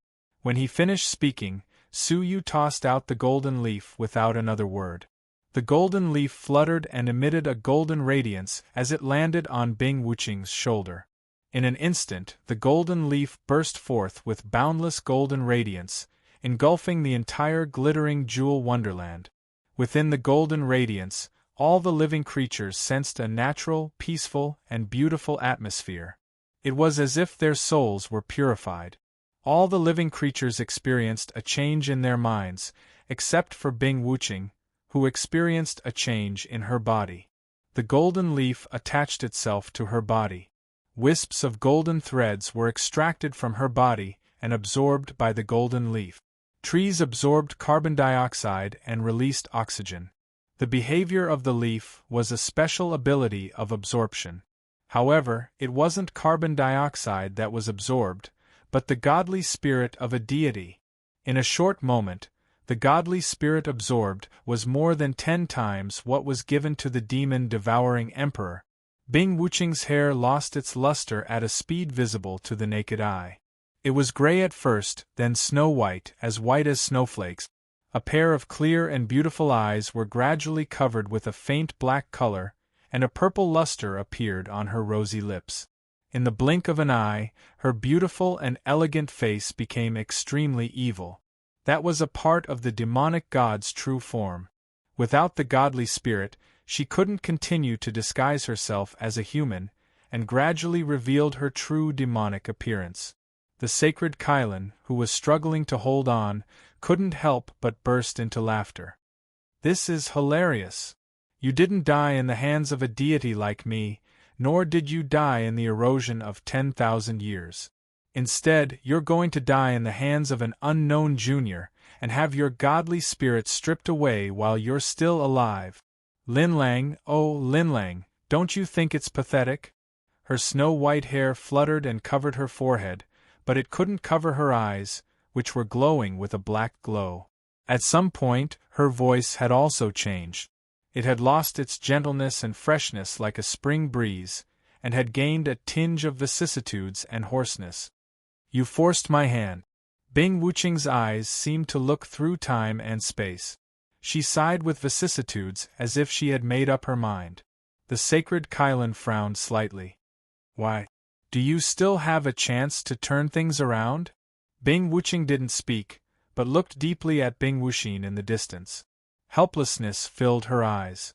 When he finished speaking, Su Yu tossed out the golden leaf without another word. The golden leaf fluttered and emitted a golden radiance as it landed on Bing Wuching's shoulder. In an instant, the golden leaf burst forth with boundless golden radiance, engulfing the entire glittering jewel wonderland. Within the golden radiance, all the living creatures sensed a natural, peaceful, and beautiful atmosphere. It was as if their souls were purified. All the living creatures experienced a change in their minds, except for Bing Wuching, who experienced a change in her body. The golden leaf attached itself to her body. Wisps of golden threads were extracted from her body and absorbed by the golden leaf. Trees absorbed carbon dioxide and released oxygen. The behavior of the leaf was a special ability of absorption. However, it wasn't carbon dioxide that was absorbed, but the godly spirit of a deity. In a short moment, the godly spirit absorbed was more than 10 times what was given to the demon-devouring emperor. Bing Wuching's hair lost its luster at a speed visible to the naked eye. It was gray at first, then snow-white as snowflakes. A pair of clear and beautiful eyes were gradually covered with a faint black color, and a purple luster appeared on her rosy lips. In the blink of an eye, her beautiful and elegant face became extremely evil. That was a part of the demonic god's true form. Without the godly spirit, she couldn't continue to disguise herself as a human, and gradually revealed her true demonic appearance. The sacred Kailan, who was struggling to hold on, couldn't help but burst into laughter. This is hilarious. You didn't die in the hands of a deity like me, nor did you die in the erosion of 10,000 years. Instead, you're going to die in the hands of an unknown junior, and have your godly spirit stripped away while you're still alive. Linlang, oh Linlang, don't you think it's pathetic? Her snow-white hair fluttered and covered her forehead, but it couldn't cover her eyes, which were glowing with a black glow. At some point, her voice had also changed. It had lost its gentleness and freshness like a spring breeze, and had gained a tinge of vicissitudes and hoarseness. You forced my hand. Bing Wuching's eyes seemed to look through time and space. She sighed with vicissitudes as if she had made up her mind. The sacred Kailan frowned slightly. Why? Do you still have a chance to turn things around? Bing Wuching didn't speak, but looked deeply at Bing Wuxin in the distance. Helplessness filled her eyes.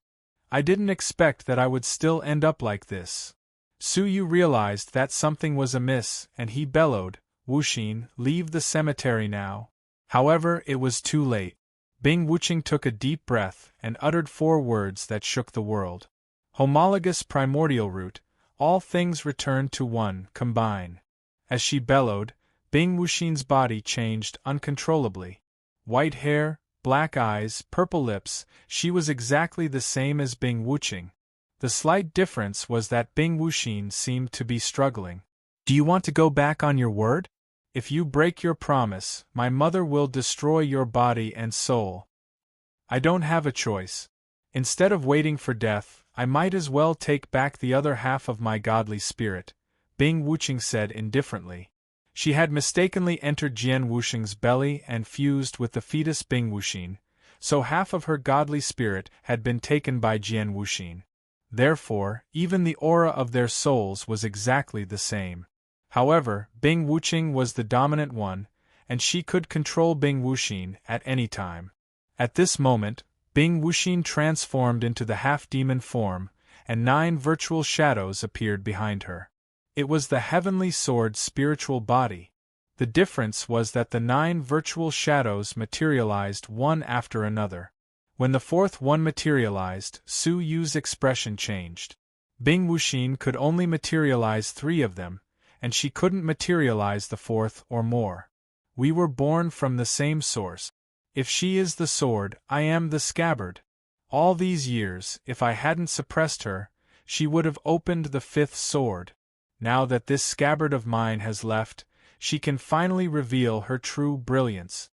I didn't expect that I would still end up like this. Su Yu realized that something was amiss, and he bellowed, Wuxin, leave the cemetery now. However, it was too late. Bing Wuching took a deep breath and uttered 4 words that shook the world. Homologous primordial root, all things return to one, combine. As she bellowed, Bing Wuxin's body changed uncontrollably. White hair, black eyes, purple lips, she was exactly the same as Bing Wuching. The slight difference was that Bing Wuxin seemed to be struggling. Do you want to go back on your word? If you break your promise, my mother will destroy your body and soul. I don't have a choice. Instead of waiting for death, I might as well take back the other half of my godly spirit, Bing Wuching said indifferently. She had mistakenly entered Jian Wuxing's belly and fused with the fetus Bing Wuxin, so half of her godly spirit had been taken by Jian Wuxin. Therefore, even the aura of their souls was exactly the same. However, Bing Wuching was the dominant one, and she could control Bing Wuxin at any time. At this moment, Bing Wuxin transformed into the half-demon form, and 9 virtual shadows appeared behind her. It was the heavenly sword's spiritual body. The difference was that the 9 virtual shadows materialized one after another. When the 4th one materialized, Su Yu's expression changed. Bing Wuxin could only materialize 3 of them, and she couldn't materialize the 4th or more. We were born from the same source. If she is the sword, I am the scabbard. All these years, if I hadn't suppressed her, she would have opened the 5th sword. Now that this scabbard of mine has left, she can finally reveal her true brilliance.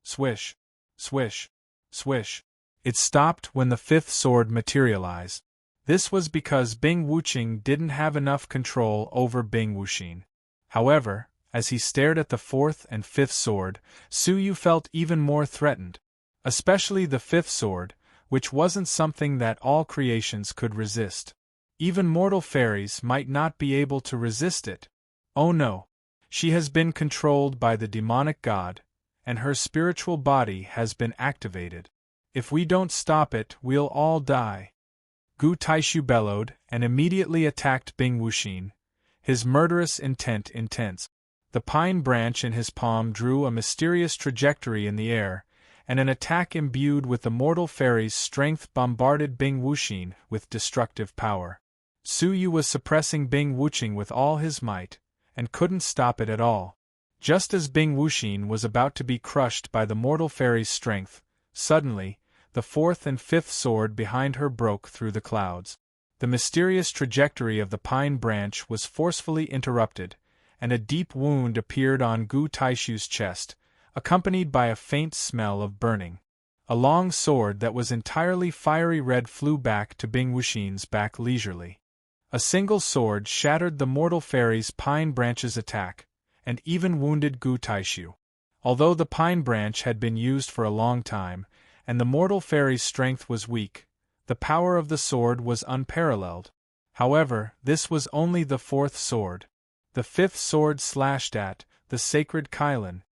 Swish, swish, swish. It stopped when the 5th sword materialized. This was because Bing Wuqing didn't have enough control over Bing Wuxin. However, as he stared at the 4th and 5th sword, Su Yu felt even more threatened. Especially the 5th sword, which wasn't something that all creations could resist. Even mortal fairies might not be able to resist it. Oh no! She has been controlled by the demonic god, and her spiritual body has been activated. If we don't stop it, we'll all die. Gu Taishu bellowed and immediately attacked Bing Wuxin, his murderous intent intense. The pine branch in his palm drew a mysterious trajectory in the air, and an attack imbued with the mortal fairy's strength bombarded Bing Wuxin with destructive power. Su Yu was suppressing Bing Wuxing with all his might, and couldn't stop it at all. Just as Bing Wuxin was about to be crushed by the mortal fairy's strength, suddenly, the 4th and 5th sword behind her broke through the clouds. The mysterious trajectory of the pine branch was forcefully interrupted, and a deep wound appeared on Gu Taishu's chest, accompanied by a faint smell of burning. A long sword that was entirely fiery red flew back to Bing Wuxin's back leisurely. A single sword shattered the mortal fairy's pine branch's attack, and even wounded Gu Taishu. Although the pine branch had been used for a long time, and the mortal fairy's strength was weak, the power of the sword was unparalleled. However, this was only the 4th sword. The 5th sword slashed at the sacred Kailan.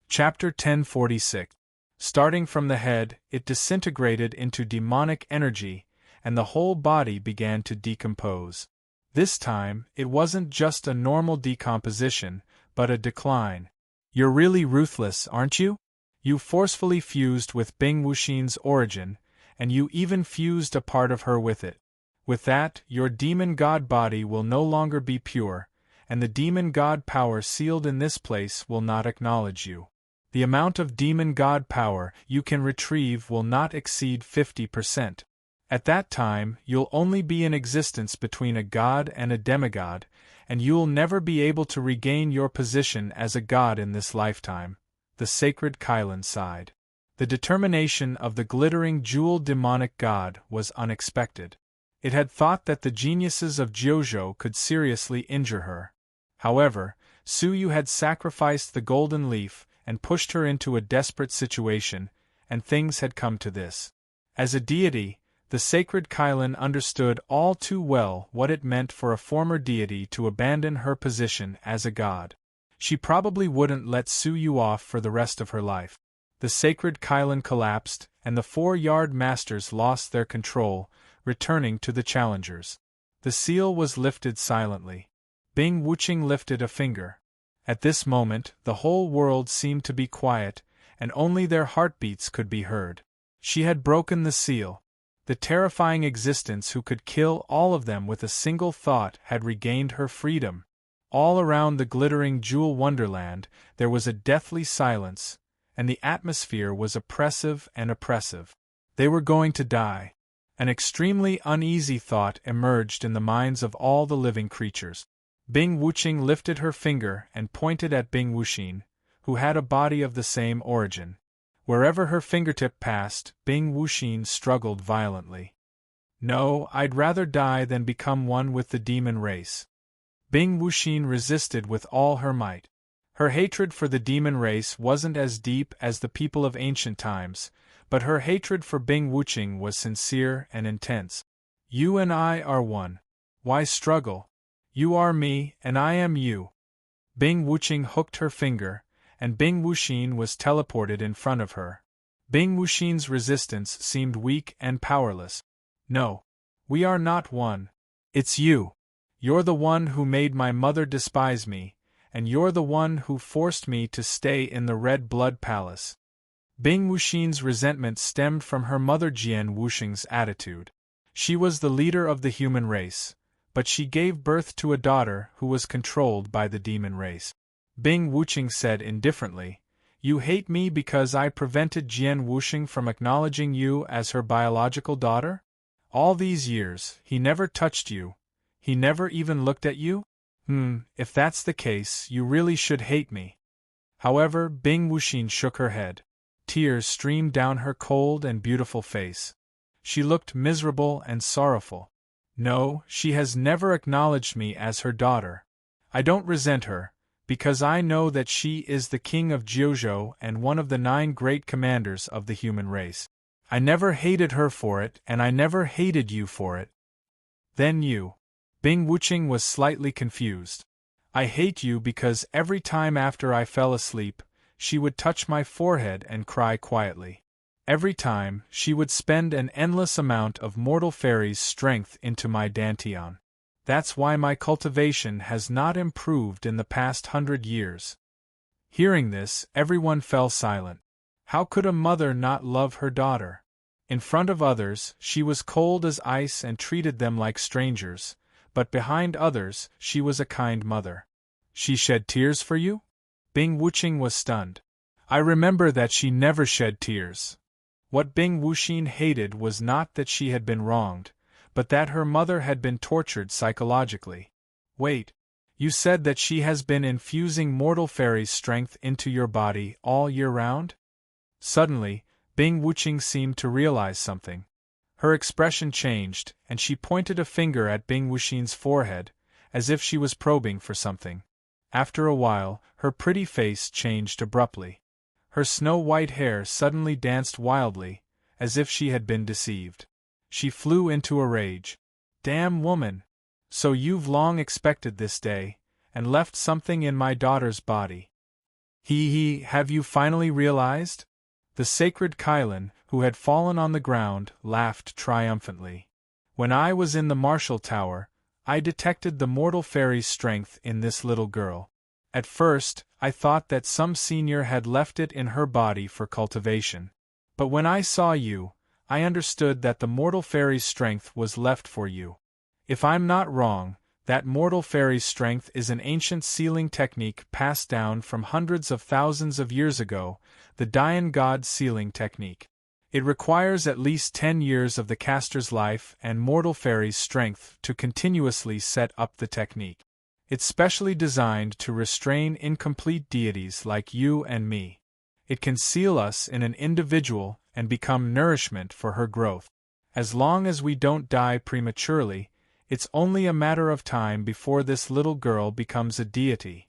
Chapter 1046. Starting from the head, it disintegrated into demonic energy, and the whole body began to decompose. This time, it wasn't just a normal decomposition, but a decline. You're really ruthless, aren't you? You forcefully fused with Bing Wuxin's origin, and you even fused a part of her with it. With that, your demon god body will no longer be pure, and the demon god power sealed in this place will not acknowledge you. The amount of demon god power you can retrieve will not exceed 50%. At that time, you'll only be in existence between a god and a demigod, and you'll never be able to regain your position as a god in this lifetime. The sacred Kailan sighed. The determination of the glittering jewel demonic god was unexpected. It had thought that the geniuses of Jiuzhou could seriously injure her. However, Su Yu had sacrificed the golden leaf and pushed her into a desperate situation, and things had come to this. As a deity, the sacred Kailan understood all too well what it meant for a former deity to abandon her position as a god. She probably wouldn't let Su Yu off for the rest of her life. The sacred Kailan collapsed, and the 4-yard masters lost their control, returning to the challengers. The seal was lifted silently. Bing Wuxing lifted a finger. At this moment, the whole world seemed to be quiet, and only their heartbeats could be heard. She had broken the seal. The terrifying existence who could kill all of them with a single thought had regained her freedom. All around the glittering jewel wonderland, there was a deathly silence, and the atmosphere was oppressive and oppressive. They were going to die. An extremely uneasy thought emerged in the minds of all the living creatures. Bing Wuxing lifted her finger and pointed at Bing Wuxin, who had a body of the same origin. Wherever her fingertip passed, Bing Wuxin struggled violently. No, I'd rather die than become one with the demon race. Bing Wuxin resisted with all her might. Her hatred for the demon race wasn't as deep as the people of ancient times, but her hatred for Bing Wuxing was sincere and intense. You and I are one. Why struggle? You are me, and I am you. Bing Wuxing hooked her finger, and Bing Wuxin was teleported in front of her. Bing Wuxin's resistance seemed weak and powerless. No. We are not one. It's you. You're the one who made my mother despise me, and you're the one who forced me to stay in the Red Blood Palace. Bing Wuxin's resentment stemmed from her mother Jian Wuxing's attitude. She was the leader of the human race, but she gave birth to a daughter who was controlled by the demon race. Bing Wuxing said indifferently, "You hate me because I prevented Jian Wuxing from acknowledging you as her biological daughter? All these years, he never touched you. He never even looked at you? If that's the case, you really should hate me." However, Bing Wuxing shook her head. Tears streamed down her cold and beautiful face. She looked miserable and sorrowful. "No, she has never acknowledged me as her daughter. I don't resent her, because I know that she is the king of Jiuzhou and one of the 9 great commanders of the human race. I never hated her for it, and I never hated you for it." "Then you..." Bing Wuxing was slightly confused. "I hate you because every time after I fell asleep, she would touch my forehead and cry quietly. Every time, she would spend an endless amount of mortal fairy's strength into my dantian. That's why my cultivation has not improved in the past 100 years." Hearing this, everyone fell silent. How could a mother not love her daughter? In front of others, she was cold as ice and treated them like strangers, but behind others, she was a kind mother. "She shed tears for you?" Bing Wuxing was stunned. "I remember that she never shed tears." What Bing Wuxing hated was not that she had been wronged, but that her mother had been tortured psychologically. "Wait, you said that she has been infusing mortal fairy's strength into your body all year round?" Suddenly, Bing Wuxing seemed to realize something. Her expression changed, and she pointed a finger at Bing Wuxing's forehead, as if she was probing for something. After a while, her pretty face changed abruptly. Her snow-white hair suddenly danced wildly, as if she had been deceived. She flew into a rage. "Damn woman! So you've long expected this day, and left something in my daughter's body. Have you finally realized?" The sacred Kailan, who had fallen on the ground, laughed triumphantly. "When I was in the Martial Tower, I detected the mortal fairy's strength in this little girl. At first, I thought that some senior had left it in her body for cultivation. But when I saw you, I understood that the mortal fairy's strength was left for you. If I'm not wrong, that mortal fairy's strength is an ancient sealing technique passed down from hundreds of thousands of years ago, the Dian God sealing technique. It requires at least 10 years of the caster's life and mortal fairy's strength to continuously set up the technique. It's specially designed to restrain incomplete deities like you and me. It can seal us in an individual and become nourishment for her growth. As long as we don't die prematurely, it's only a matter of time before this little girl becomes a deity.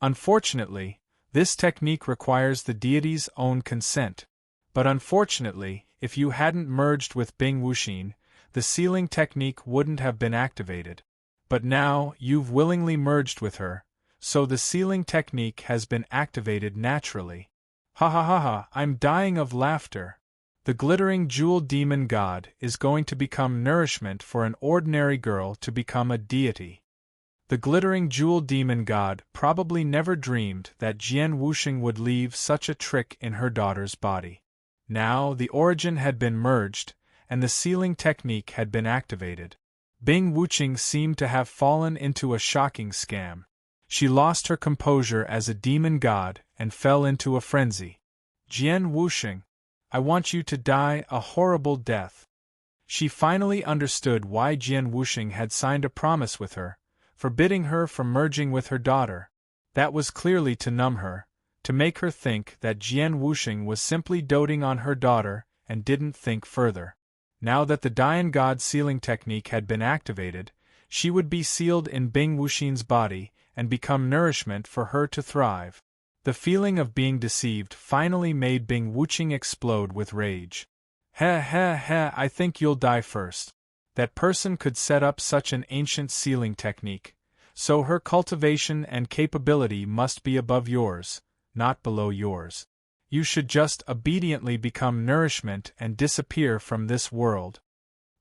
Unfortunately, this technique requires the deity's own consent. But unfortunately, if you hadn't merged with Bing Wuxing, the sealing technique wouldn't have been activated. But now, you've willingly merged with her, so the sealing technique has been activated naturally. Ha ha ha ha, I'm dying of laughter. The glittering jewel demon god is going to become nourishment for an ordinary girl to become a deity. The glittering jewel demon god probably never dreamed that Jian Wuxing would leave such a trick in her daughter's body. Now the origin had been merged, and the sealing technique had been activated. Bing Wuxing seemed to have fallen into a shocking scam. She lost her composure as a demon god and fell into a frenzy. "Jian Wuxing, I want you to die a horrible death." She finally understood why Jian Wuxing had signed a promise with her, forbidding her from merging with her daughter. That was clearly to numb her, to make her think that Jian Wuxing was simply doting on her daughter and didn't think further. Now that the Dian God sealing technique had been activated, she would be sealed in Bing Wuxing's body and become nourishment for her to thrive. The feeling of being deceived finally made Bing Wuxing explode with rage. I think you'll die first. That person could set up such an ancient sealing technique, so her cultivation and capability must be above yours, not below yours. You should just obediently become nourishment and disappear from this world.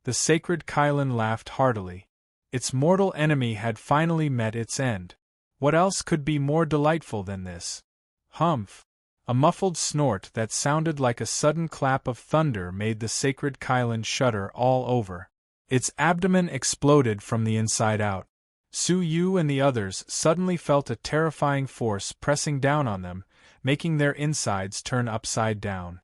The sacred Kailan laughed heartily. Its mortal enemy had finally met its end. What else could be more delightful than this? Humph! A muffled snort that sounded like a sudden clap of thunder made the sacred Kylan shudder all over. Its abdomen exploded from the inside out. Su Yu and the others suddenly felt a terrifying force pressing down on them, making their insides turn upside down.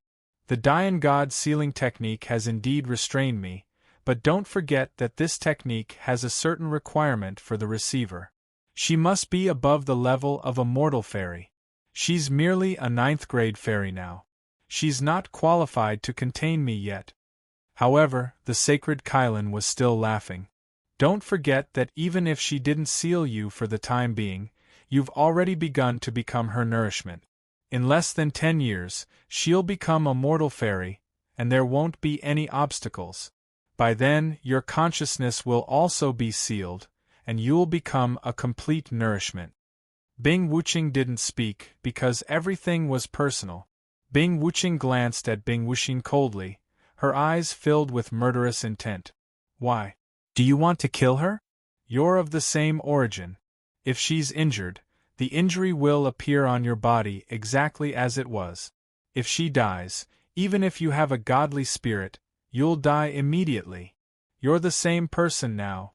The Dian God sealing technique has indeed restrained me, but don't forget that this technique has a certain requirement for the receiver. She must be above the level of a mortal fairy. She's merely a 9th grade fairy now. She's not qualified to contain me yet. However, the sacred Kylan was still laughing. Don't forget that even if she didn't seal you for the time being, you've already begun to become her nourishment. In less than 10 years, she'll become a mortal fairy, and there won't be any obstacles. By then, your consciousness will also be sealed, and you'll become a complete nourishment. Bing Wuching didn't speak because everything was personal. Bing Wuching glanced at Bing Wuxin coldly, her eyes filled with murderous intent. Why? Do you want to kill her? You're of the same origin. If she's injured, the injury will appear on your body exactly as it was. If she dies, even if you have a godly spirit, you'll die immediately. You're the same person now.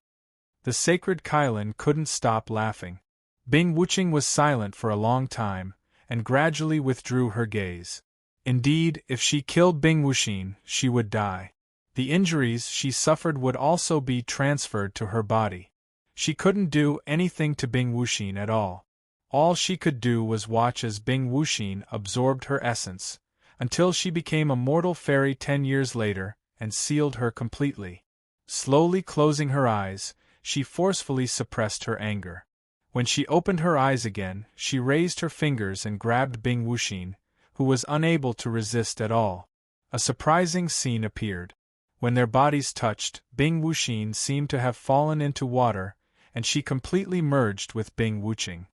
The sacred Kylan couldn't stop laughing. Bing Wuching was silent for a long time, and gradually withdrew her gaze. Indeed, if she killed Bing Wuxin, she would die. The injuries she suffered would also be transferred to her body. She couldn't do anything to Bing Wuxin at all. All she could do was watch as Bing Wuxin absorbed her essence, until she became a mortal fairy 10 years later, and sealed her completely. Slowly closing her eyes, she forcefully suppressed her anger. When she opened her eyes again, she raised her fingers and grabbed Bing Wuxin, who was unable to resist at all. A surprising scene appeared. When their bodies touched, Bing Wuxin seemed to have fallen into water, and she completely merged with Bing Wuching.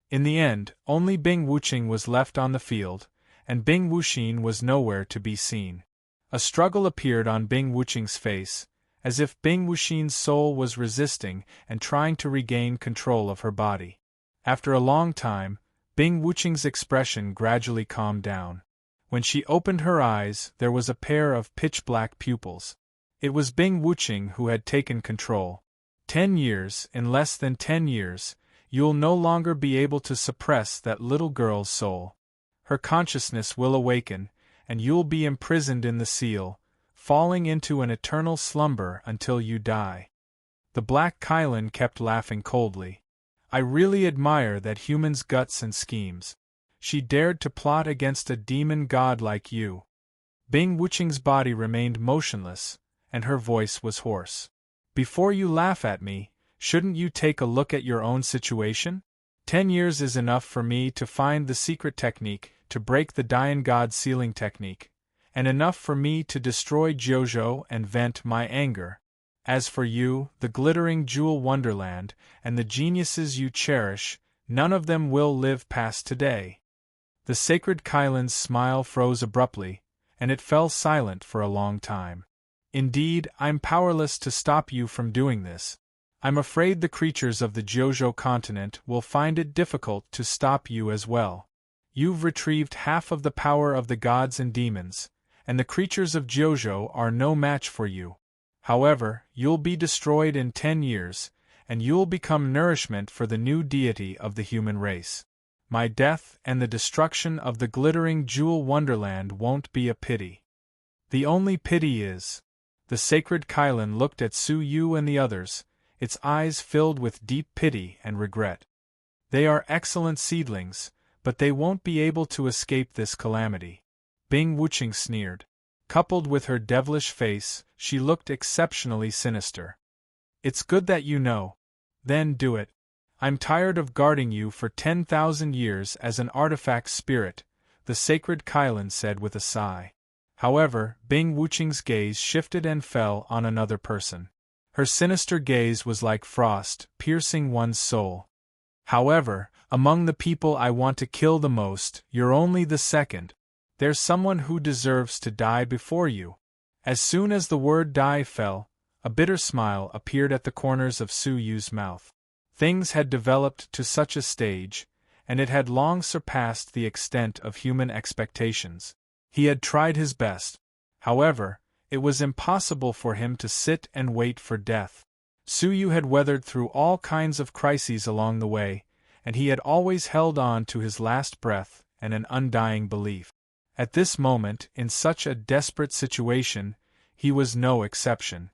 In the end, only Bing Wuching was left on the field, and Bing Wuxin was nowhere to be seen. A struggle appeared on Bing Wuching's face, as if Bing Wuxin's soul was resisting and trying to regain control of her body. After a long time, Bing Wuching's expression gradually calmed down. When she opened her eyes, there was a pair of pitch-black pupils. It was Bing Wuching who had taken control. 10 years, in less than 10 years, you'll no longer be able to suppress that little girl's soul. Her consciousness will awaken, and you'll be imprisoned in the seal, falling into an eternal slumber until you die. The Black Kylan kept laughing coldly. I really admire that human's guts and schemes. She dared to plot against a demon god like you. Bing Wuching's body remained motionless, and her voice was hoarse. Before you laugh at me, shouldn't you take a look at your own situation? 10 years is enough for me to find the secret technique to break the Dian God sealing technique, and enough for me to destroy Jojo and vent my anger. As for you, the glittering jewel wonderland, and the geniuses you cherish, none of them will live past today. The sacred Kylan's smile froze abruptly, and it fell silent for a long time. Indeed, I'm powerless to stop you from doing this. I'm afraid the creatures of the Jojo continent will find it difficult to stop you as well. You've retrieved half of the power of the gods and demons, and the creatures of Jojo are no match for you. However, you'll be destroyed in 10 years, and you'll become nourishment for the new deity of the human race. My death and the destruction of the glittering jewel wonderland won't be a pity. The only pity is... The sacred Kylan looked at Su Yu and the others, its eyes filled with deep pity and regret. They are excellent seedlings, but they won't be able to escape this calamity. Bing Wuching sneered. Coupled with her devilish face, she looked exceptionally sinister. It's good that you know. Then do it. I'm tired of guarding you for 10,000 years as an artifact spirit, the sacred Kylan said with a sigh. However, Bing Wuching's gaze shifted and fell on another person. Her sinister gaze was like frost, piercing one's soul. However, among the people I want to kill the most, you're only the second. There's someone who deserves to die before you. As soon as the word die fell, A bitter smile appeared at the corners of Su Yu's mouth. Things had developed to such a stage, and it had long surpassed the extent of human expectations. He had tried his best. However, it was impossible for him to sit and wait for death. Su Yu had weathered through all kinds of crises along the way, and he had always held on to his last breath and an undying belief. At this moment, in such a desperate situation, he was no exception.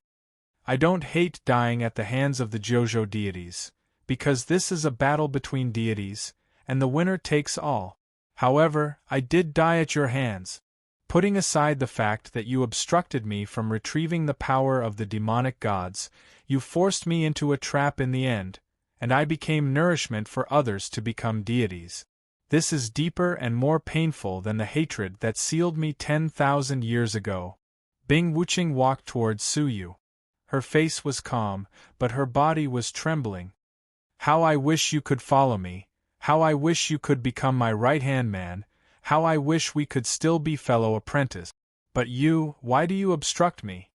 I don't hate dying at the hands of the Jojo deities, because this is a battle between deities, and the winner takes all. However, I did die at your hands. Putting aside the fact that you obstructed me from retrieving the power of the demonic gods, you forced me into a trap in the end, and I became nourishment for others to become deities. This is deeper and more painful than the hatred that sealed me 10,000 years ago. Bing Wuqing walked towards Su Yu. Her face was calm, but her body was trembling. How I wish you could follow me, how I wish you could become my right-hand man, how I wish we could still be fellow apprentice. But you, why do you obstruct me?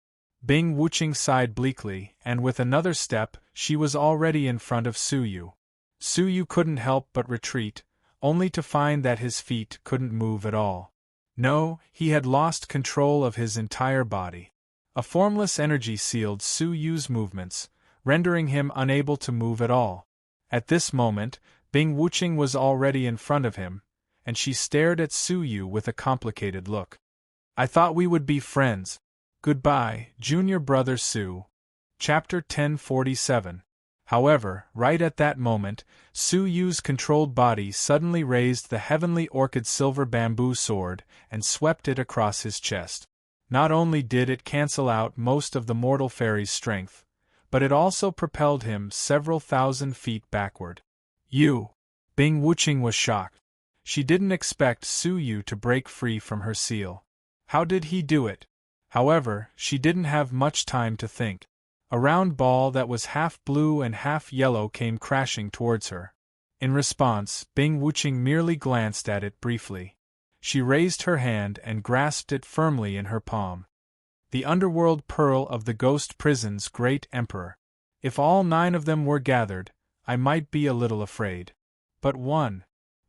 Bing Wuqing sighed bleakly, and with another step, she was already in front of Su Yu. Su Yu couldn't help but retreat, only to find that his feet couldn't move at all. No, he had lost control of his entire body. A formless energy sealed Su Yu's movements, rendering him unable to move at all. At this moment, Bing Wuqing was already in front of him, and she stared at Su Yu with a complicated look. I thought we would be friends. Goodbye, junior brother Su. Chapter 1047. However, right at that moment, Su Yu's controlled body suddenly raised the heavenly orchid silver bamboo sword and swept it across his chest. Not only did it cancel out most of the mortal fairy's strength, but it also propelled him several thousand feet backward. You! Bing Wuqing was shocked. She didn't expect Su Yu to break free from her seal. How did he do it? However, she didn't have much time to think. A round ball that was half blue and half yellow came crashing towards her. In response, Bing Wuqing merely glanced at it briefly. She raised her hand and grasped it firmly in her palm. The underworld pearl of the ghost prison's great emperor. If all 9 of them were gathered, I might be a little afraid. But one.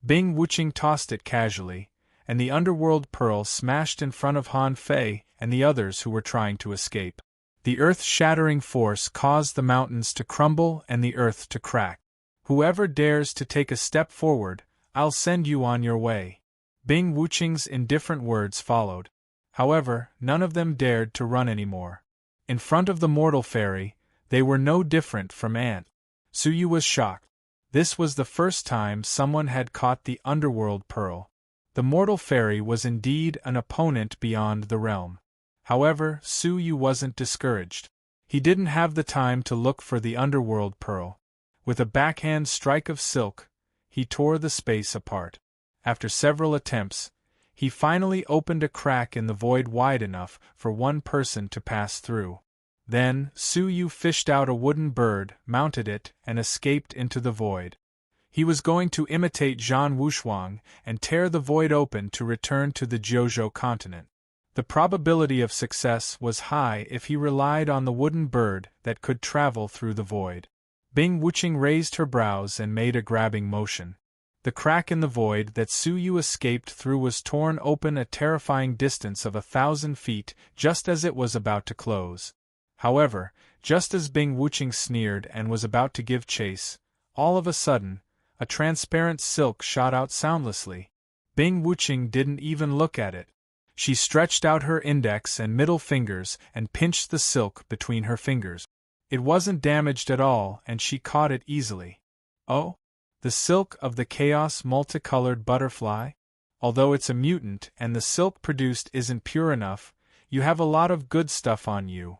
Bing Wuqing tossed it casually, and the underworld pearl smashed in front of Han Fei and the others who were trying to escape. The earth-shattering force caused the mountains to crumble and the earth to crack. Whoever dares to take a step forward, I'll send you on your way. Bing Wuqing's indifferent words followed. However, none of them dared to run anymore. In front of the mortal fairy, they were no different from ants. Su Yu was shocked. This was the first time someone had caught the underworld pearl. The mortal fairy was indeed an opponent beyond the realm. However, Su Yu wasn't discouraged. He didn't have the time to look for the underworld pearl. With a backhand strike of silk, he tore the space apart. After several attempts, he finally opened a crack in the void wide enough for one person to pass through. Then, Su Yu fished out a wooden bird, mounted it, and escaped into the void. He was going to imitate Zhan Wushuang and tear the void open to return to the Jojo continent. The probability of success was high if he relied on the wooden bird that could travel through the void. Bing Wuqing raised her brows and made a grabbing motion. The crack in the void that Su Yu escaped through was torn open a terrifying distance of 1,000 feet just as it was about to close. However, just as Bing Wuqing sneered and was about to give chase, all of a sudden, a transparent silk shot out soundlessly. Bing Wuqing didn't even look at it. She stretched out her index and middle fingers and pinched the silk between her fingers. It wasn't damaged at all and she caught it easily. Oh? The silk of the chaos multicolored butterfly? Although it's a mutant and the silk produced isn't pure enough, you have a lot of good stuff on you.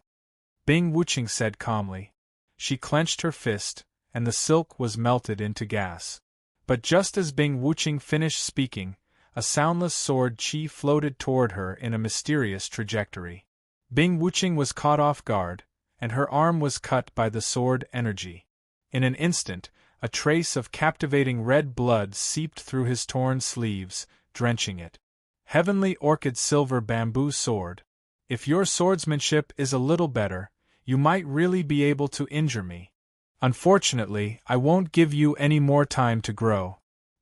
Bing Wuqing said calmly. She clenched her fist, and the silk was melted into gas. But just as Bing Wuqing finished speaking, a soundless sword chi floated toward her in a mysterious trajectory. Bing Wuqing was caught off guard, and her arm was cut by the sword energy. In an instant, a trace of captivating red blood seeped through his torn sleeves, drenching it. Heavenly orchid silver bamboo sword. If your swordsmanship is a little better, you might really be able to injure me. Unfortunately, I won't give you any more time to grow.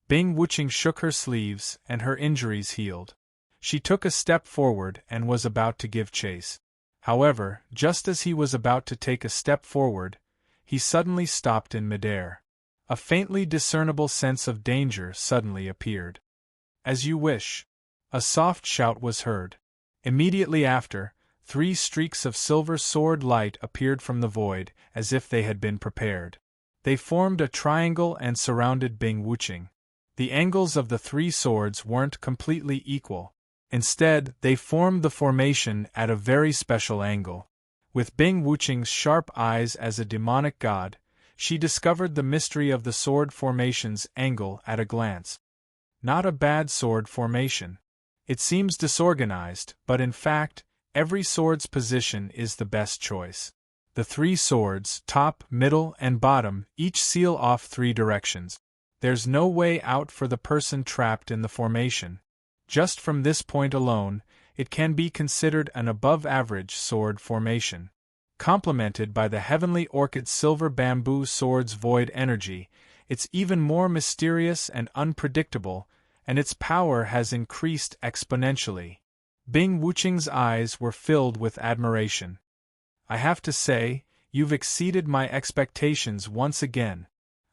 Bing Wuching shook her sleeves, and her injuries healed. She took a step forward and was about to give chase. However, just as he was about to take a step forward, he suddenly stopped in midair. A faintly discernible sense of danger suddenly appeared. As you wish. A soft shout was heard. Immediately after, 3 streaks of silver sword light appeared from the void, as if they had been prepared. They formed a triangle and surrounded Bing Wuching. The angles of the 3 swords weren't completely equal. Instead, they formed the formation at a very special angle. With Bing Wuching's sharp eyes as a demonic god, she discovered the mystery of the sword formation's angle at a glance. Not a bad sword formation. It seems disorganized, but in fact, every sword's position is the best choice. The 3 swords, top, middle, and bottom, each seal off 3 directions. There's no way out for the person trapped in the formation. Just from this point alone, it can be considered an above-average sword formation. Complemented by the heavenly orchid silver bamboo sword's void energy, it's even more mysterious and unpredictable, and its power has increased exponentially. Bing Wuching's eyes were filled with admiration. I have to say, you've exceeded my expectations once again.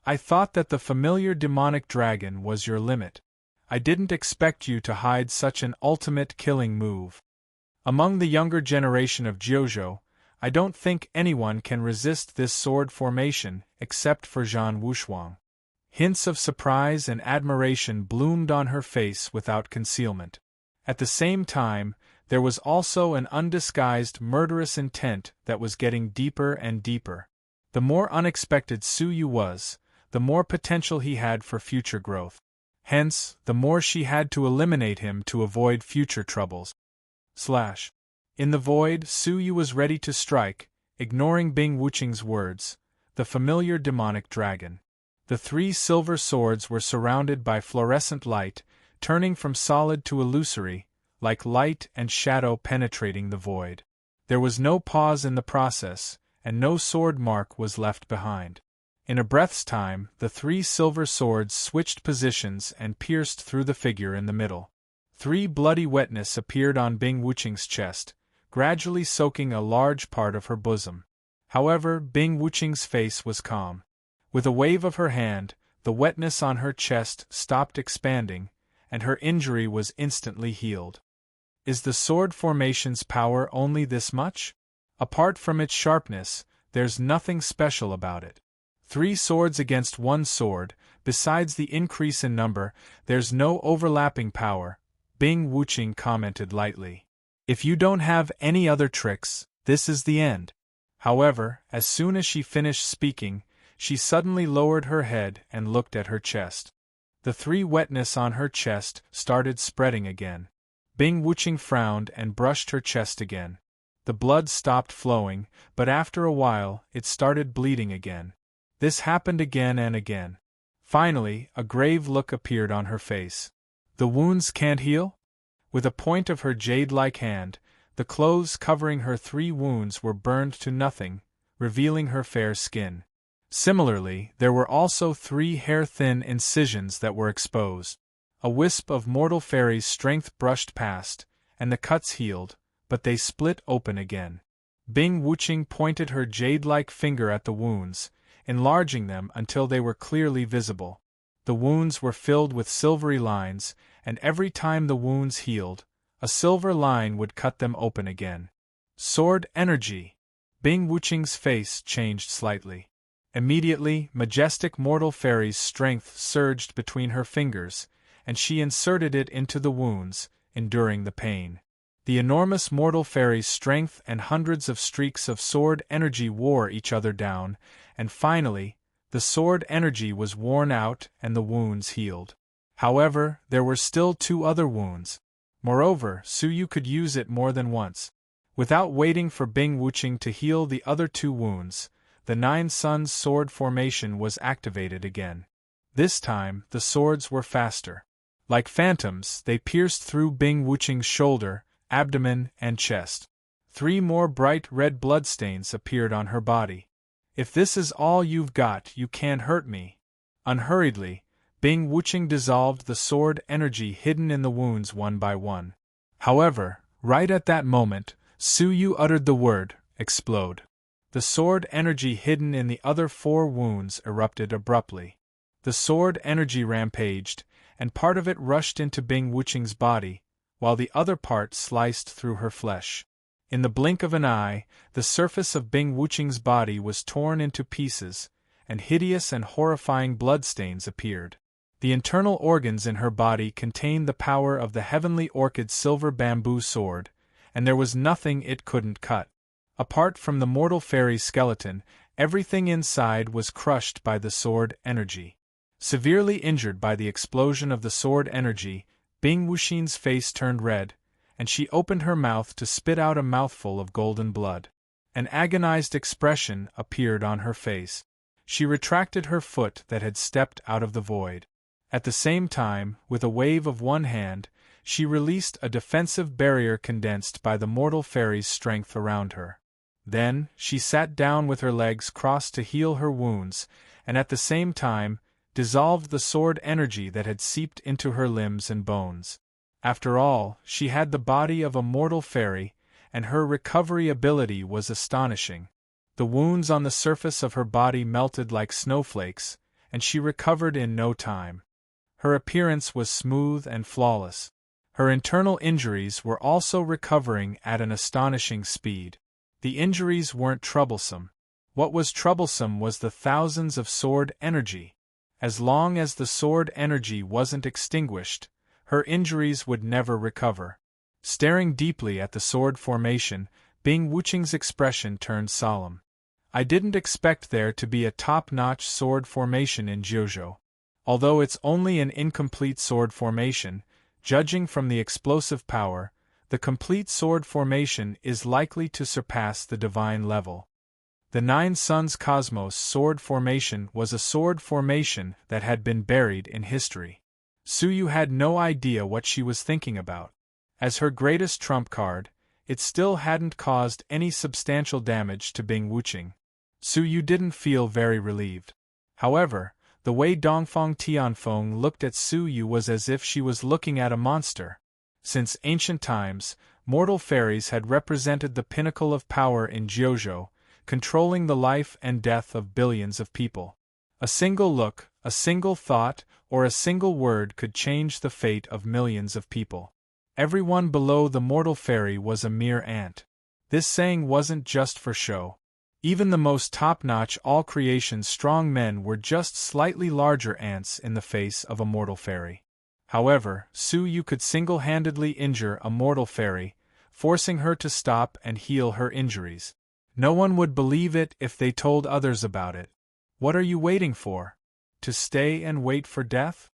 I thought that the familiar demonic dragon was your limit. I didn't expect you to hide such an ultimate killing move. Among the younger generation of Jiuzhou, I don't think anyone can resist this sword formation except for Zhan Wushuang. Hints of surprise and admiration bloomed on her face without concealment. At the same time, there was also an undisguised murderous intent that was getting deeper and deeper. The more unexpected Su Yu was, the more potential he had for future growth. Hence, the more she had to eliminate him to avoid future troubles. In the void, Su Yu was ready to strike, ignoring Bing Wuching's words, the familiar demonic dragon. The 3 silver swords were surrounded by fluorescent light, turning from solid to illusory, like light and shadow penetrating the void. There was no pause in the process, and no sword mark was left behind. In a breath's time, the 3 silver swords switched positions and pierced through the figure in the middle. 3 bloody wetness appeared on Bing Wuching's chest, gradually soaking a large part of her bosom. However, Bing Wuching's face was calm. With a wave of her hand, the wetness on her chest stopped expanding, and her injury was instantly healed. Is the sword formation's power only this much? Apart from its sharpness, there's nothing special about it. 3 swords against 1 sword, besides the increase in number, there's no overlapping power, Bing Wuching commented lightly. If you don't have any other tricks, this is the end. However, as soon as she finished speaking, she suddenly lowered her head and looked at her chest. The 3 wetness on her chest started spreading again. Bing Wuching frowned and brushed her chest again. The blood stopped flowing, but after a while, it started bleeding again. This happened again and again. Finally, a grave look appeared on her face. The wounds can't heal? With a point of her jade-like hand, the clothes covering her 3 wounds were burned to nothing, revealing her fair skin. Similarly, there were also 3 hair-thin incisions that were exposed. A wisp of mortal fairy's strength brushed past, and the cuts healed, but they split open again. Bing Wuching pointed her jade-like finger at the wounds, enlarging them until they were clearly visible. The wounds were filled with silvery lines, and every time the wounds healed, a silver line would cut them open again. Sword energy! Bing Wuching's face changed slightly. Immediately, majestic mortal fairy's strength surged between her fingers, and she inserted it into the wounds, enduring the pain. The enormous mortal fairy's strength and hundreds of streaks of sword energy wore each other down, and finally, the sword energy was worn out and the wounds healed. However, there were still 2 other wounds. Moreover, Su Yu could use it more than once. Without waiting for Bing Wuching to heal the other 2 wounds, the 9 Suns sword formation was activated again. This time, the swords were faster. Like phantoms, they pierced through Bing Wuching's shoulder, abdomen, and chest. 3 more bright red bloodstains appeared on her body. If this is all you've got, you can't hurt me. Unhurriedly, Bing Wuching dissolved the sword energy hidden in the wounds one by one. However, right at that moment, Su Yu uttered the word, explode. The sword energy hidden in the other 4 wounds erupted abruptly. The sword energy rampaged, and part of it rushed into Bing Wuching's body, while the other part sliced through her flesh. In the blink of an eye, the surface of Bing Wuching's body was torn into pieces, and hideous and horrifying bloodstains appeared. The internal organs in her body contained the power of the heavenly orchid silver bamboo sword, and there was nothing it couldn't cut. Apart from the mortal fairy's skeleton, everything inside was crushed by the sword energy. Severely injured by the explosion of the sword energy, Bing Wuxin's face turned red, and she opened her mouth to spit out a mouthful of golden blood. An agonized expression appeared on her face. She retracted her foot that had stepped out of the void. At the same time, with a wave of one hand, she released a defensive barrier condensed by the mortal fairy's strength around her. Then, she sat down with her legs crossed to heal her wounds, and at the same time, dissolved the sword energy that had seeped into her limbs and bones. After all, she had the body of a mortal fairy, and her recovery ability was astonishing. The wounds on the surface of her body melted like snowflakes, and she recovered in no time. Her appearance was smooth and flawless. Her internal injuries were also recovering at an astonishing speed. The injuries weren't troublesome. What was troublesome was the thousands of sword energy. As long as the sword energy wasn't extinguished, her injuries would never recover. Staring deeply at the sword formation, Bing Wuching's expression turned solemn. I didn't expect there to be a top-notch sword formation in Jiuzhou. Although it's only an incomplete sword formation, judging from the explosive power, the complete sword formation is likely to surpass the divine level. The 9 Suns Cosmos sword formation was a sword formation that had been buried in history. Su Yu had no idea what she was thinking about. As her greatest trump card, it still hadn't caused any substantial damage to Bing Wuching. Su Yu didn't feel very relieved. However, the way Dongfang Tianfeng looked at Su Yu was as if she was looking at a monster. Since ancient times, mortal fairies had represented the pinnacle of power in Jiuzhou, controlling the life and death of billions of people. A single look, a single thought, or a single word could change the fate of millions of people. Everyone below the mortal fairy was a mere ant. This saying wasn't just for show. Even the most top-notch all-creation strong men were just slightly larger ants in the face of a mortal fairy. However, Su Yu could single-handedly injure a mortal fairy, forcing her to stop and heal her injuries. No one would believe it if they told others about it. What are you waiting for? To stay and wait for death?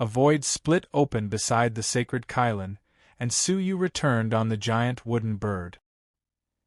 A void split open beside the sacred Kylin, and Su Yu returned on the giant wooden bird.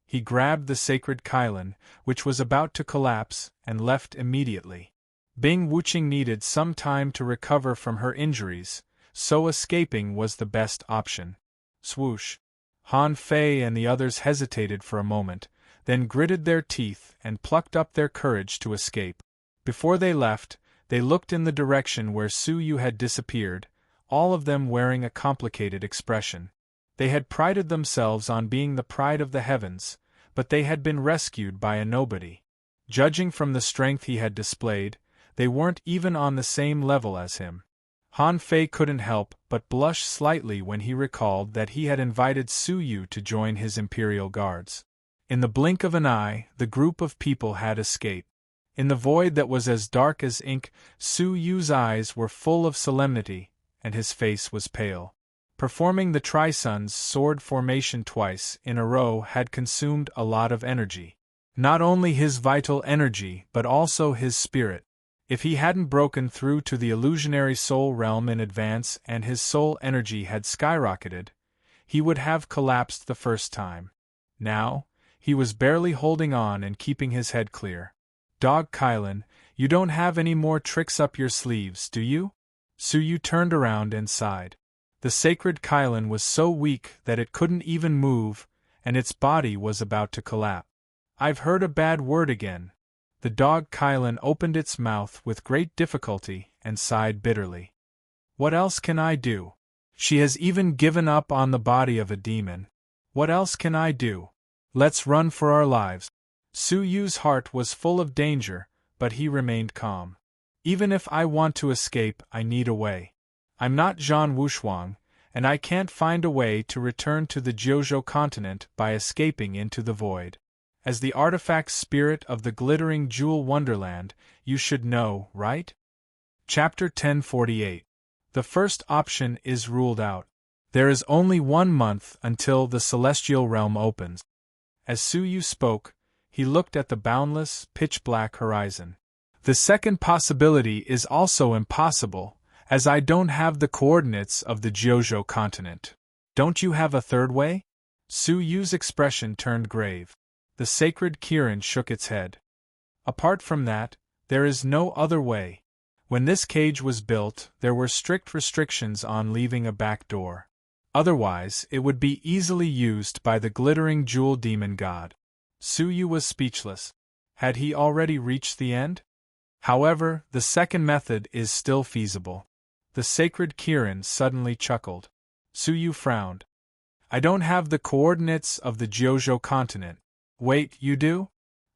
He grabbed the sacred Kylin, which was about to collapse, and left immediately. Bing Wuching needed some time to recover from her injuries, so escaping was the best option. Swoosh! Han Fei and the others hesitated for a moment, then gritted their teeth and plucked up their courage to escape. Before they left, they looked in the direction where Su Yu had disappeared, all of them wearing a complicated expression. They had prided themselves on being the pride of the heavens, but they had been rescued by a nobody. Judging from the strength he had displayed, they weren't even on the same level as him. Han Fei couldn't help but blush slightly when he recalled that he had invited Su Yu to join his imperial guards. In the blink of an eye, the group of people had escaped. In the void that was as dark as ink, Su Yu's eyes were full of solemnity, and his face was pale. Performing the Trisun's sword formation twice in a row had consumed a lot of energy. Not only his vital energy but also his spirit. If he hadn't broken through to the illusionary soul realm in advance and his soul energy had skyrocketed, he would have collapsed the first time. Now, he was barely holding on and keeping his head clear. Dog Kylin, you don't have any more tricks up your sleeves, do you? Su Yu turned around and sighed. The sacred Kylin was so weak that it couldn't even move, and its body was about to collapse. I've heard a bad word again. The dog Kylan opened its mouth with great difficulty and sighed bitterly. What else can I do? She has even given up on the body of a demon. What else can I do? Let's run for our lives. Su Yu's heart was full of danger, but he remained calm. Even if I want to escape, I need a way. I'm not Zhan Wushuang, and I can't find a way to return to the Jiuzhou continent by escaping into the void. As the artifact spirit of the glittering jewel wonderland, you should know, right? Chapter 1048. The first option is ruled out. There is only 1 month until the celestial realm opens. As Su Yu spoke, he looked at the boundless, pitch-black horizon. The second possibility is also impossible, as I don't have the coordinates of the Jiuzhou continent. Don't you have a third way? Su Yu's expression turned grave. The sacred Kirin shook its head. Apart from that, there is no other way. When this cage was built, there were strict restrictions on leaving a back door. Otherwise, it would be easily used by the glittering jewel demon god. Su Yu was speechless. Had he already reached the end? However, the second method is still feasible. The sacred Kirin suddenly chuckled. Su Yu frowned. I don't have the coordinates of the Jiuzhou continent. Wait, you do?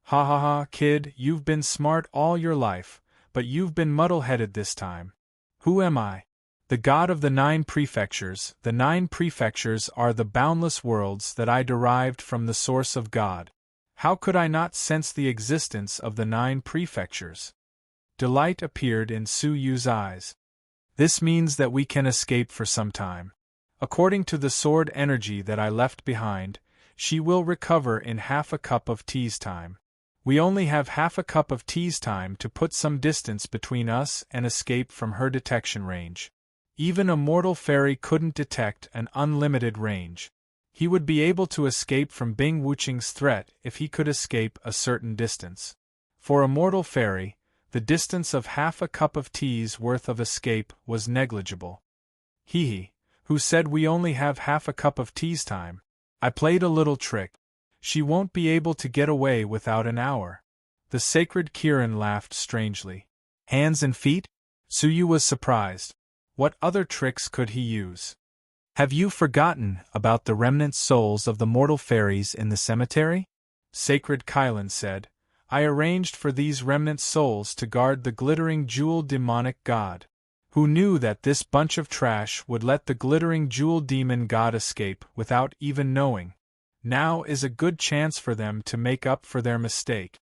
Ha ha ha, kid, you've been smart all your life, but you've been muddle-headed this time. Who am I? The god of the 9 prefectures. The 9 prefectures are the boundless worlds that I derived from the source of God. How could I not sense the existence of the 9 prefectures? Delight appeared in Su Yu's eyes. This means that we can escape for some time. According to the sword energy that I left behind, she will recover in half a cup of tea's time. We only have half a cup of tea's time to put some distance between us and escape from her detection range. Even a mortal fairy couldn't detect an unlimited range. He would be able to escape from Bing Wuqing's threat if he could escape a certain distance. For a mortal fairy, the distance of half a cup of tea's worth of escape was negligible. He who said we only have half a cup of tea's time. I played a little trick. She won't be able to get away without an hour. The sacred Kirin laughed strangely. Hands and feet? Su Yu was surprised. What other tricks could he use? Have you forgotten about the remnant souls of the mortal fairies in the cemetery? Sacred Kylan said. I arranged for these remnant souls to guard the glittering jewel demonic god. Who knew that this bunch of trash would let the glittering jewel demon god escape without even knowing? Now is a good chance for them to make up for their mistake.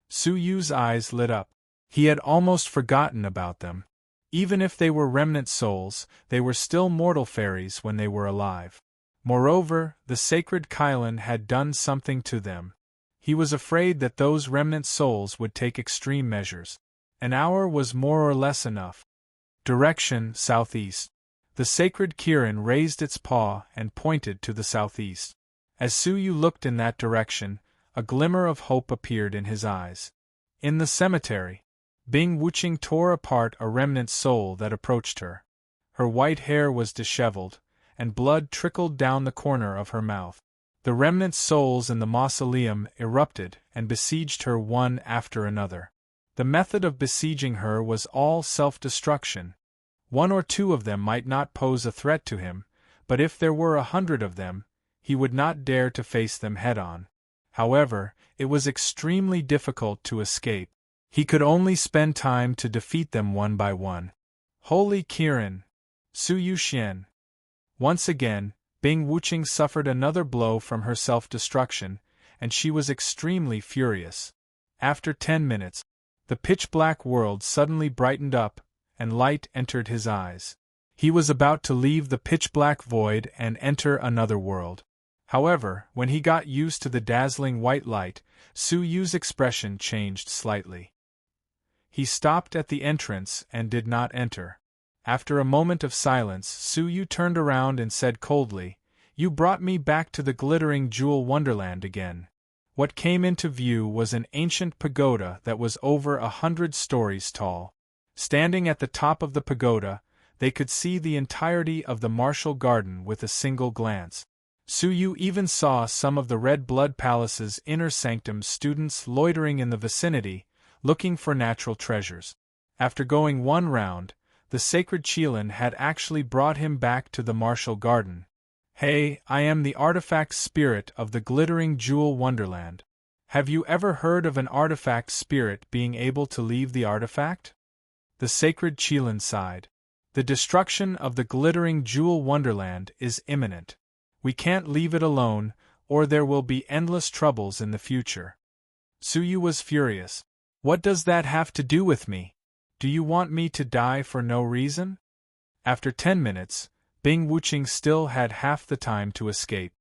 Su Yu's eyes lit up. He had almost forgotten about them. Even if they were remnant souls, they were still mortal fairies when they were alive. Moreover, the sacred Kylan had done something to them. He was afraid that those remnant souls would take extreme measures. An hour was more or less enough. Direction, southeast. The sacred Kirin raised its paw and pointed to the southeast. As Su Yu looked in that direction, a glimmer of hope appeared in his eyes. In the cemetery, Bing Wuqing tore apart a remnant soul that approached her. Her white hair was disheveled, and blood trickled down the corner of her mouth. The remnant souls in the mausoleum erupted and besieged her one after another. The method of besieging her was all self-destruction. 1 or 2 of them might not pose a threat to him, but if there were 100 of them, he would not dare to face them head-on. However, it was extremely difficult to escape. He could only spend time to defeat them one by one. Holy Kirin! Su Yu Xian! Once again, Bing Wuqing suffered another blow from her self-destruction, and she was extremely furious. After 10 minutes, the pitch-black world suddenly brightened up, and light entered his eyes. He was about to leave the pitch-black void and enter another world. However, when he got used to the dazzling white light, Su Yu's expression changed slightly. He stopped at the entrance and did not enter. After a moment of silence, Su Yu turned around and said coldly, "You brought me back to the glittering jewel wonderland again." What came into view was an ancient pagoda that was over 100 stories tall. Standing at the top of the pagoda, they could see the entirety of the martial garden with a single glance. Suyu even saw some of the Red Blood Palace's inner sanctum students loitering in the vicinity, looking for natural treasures. After going one round, the sacred Qilin had actually brought him back to the martial garden. Hey, I am the artifact spirit of the glittering jewel wonderland. Have you ever heard of an artifact spirit being able to leave the artifact? The sacred Qilin sighed. The destruction of the glittering jewel wonderland is imminent. We can't leave it alone, or there will be endless troubles in the future. Suyu was furious. What does that have to do with me? Do you want me to die for no reason? After 10 minutes, Bing Wuqing still had half the time to escape.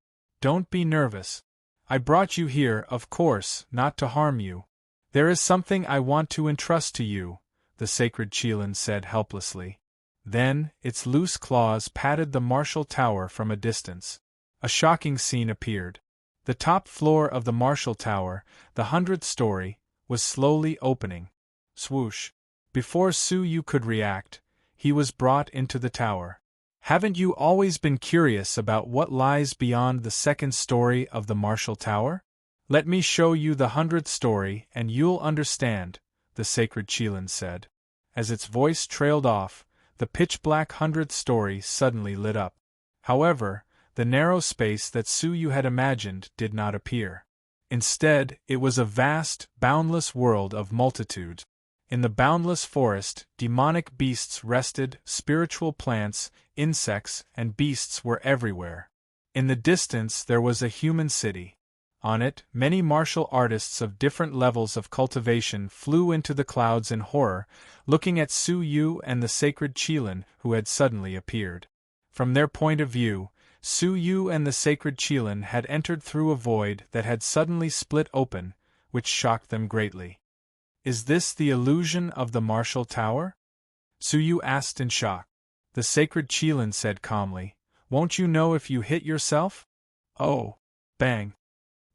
Don't be nervous. I brought you here, of course, not to harm you. There is something I want to entrust to you, the sacred Qilin said helplessly. Then, its loose claws patted the martial tower from a distance. A shocking scene appeared. The top floor of the martial tower, the 100th story, was slowly opening. Swoosh. Before Suyu could react, he was brought into the tower. Haven't you always been curious about what lies beyond the 2nd story of the martial tower? Let me show you the 100th story and you'll understand, the sacred Qilin said. As its voice trailed off, the pitch-black 100th story suddenly lit up. However, the narrow space that Suyu had imagined did not appear. Instead, it was a vast, boundless world of multitudes. In the boundless forest, demonic beasts rested, spiritual plants, insects, and beasts were everywhere. In the distance there was a human city. On it, many martial artists of different levels of cultivation flew into the clouds in horror, looking at Suyu and the sacred Qilin who had suddenly appeared. From their point of view, Suyu and the sacred Qilin had entered through a void that had suddenly split open, which shocked them greatly. Is this the illusion of the martial tower? Suyu asked in shock. The sacred Qilin said calmly, Won't you know if you hit yourself? Oh. Bang.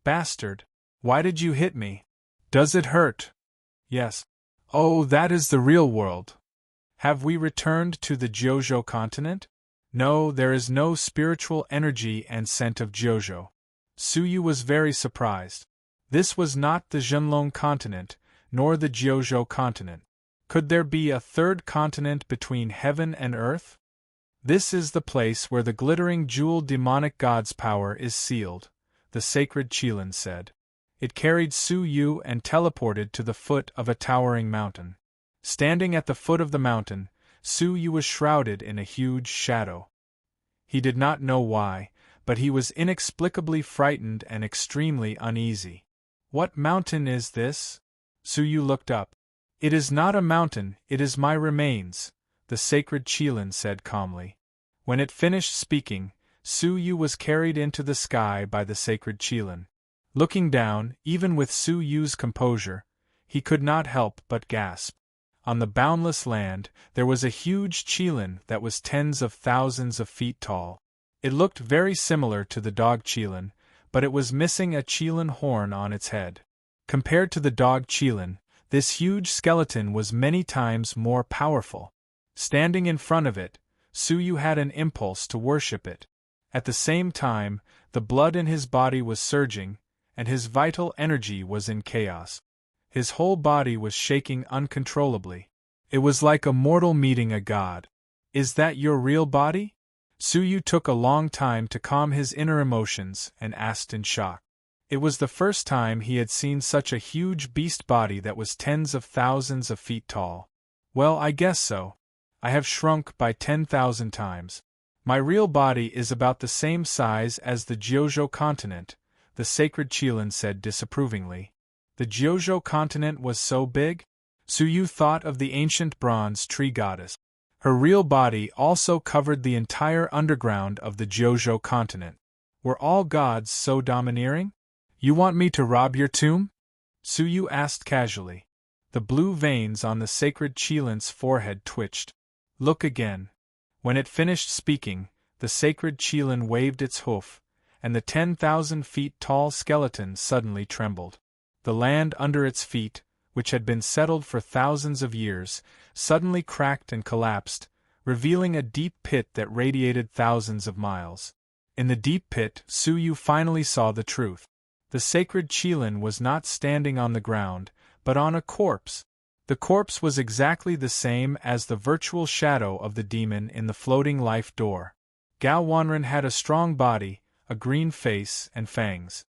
Bastard. Why did you hit me? Does it hurt? Yes. Oh, that is the real world. Have we returned to the Jojo continent? No, there is no spiritual energy and scent of Jojo. Suyu was very surprised. This was not the Zhenlong continent, nor the Jojo continent. Could there be a third continent between heaven and earth? This is the place where the glittering jewel demonic god's power is sealed, the sacred Qilin said. It carried Suyu and teleported to the foot of a towering mountain. Standing at the foot of the mountain, Suyu was shrouded in a huge shadow. He did not know why, but he was inexplicably frightened and extremely uneasy. What mountain is this? Suyu looked up. It is not a mountain, it is my remains, the sacred Qilin said calmly. When it finished speaking, Suyu was carried into the sky by the sacred Qilin. Looking down, even with Suyu's composure, he could not help but gasp. On the boundless land, there was a huge Qilin that was tens of thousands of feet tall. It looked very similar to the dog Qilin, but it was missing a Qilin horn on its head. Compared to the dog Qilin, this huge skeleton was many times more powerful. Standing in front of it, Suyu had an impulse to worship it. At the same time, the blood in his body was surging, and his vital energy was in chaos. His whole body was shaking uncontrollably. It was like a mortal meeting a god. Is that your real body? Suyu took a long time to calm his inner emotions and asked in shock. It was the first time he had seen such a huge beast body that was tens of thousands of feet tall. Well, I guess so. I have shrunk by 10,000 times. My real body is about the same size as the Jojo continent, the sacred Qilin said disapprovingly. The Jojo continent was so big? Suyu thought of the ancient bronze tree goddess. Her real body also covered the entire underground of the Jojo continent. Were all gods so domineering? You want me to rob your tomb? Suyu asked casually. The blue veins on the sacred Qilin's forehead twitched. Look again. When it finished speaking, the sacred Qilin waved its hoof, and the 10,000 feet tall skeleton suddenly trembled. The land under its feet, which had been settled for thousands of years, suddenly cracked and collapsed, revealing a deep pit that radiated thousands of miles. In the deep pit, Suyu finally saw the truth. The sacred Qilin was not standing on the ground, but on a corpse. The corpse was exactly the same as the virtual shadow of the demon in the floating life door. Gao Wanren had a strong body, a green face, and fangs.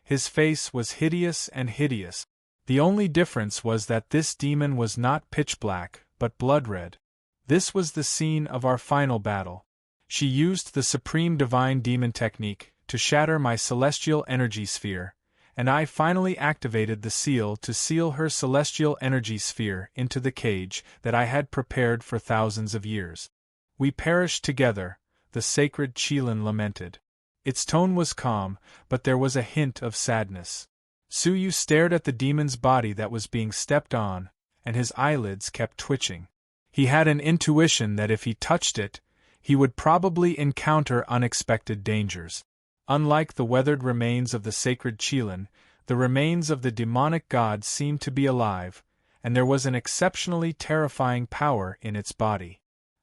His face was hideous and hideous. The only difference was that this demon was not pitch black, but blood red. This was the scene of our final battle. She used the supreme divine demon technique to shatter my celestial energy sphere, and I finally activated the seal to seal her celestial energy sphere into the cage that I had prepared for thousands of years. We perished together, the sacred Qilin lamented. Its tone was calm, but there was a hint of sadness. Suyu stared at the demon's body that was being stepped on, and his eyelids kept twitching. He had an intuition that if he touched it, he would probably encounter unexpected dangers. Unlike the weathered remains of the sacred Qilin, the remains of the demonic god seemed to be alive, and there was an exceptionally terrifying power in its body.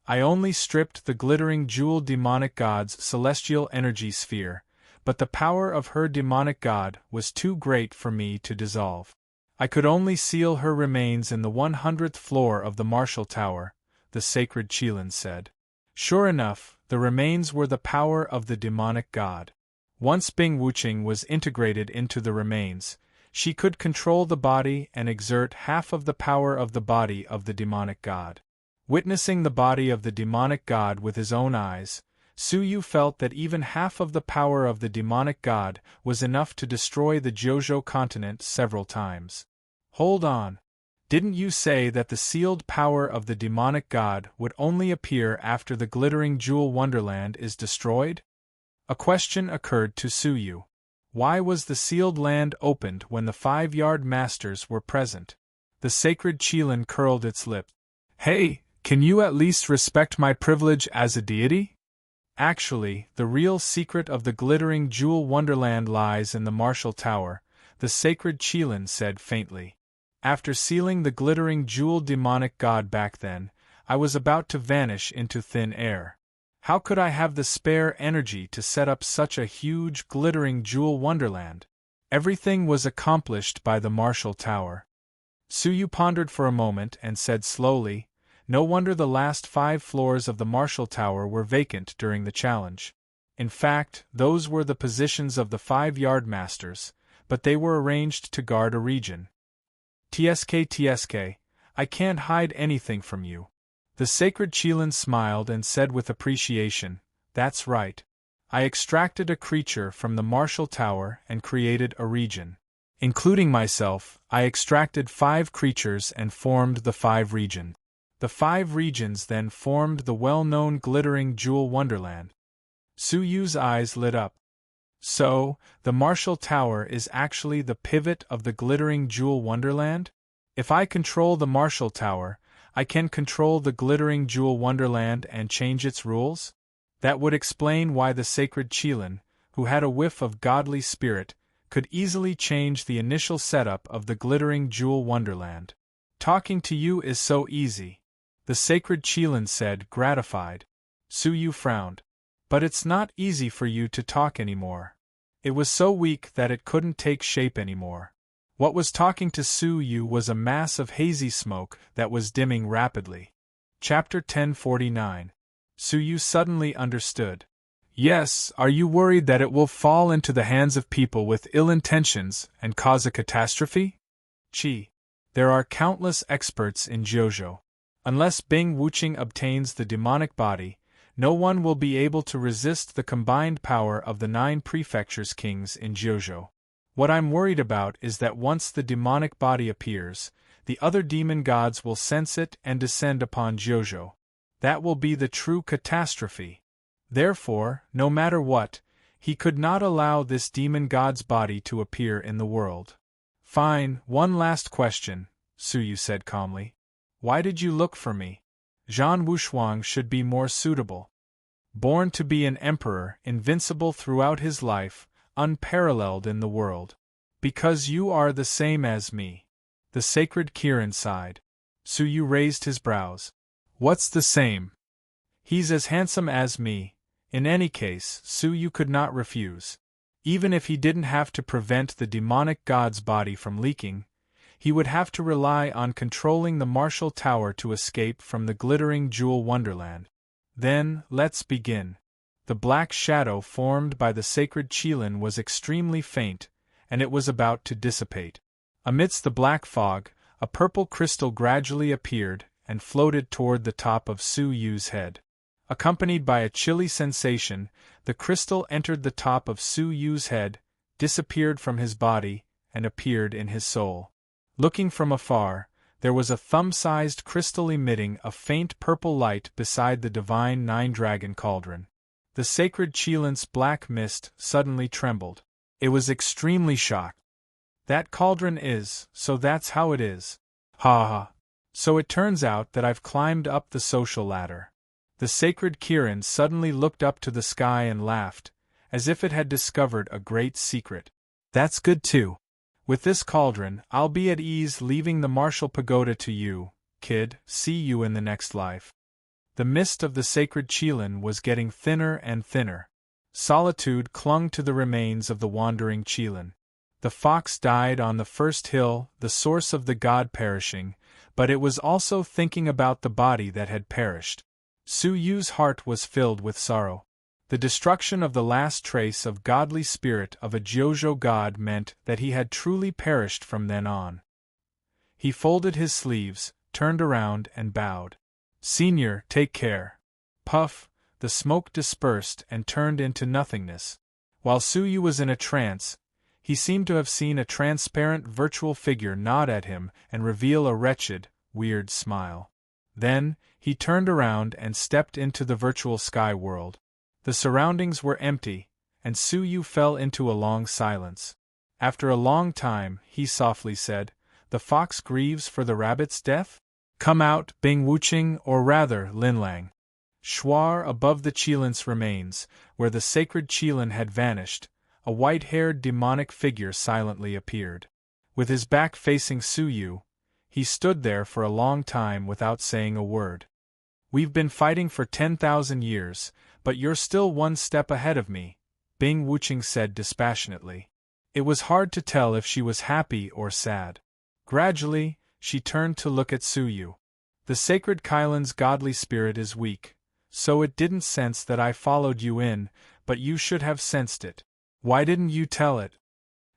I only stripped the glittering jewel demonic god's celestial energy sphere, but the power of her demonic god was too great for me to dissolve. I could only seal her remains in the 100th floor of the Martial Tower, the sacred Qilin said. Sure enough, the remains were the power of the demonic god. Once Bing Wuqing was integrated into the remains, she could control the body and exert half of the power of the body of the demonic god. Witnessing the body of the demonic god with his own eyes, Suyu felt that even half of the power of the demonic god was enough to destroy the Jojo continent several times. Hold on. Didn't you say that the sealed power of the demonic god would only appear after the glittering jewel wonderland is destroyed? A question occurred to Suyu. Why was the sealed land opened when the 5-yard masters were present? The sacred Qilin curled its lip. Hey, can you at least respect my privilege as a deity? Actually, the real secret of the glittering jewel wonderland lies in the Martial Tower, the sacred Qilin said faintly. After sealing the glittering jewel demonic god back then, I was about to vanish into thin air. How could I have the spare energy to set up such a huge glittering jewel wonderland? Everything was accomplished by the Martial Tower. Suyu pondered for a moment and said slowly, no wonder the last 5 floors of the Martial Tower were vacant during the challenge. In fact, those were the positions of the 5-yard masters, but they were arranged to guard a region. TSK, I can't hide anything from you. The sacred Qilin smiled and said with appreciation, that's right. I extracted a creature from the Martial Tower and created a region. Including myself, I extracted 5 creatures and formed the 5 regions. The 5 regions then formed the well-known glittering jewel wonderland. Suyu's eyes lit up. So, the Martial Tower is actually the pivot of the glittering jewel wonderland? If I control the Martial Tower, I can control the glittering jewel wonderland and change its rules? That would explain why the sacred Qilin, who had a whiff of godly spirit, could easily change the initial setup of the glittering jewel wonderland. Talking to you is so easy. The sacred Qilin said, gratified. Suyu frowned. But it's not easy for you to talk anymore. It was so weak that it couldn't take shape anymore. What was talking to Suyu was a mass of hazy smoke that was dimming rapidly. Chapter 1049. Suyu suddenly understood. Yes, are you worried that it will fall into the hands of people with ill intentions and cause a catastrophe? Chi. There are countless experts in Jojo. Unless Bing Wuqing obtains the demonic body, no one will be able to resist the combined power of the 9 prefectures kings in Jojo. What I'm worried about is that once the demonic body appears, the other demon gods will sense it and descend upon Jojo. That will be the true catastrophe. Therefore, no matter what, he could not allow this demon god's body to appear in the world. Fine, one last question, Suyu said calmly. Why did you look for me? Zhan Wushuang should be more suitable. Born to be an emperor, invincible throughout his life, unparalleled in the world. Because you are the same as me. The sacred Kirin sighed. Suyu raised his brows. What's the same? He's as handsome as me, In any case, Suyu could not refuse. Even if he didn't have to prevent the demonic god's body from leaking, he would have to rely on controlling the martial tower to escape from the glittering jewel wonderland. Then, let's begin. The black shadow formed by the sacred Qilin was extremely faint, and it was about to dissipate. Amidst the black fog, a purple crystal gradually appeared and floated toward the top of Suyu's head. Accompanied by a chilly sensation, the crystal entered the top of Suyu's head, disappeared from his body, and appeared in his soul. Looking from afar, there was a thumb-sized crystal emitting a faint purple light beside the divine nine-dragon cauldron. The sacred Qilin's black mist suddenly trembled. It was extremely shocked. That cauldron is, so that's how it is. Ha ha. So it turns out that I've climbed up the social ladder. The sacred Kirin suddenly looked up to the sky and laughed, as if it had discovered a great secret. That's good too. With this cauldron, I'll be at ease leaving the martial pagoda to you, kid. See you in the next life. The mist of the sacred Qilin was getting thinner and thinner. Solitude clung to the remains of the wandering Qilin. The fox died on the first hill, the source of the god perishing, but it was also thinking about the body that had perished. Suyu's heart was filled with sorrow. The destruction of the last trace of godly spirit of a Jiuzhou god meant that he had truly perished from then on. He folded his sleeves, turned around and bowed. Senior, take care. Puff, the smoke dispersed and turned into nothingness. While Suyu was in a trance, he seemed to have seen a transparent virtual figure nod at him and reveal a wretched, weird smile. Then, he turned around and stepped into the virtual sky world. The surroundings were empty, and Suyu fell into a long silence. After a long time, he softly said, "The fox grieves for the rabbit's death? Come out, Bing Wuqing, or rather, Linlang." Shuar above the Qilin's remains, where the sacred Qilin had vanished, a white-haired demonic figure silently appeared. With his back facing Suyu, he stood there for a long time without saying a word. "We've been fighting for 10,000 years, but you're still one step ahead of me," Bing Wuqing said dispassionately. It was hard to tell if she was happy or sad. Gradually, she turned to look at Suyu. "The sacred Qilin's godly spirit is weak, so it didn't sense that I followed you in, but you should have sensed it. Why didn't you tell it?"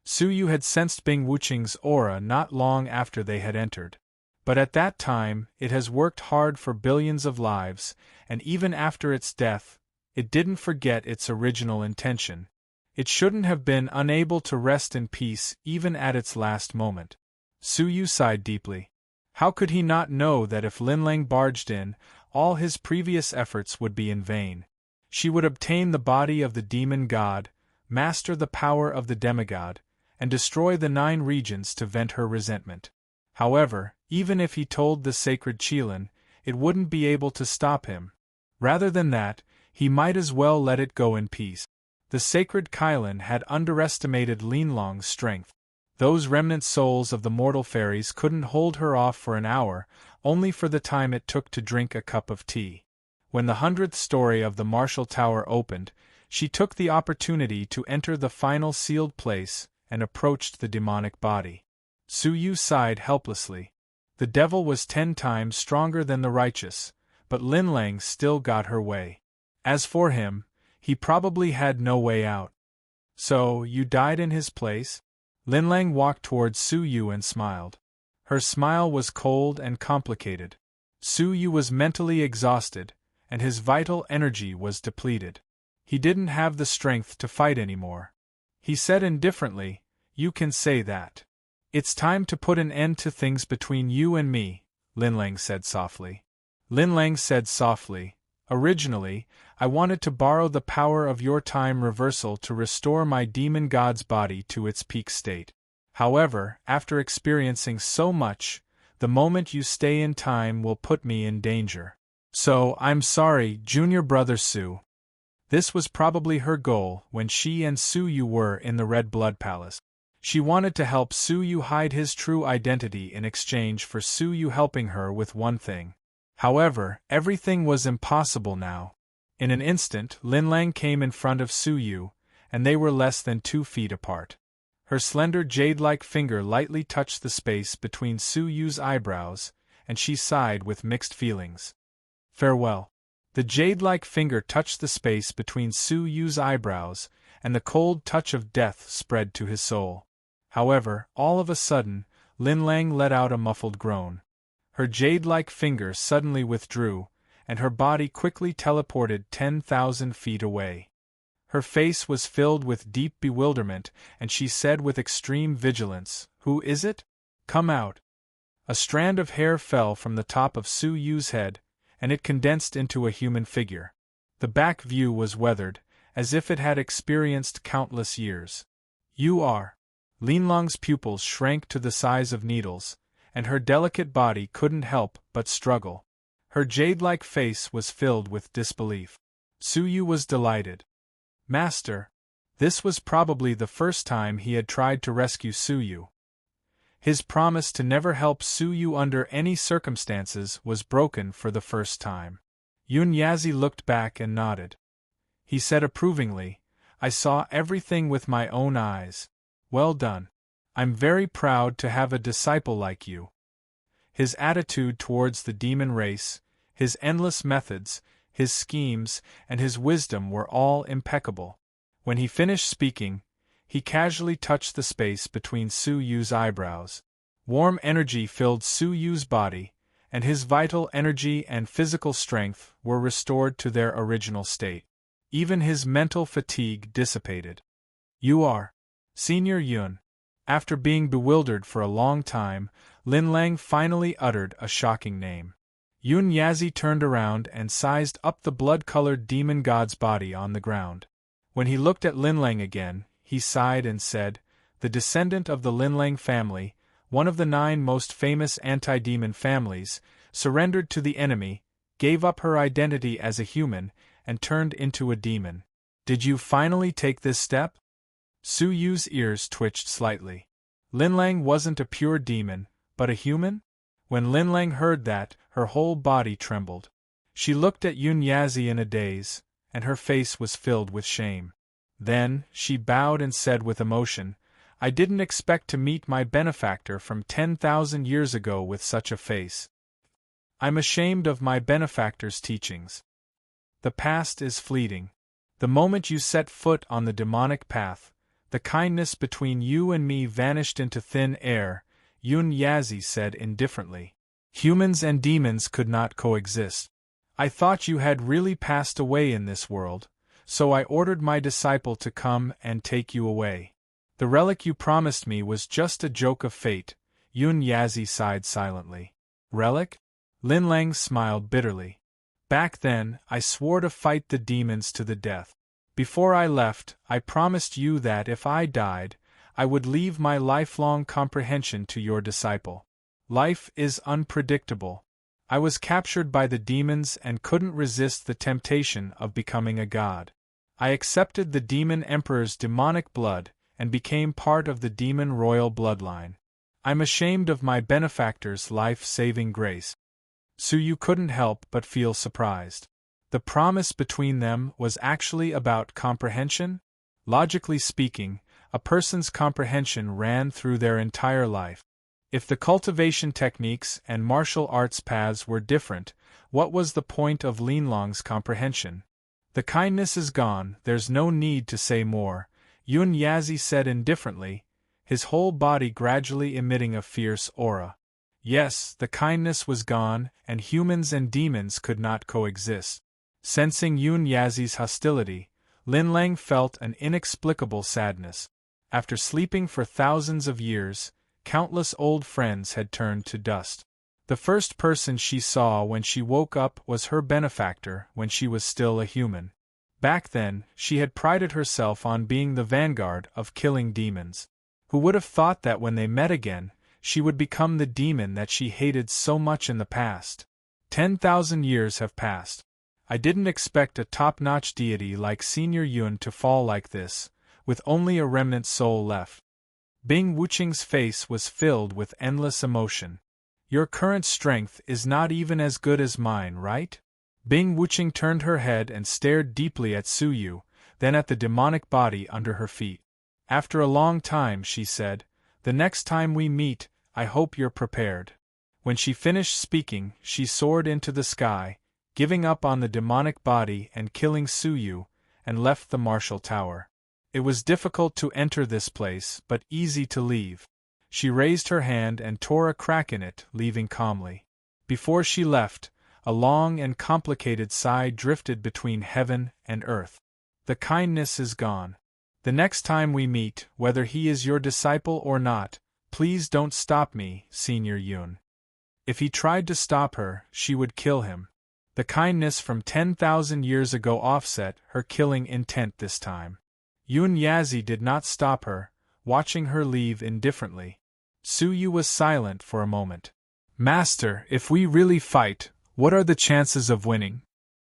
Suyu had sensed Bing Wuqing's aura not long after they had entered. But at that time, it has worked hard for billions of lives, and even after its death, it didn't forget its original intention. It shouldn't have been unable to rest in peace even at its last moment. Suyu sighed deeply. How could he not know that if Linlang barged in, all his previous efforts would be in vain? She would obtain the body of the demon god, master the power of the demigod, and destroy the 9 regions to vent her resentment. However, even if he told the sacred Qilin, it wouldn't be able to stop him. Rather than that, he might as well let it go in peace. The sacred Qilin had underestimated Linlong's strength. Those remnant souls of the mortal fairies couldn't hold her off for an hour, only for the time it took to drink a cup of tea. When the 100th story of the martial tower opened, she took the opportunity to enter the final sealed place and approached the demonic body. Suyu sighed helplessly. The devil was 10 times stronger than the righteous, but Linlang still got her way. As for him, he probably had no way out. "So, you died in his place?" Linlang walked towards Suyu and smiled. Her smile was cold and complicated. Suyu was mentally exhausted, and his vital energy was depleted. He didn't have the strength to fight anymore. He said indifferently, "You can say that. It's time to put an end to things between you and me," Linlang said softly. Linlang said softly, "Originally, I wanted to borrow the power of your time reversal to restore my demon god's body to its peak state. However, after experiencing so much, the moment you stay in time will put me in danger. So, I'm sorry, junior brother Su." This was probably her goal when she and Suyu were in the Red Blood Palace. She wanted to help Suyu hide his true identity in exchange for Suyu helping her with one thing. However, everything was impossible now. In an instant, Lin Lang came in front of Su Yu, and they were less than 2 feet apart. Her slender jade-like finger lightly touched the space between Su Yu's eyebrows, and she sighed with mixed feelings. Farewell. The jade-like finger touched the space between Su Yu's eyebrows, and the cold touch of death spread to his soul. However, all of a sudden, Lin Lang let out a muffled groan. Her jade-like finger suddenly withdrew, and her body quickly teleported 10,000 feet away. Her face was filled with deep bewilderment, and she said with extreme vigilance, "Who is it? Come out." A strand of hair fell from the top of Su Yu's head, and it condensed into a human figure. The back view was weathered, as if it had experienced countless years. "You are." Lin Lang's pupils shrank to the size of needles, and her delicate body couldn't help but struggle. Her jade-like face was filled with disbelief. Su Yu was delighted. "Master." This was probably the first time he had tried to rescue Su Yu. His promise to never help Su Yu under any circumstances was broken for the first time. Yun Yazi looked back and nodded. He said approvingly, "I saw everything with my own eyes. Well done. I'm very proud to have a disciple like you." His attitude towards the demon race, his endless methods, his schemes, and his wisdom were all impeccable. When he finished speaking, he casually touched the space between Su Yu's eyebrows. Warm energy filled Su Yu's body, and his vital energy and physical strength were restored to their original state. Even his mental fatigue dissipated. "You are Senior Yun." After being bewildered for a long time, Lin Lang finally uttered a shocking name. Yun Yazi turned around and sized up the blood-colored demon god's body on the ground. When he looked at Lin Lang again, he sighed and said, "The descendant of the Lin Lang family, one of the 9 most famous anti-demon families, surrendered to the enemy, gave up her identity as a human, and turned into a demon. Did you finally take this step?" Su Yu's ears twitched slightly. Lin Lang wasn't a pure demon, but a human? When Lin Lang heard that, her whole body trembled. She looked at Yun Yazi in a daze, and her face was filled with shame. Then, she bowed and said with emotion, "I didn't expect to meet my benefactor from 10,000 years ago with such a face. I'm ashamed of my benefactor's teachings. The past is fleeting. The moment you set foot on the demonic path, the kindness between you and me vanished into thin air," Yun Yazi said indifferently. "Humans and demons could not coexist. I thought you had really passed away in this world, so I ordered my disciple to come and take you away. The relic you promised me was just a joke of fate." Yun Yazi sighed silently. "Relic?" Lin Lang smiled bitterly. "Back then, I swore to fight the demons to the death. Before I left, I promised you that if I died, I would leave my lifelong comprehension to your disciple. Life is unpredictable. I was captured by the demons and couldn't resist the temptation of becoming a god. I accepted the demon emperor's demonic blood and became part of the demon royal bloodline. I'm ashamed of my benefactor's life-saving grace." Su Yu couldn't help but feel surprised. The promise between them was actually about comprehension? Logically speaking, a person's comprehension ran through their entire life. If the cultivation techniques and martial arts paths were different, what was the point of Lin Lang's comprehension? "The kindness is gone, there's no need to say more," Yun Yazi said indifferently, his whole body gradually emitting a fierce aura. Yes, the kindness was gone, and humans and demons could not coexist. Sensing Yun Yazi's hostility, Lin Lang felt an inexplicable sadness. After sleeping for thousands of years, countless old friends had turned to dust. The first person she saw when she woke up was her benefactor when she was still a human. Back then, she had prided herself on being the vanguard of killing demons. Who would have thought that when they met again, she would become the demon that she hated so much in the past? 10,000 years have passed. I didn't expect a top-notch deity like Senior Yun to fall like this, with only a remnant soul left. Bing Wuqing's face was filled with endless emotion. "Your current strength is not even as good as mine, right?" Bing Wuching turned her head and stared deeply at Su Yu, then at the demonic body under her feet. After a long time she said, "The next time we meet, I hope you're prepared." When she finished speaking, she soared into the sky, giving up on the demonic body and killing Su Yu, and left the martial tower. It was difficult to enter this place, but easy to leave. She raised her hand and tore a crack in it, leaving calmly. Before she left, a long and complicated sigh drifted between heaven and earth. The kindness is gone. The next time we meet, whether he is your disciple or not, please don't stop me, Senior Yun. If he tried to stop her, she would kill him. The kindness from 10,000 years ago offset her killing intent this time. Yun Yazi did not stop her, watching her leave indifferently. Su Yu was silent for a moment. "Master, if we really fight, what are the chances of winning?"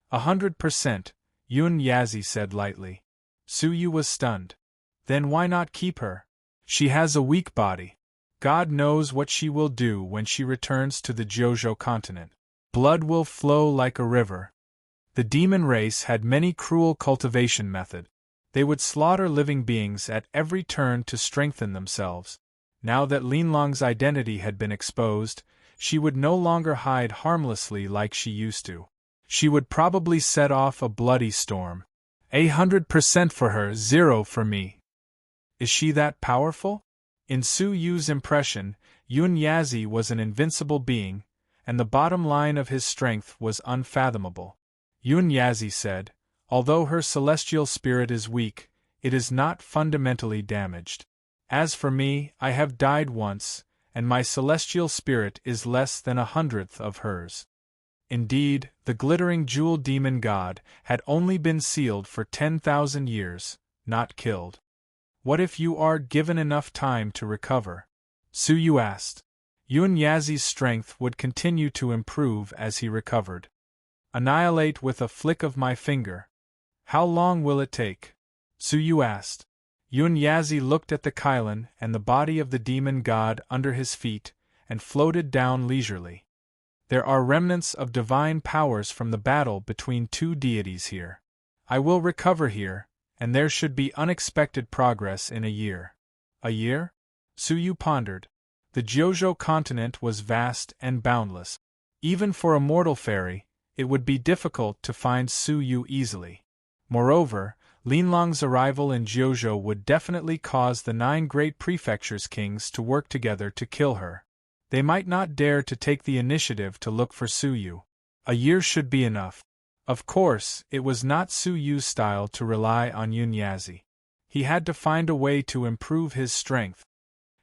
100%, Yun Yazi said lightly. Su Yu was stunned. "Then why not keep her? She has a weak body. God knows what she will do when she returns to the Jojo continent. Blood will flow like a river." The demon race had many cruel cultivation methods. They would slaughter living beings at every turn to strengthen themselves. Now that Linlong's identity had been exposed, she would no longer hide harmlessly like she used to. She would probably set off a bloody storm. 100% for her, 0 for me. Is she that powerful? In Su Yu's impression, Yun Yazi was an invincible being, and the bottom line of his strength was unfathomable. Yun Yazi said, "Although her celestial spirit is weak, it is not fundamentally damaged. As for me, I have died once, and my celestial spirit is less than 1/100th of hers." Indeed, the glittering jewel demon god had only been sealed for 10,000 years, not killed. "What if you are given enough time to recover?" Su Yu asked. Yun Yazi's strength would continue to improve as he recovered. "Annihilate with a flick of my finger. How long will it take?" Su Yu asked. Yun Yazi looked at the Kylon and the body of the demon god under his feet, and floated down leisurely. "There are remnants of divine powers from the battle between two deities here. I will recover here, and there should be unexpected progress in a year." "A year?" Su Yu pondered. The Jojo continent was vast and boundless. Even for a mortal fairy, it would be difficult to find Su Yu easily. Moreover, Linlong's arrival in Jojo would definitely cause the 9 great prefectures' kings to work together to kill her. They might not dare to take the initiative to look for Su Yu. A year should be enough. Of course, it was not Su Yu's style to rely on Yun Yazi. He had to find a way to improve his strength.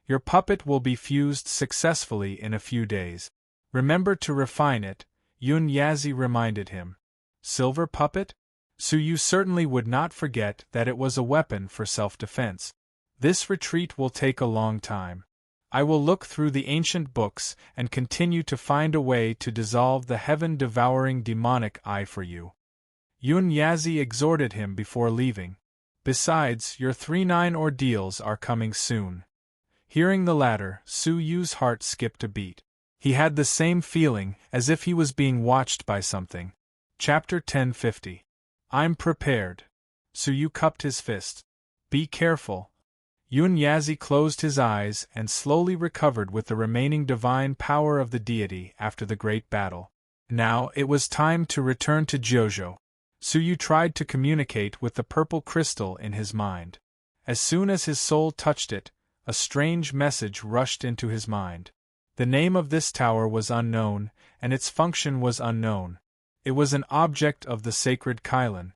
"Your puppet will be fused successfully in a few days. Remember to refine it," Yun Yazi reminded him. "Silver puppet?" Su Yu certainly would not forget that it was a weapon for self-defense. "This retreat will take a long time. I will look through the ancient books and continue to find a way to dissolve the heaven-devouring demonic eye for you." Yun Yazi exhorted him before leaving. "Besides, your 3-9 ordeals are coming soon." Hearing the latter, Su Yu's heart skipped a beat. He had the same feeling, as if he was being watched by something. Chapter 1050. "I'm prepared." Su Yu cupped his fist. "Be careful." Yun Yazi closed his eyes and slowly recovered with the remaining divine power of the deity after the great battle. Now it was time to return to Jojo. Su Yu tried to communicate with the purple crystal in his mind. As soon as his soul touched it, a strange message rushed into his mind. The name of this tower was unknown, and its function was unknown. It was an object of the sacred Kylon.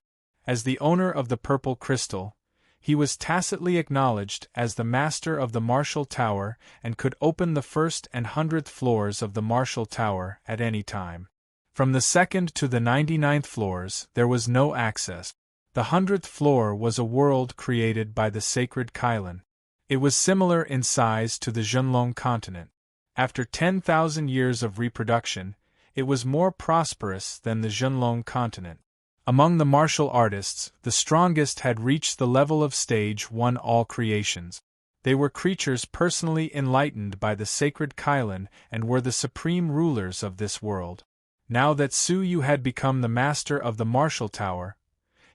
As the owner of the purple crystal, he was tacitly acknowledged as the master of the Martial Tower and could open the 1st and 100th floors of the Martial Tower at any time. From the 2nd to the 99th floors there was no access. The 100th floor was a world created by the sacred Kylon. It was similar in size to the Zhenlong continent. After 10,000 years of reproduction, it was more prosperous than the Zhenlong continent. Among the martial artists, the strongest had reached the level of stage 1 all creations. They were creatures personally enlightened by the sacred Kylon and were the supreme rulers of this world. Now that Su Yu had become the master of the martial tower,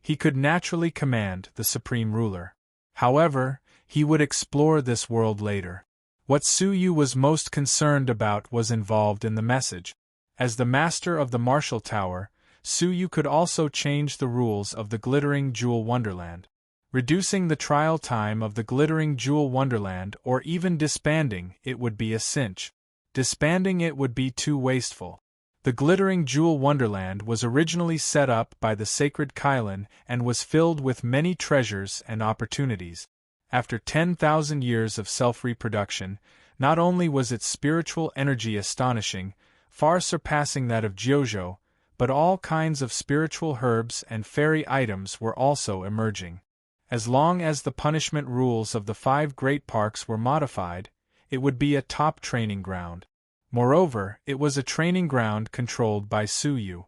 he could naturally command the supreme ruler. However, he would explore this world later. What Su Yu was most concerned about was involved in the message. As the master of the martial tower, Su Yu could also change the rules of the glittering jewel wonderland. Reducing the trial time of the glittering jewel wonderland or even disbanding it would be a cinch. Disbanding it would be too wasteful. The glittering jewel wonderland was originally set up by the sacred Kylin and was filled with many treasures and opportunities. After 10,000 years of self-reproduction, not only was its spiritual energy astonishing, far surpassing that of Jiuzhou, but all kinds of spiritual herbs and fairy items were also emerging. As long as the punishment rules of the 5 great parks were modified, it would be a top training ground. Moreover, it was a training ground controlled by Su Yu.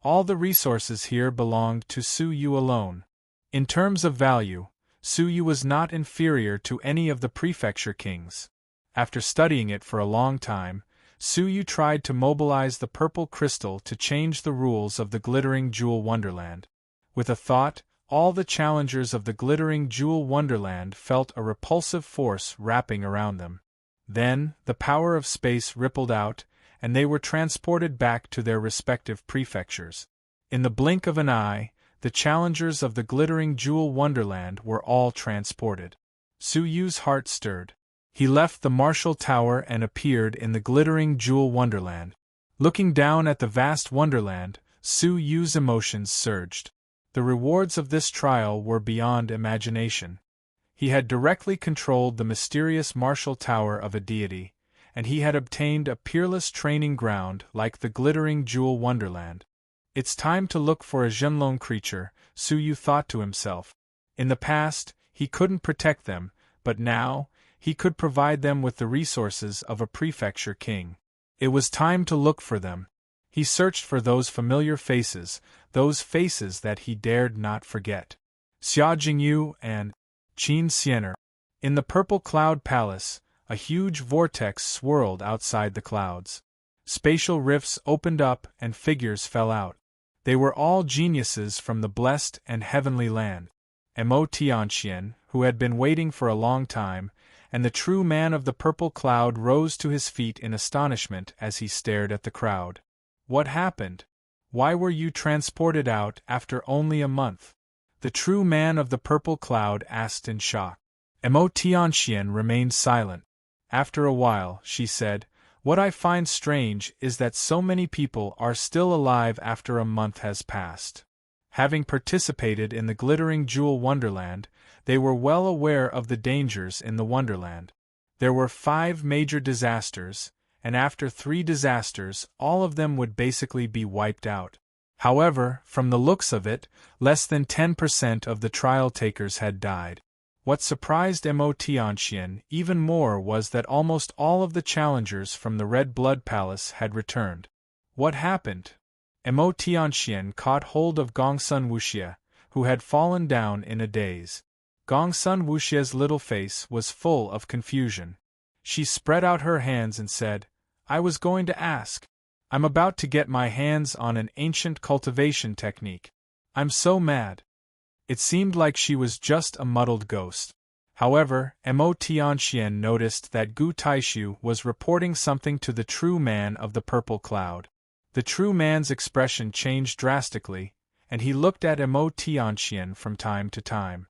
All the resources here belonged to Su Yu alone. In terms of value, Su Yu was not inferior to any of the prefecture kings. After studying it for a long time, Su Yu tried to mobilize the purple crystal to change the rules of the glittering jewel wonderland. With a thought, all the challengers of the glittering jewel wonderland felt a repulsive force wrapping around them. Then, the power of space rippled out, and they were transported back to their respective prefectures. In the blink of an eye, the challengers of the glittering jewel wonderland were all transported. Su Yu's heart stirred. He left the martial tower and appeared in the glittering jewel wonderland. Looking down at the vast wonderland, Su Yu's emotions surged. The rewards of this trial were beyond imagination. He had directly controlled the mysterious martial tower of a deity, and he had obtained a peerless training ground like the glittering jewel wonderland. It's time to look for a Zhenlong creature, Su Yu thought to himself. In the past, he couldn't protect them, but now, he could provide them with the resources of a prefecture king. It was time to look for them. He searched for those familiar faces, those faces that he dared not forget. Xia Jingyu and Qin Xianer. In the purple cloud palace, a huge vortex swirled outside the clouds. Spatial rifts opened up and figures fell out. They were all geniuses from the blessed and heavenly land. Mo Tianxian, who had been waiting for a long time, and the true man of the purple cloud rose to his feet in astonishment as he stared at the crowd. What happened? Why were you transported out after only a month? The true man of the purple cloud asked in shock. Mo Tianxian remained silent. After a while, she said, "What I find strange is that so many people are still alive after a month has passed." Having participated in the glittering jewel wonderland, they were well aware of the dangers in the wonderland. There were 5 major disasters, and after 3 disasters, all of them would basically be wiped out. However, from the looks of it, less than 10% of the trial takers had died. What surprised Mo Tianxian even more was that almost all of the challengers from the Red Blood Palace had returned. What happened? Mo Tianxian caught hold of Gongsun Wuxia, who had fallen down in a daze. Gongsun Wuxia's little face was full of confusion. She spread out her hands and said, "I was going to ask. I'm about to get my hands on an ancient cultivation technique. I'm so mad." It seemed like she was just a muddled ghost. However, Mo Tianxian noticed that Gu Taishu was reporting something to the true man of the purple cloud. The true man's expression changed drastically, and he looked at Mo Tianxian from time to time.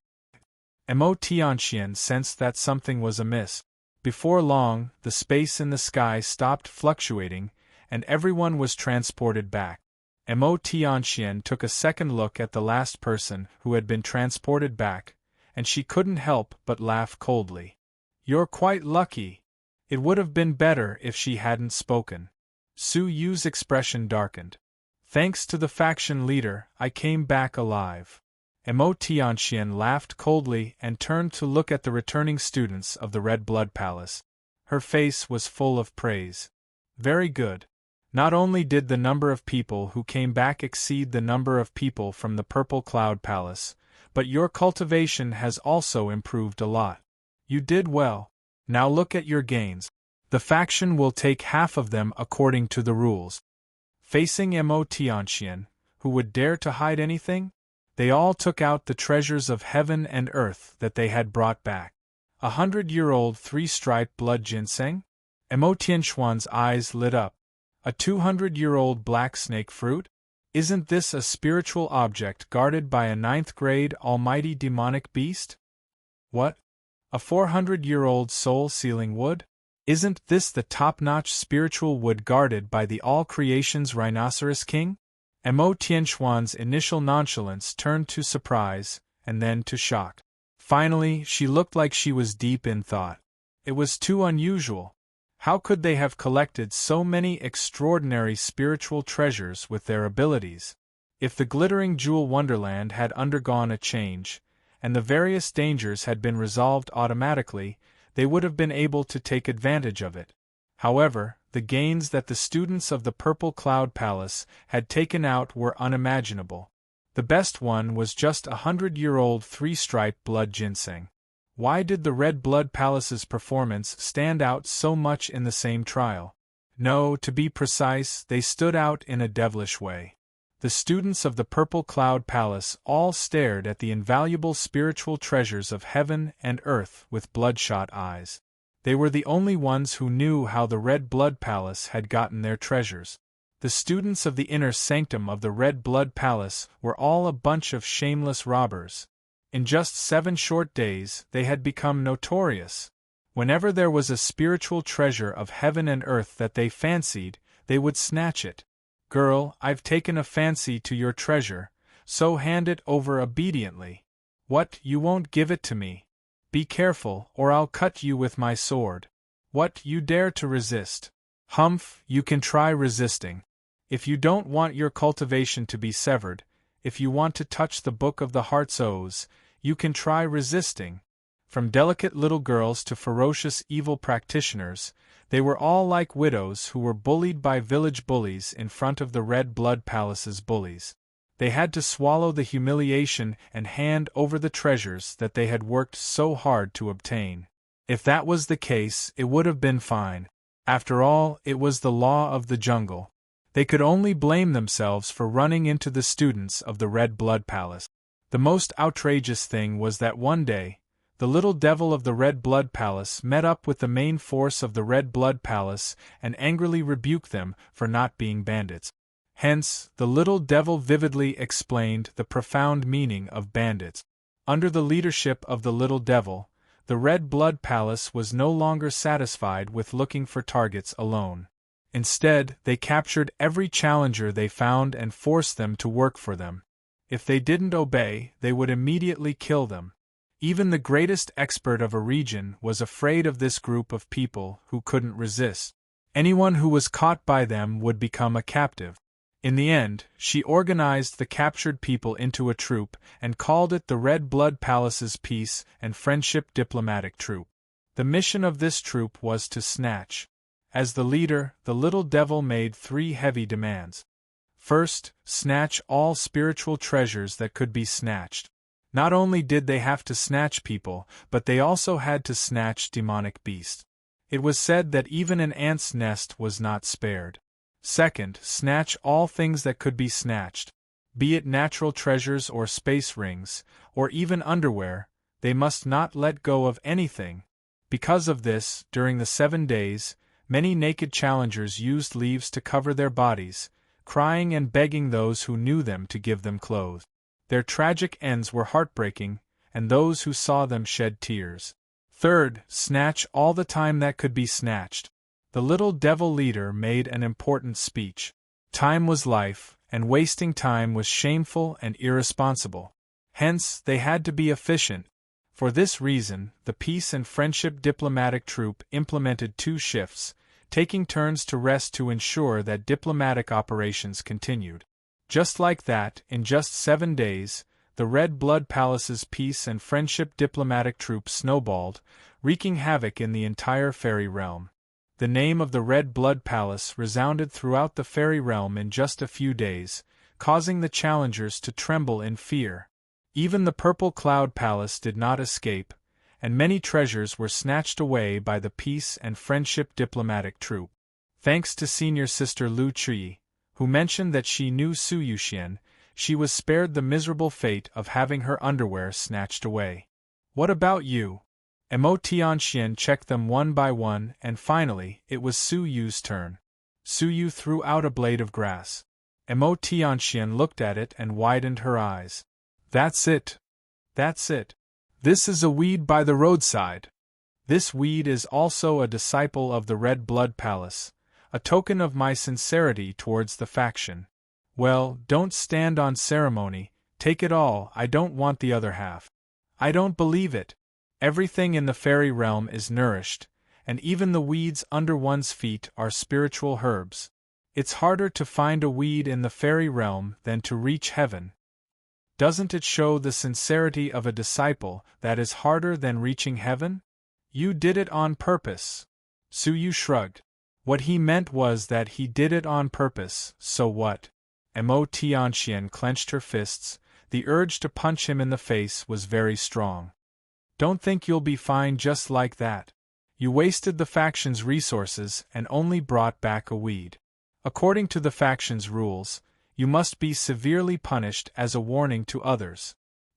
Mo Tianxian sensed that something was amiss. Before long, the space in the sky stopped fluctuating, and everyone was transported back. Mo Tianxian took a second look at the last person who had been transported back, and she couldn't help but laugh coldly. "You're quite lucky. It would have been better if she hadn't spoken." Su Yu's expression darkened. "Thanks to the faction leader, I came back alive." Mo Tianxian laughed coldly and turned to look at the returning students of the Red Blood Palace. Her face was full of praise. "Very good. Not only did the number of people who came back exceed the number of people from the Purple Cloud Palace, but your cultivation has also improved a lot. You did well. Now look at your gains. The faction will take half of them according to the rules. facing Emotiantian, who would dare to hide anything? They all took out the treasures of heaven and earth that they had brought back. 100-year-old three-striped blood ginseng? Emotianchuan's eyes lit up. A 200-year-old black snake fruit? Isn't this a spiritual object guarded by a 9th-grade almighty demonic beast? What? A 400-year-old soul-sealing wood? Isn't this the top-notch spiritual wood guarded by the all-creation's rhinoceros king? Emotianchuan's initial nonchalance turned to surprise, and then to shock. Finally, she looked like she was deep in thought. It was too unusual. How could they have collected so many extraordinary spiritual treasures with their abilities? If the glittering jewel wonderland had undergone a change, and the various dangers had been resolved automatically, they would have been able to take advantage of it. However, the gains that the students of the Purple Cloud Palace had taken out were unimaginable. The best one was just 100-year-old three-striped blood ginseng. Why did the Red Blood Palace's performance stand out so much in the same trial? No, to be precise, they stood out in a devilish way. The students of the Purple Cloud Palace all stared at the invaluable spiritual treasures of heaven and earth with bloodshot eyes. They were the only ones who knew how the Red Blood Palace had gotten their treasures. The students of the inner sanctum of the Red Blood Palace were all a bunch of shameless robbers. In just 7 short days, they had become notorious. Whenever there was a spiritual treasure of heaven and earth that they fancied, they would snatch it. Girl, I've taken a fancy to your treasure, so hand it over obediently. What, you won't give it to me? Be careful, or I'll cut you with my sword. What, you dare to resist? Humph, you can try resisting. If you don't want your cultivation to be severed, if you want to touch the Book of the Heart's O's, you can try resisting. From delicate little girls to ferocious evil practitioners, they were all like widows who were bullied by village bullies in front of the Red Blood Palace's bullies. They had to swallow the humiliation and hand over the treasures that they had worked so hard to obtain. If that was the case, it would have been fine. After all, it was the law of the jungle. They could only blame themselves for running into the students of the Red Blood Palace. The most outrageous thing was that one day, the little devil of the Red Blood Palace met up with the main force of the Red Blood Palace and angrily rebuked them for not being bandits. Hence, the little devil vividly explained the profound meaning of bandits. Under the leadership of the little devil, the Red Blood Palace was no longer satisfied with looking for targets alone. Instead, they captured every challenger they found and forced them to work for them. If they didn't obey, they would immediately kill them. Even the greatest expert of a region was afraid of this group of people who couldn't resist. Anyone who was caught by them would become a captive. In the end, she organized the captured people into a troop and called it the Red Blood Palace's Peace and Friendship Diplomatic Troop. The mission of this troop was to snatch. As the leader, the little devil made 3 heavy demands. First, snatch all spiritual treasures that could be snatched. Not only did they have to snatch people, but they also had to snatch demonic beasts. It was said that even an ant's nest was not spared. Second, snatch all things that could be snatched. Be it natural treasures or space rings, or even underwear, they must not let go of anything. Because of this, during the 7 days, many naked challengers used leaves to cover their bodies, crying and begging those who knew them to give them clothes. Their tragic ends were heartbreaking, and those who saw them shed tears. Third, snatch all the time that could be snatched. The little devil leader made an important speech. Time was life, and wasting time was shameful and irresponsible. Hence, they had to be efficient. For this reason, the Peace and Friendship Diplomatic Troop implemented 2 shifts, taking turns to rest to ensure that diplomatic operations continued. Just like that, in just 7 days, the Red Blood Palace's Peace and Friendship Diplomatic Troop snowballed, wreaking havoc in the entire fairy realm. The name of the Red Blood Palace resounded throughout the fairy realm in just a few days, causing the challengers to tremble in fear. Even the Purple Cloud Palace did not escape, and many treasures were snatched away by the Peace and Friendship Diplomatic Troop. Thanks to Senior Sister Lu Chui, who mentioned that she knew Su Yuxian, she was spared the miserable fate of having her underwear snatched away. What about you? Emo Tianxian checked them one by one, and finally, it was Su Yu's turn. Su Yu threw out a blade of grass. Emo Tianxian looked at it and widened her eyes. That's it. That's it. This is a weed by the roadside. This weed is also a disciple of the Red Blood Palace, a token of my sincerity towards the faction. Well, don't stand on ceremony, take it all, I don't want the other half. I don't believe it. Everything in the fairy realm is nourished, and even the weeds under one's feet are spiritual herbs. It's harder to find a weed in the fairy realm than to reach heaven. Doesn't it show the sincerity of a disciple that is harder than reaching heaven? You did it on purpose. Su Yu shrugged. What he meant was that he did it on purpose, so what? Emo Tianxian clenched her fists. The urge to punch him in the face was very strong. Don't think you'll be fine just like that. You wasted the faction's resources and only brought back a weed. According to the faction's rules, you must be severely punished as a warning to others.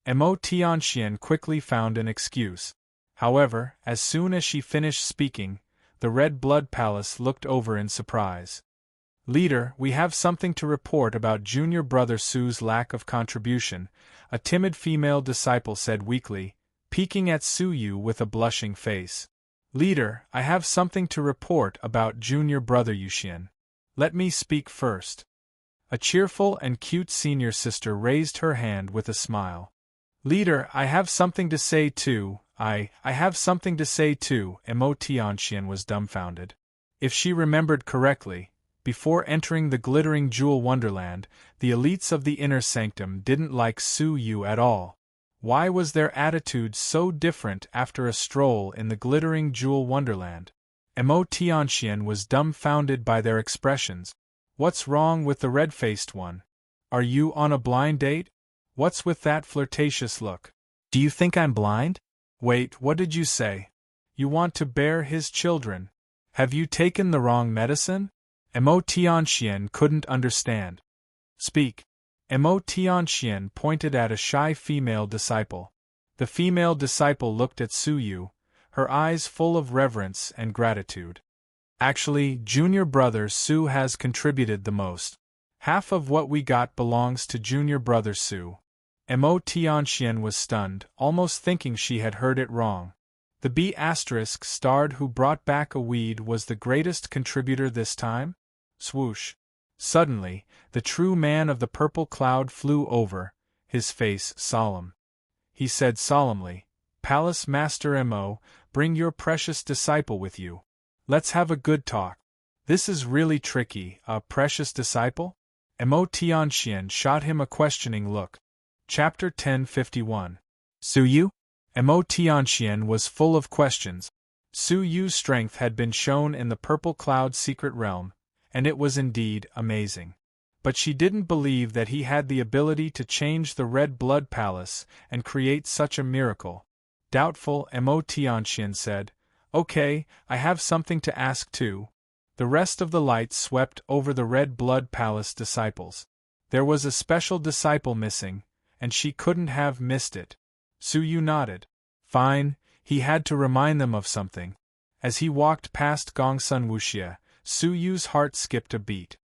Emo Tianxian quickly found an excuse. However, as soon as she finished speaking, the Red Blood Palace looked over in surprise. Leader, we have something to report about junior brother Su's lack of contribution, a timid female disciple said weakly, peeking at Su Yu with a blushing face. Leader, I have something to report about junior brother Yuxian. Let me speak first. A cheerful and cute senior sister raised her hand with a smile. Leader, I have something to say too. I have something to say too. Emo Tianxian was dumbfounded. If she remembered correctly, before entering the glittering jewel wonderland, the elites of the inner sanctum didn't like Su Yu at all. Why was their attitude so different after a stroll in the glittering jewel wonderland? Emo Tianxian was dumbfounded by their expressions. What's wrong with the red-faced one? Are you on a blind date? What's with that flirtatious look? Do you think I'm blind? Wait, what did you say? You want to bear his children. Have you taken the wrong medicine? Emo Tianxian couldn't understand. Speak. Emo Tianxian pointed at a shy female disciple. The female disciple looked at Su Yu, her eyes full of reverence and gratitude. Actually, junior brother Su has contributed the most. Half of what we got belongs to junior brother Su. Emo Tianxian was stunned, almost thinking she had heard it wrong. The B** starred who brought back a weed was the greatest contributor this time? Swoosh. Suddenly, the true man of the purple cloud flew over, his face solemn. He said solemnly, Palace Master Mo, bring your precious disciple with you. Let's have a good talk. This is really tricky, a precious disciple? Emo Tianxian shot him a questioning look. Chapter 1051. Su Yu? Emo Tianxian was full of questions. Su Yu's strength had been shown in the Purple Cloud's secret realm, and it was indeed amazing. But she didn't believe that he had the ability to change the Red Blood Palace and create such a miracle. Doubtful, Emo Tianxian said, Okay, I have something to ask too. The rest of the light swept over the Red Blood Palace disciples. There was a special disciple missing, and she couldn't have missed it. Su Yu nodded. Fine, he had to remind them of something. As he walked past Gongsun Wuxia, Su Yu's heart skipped a beat.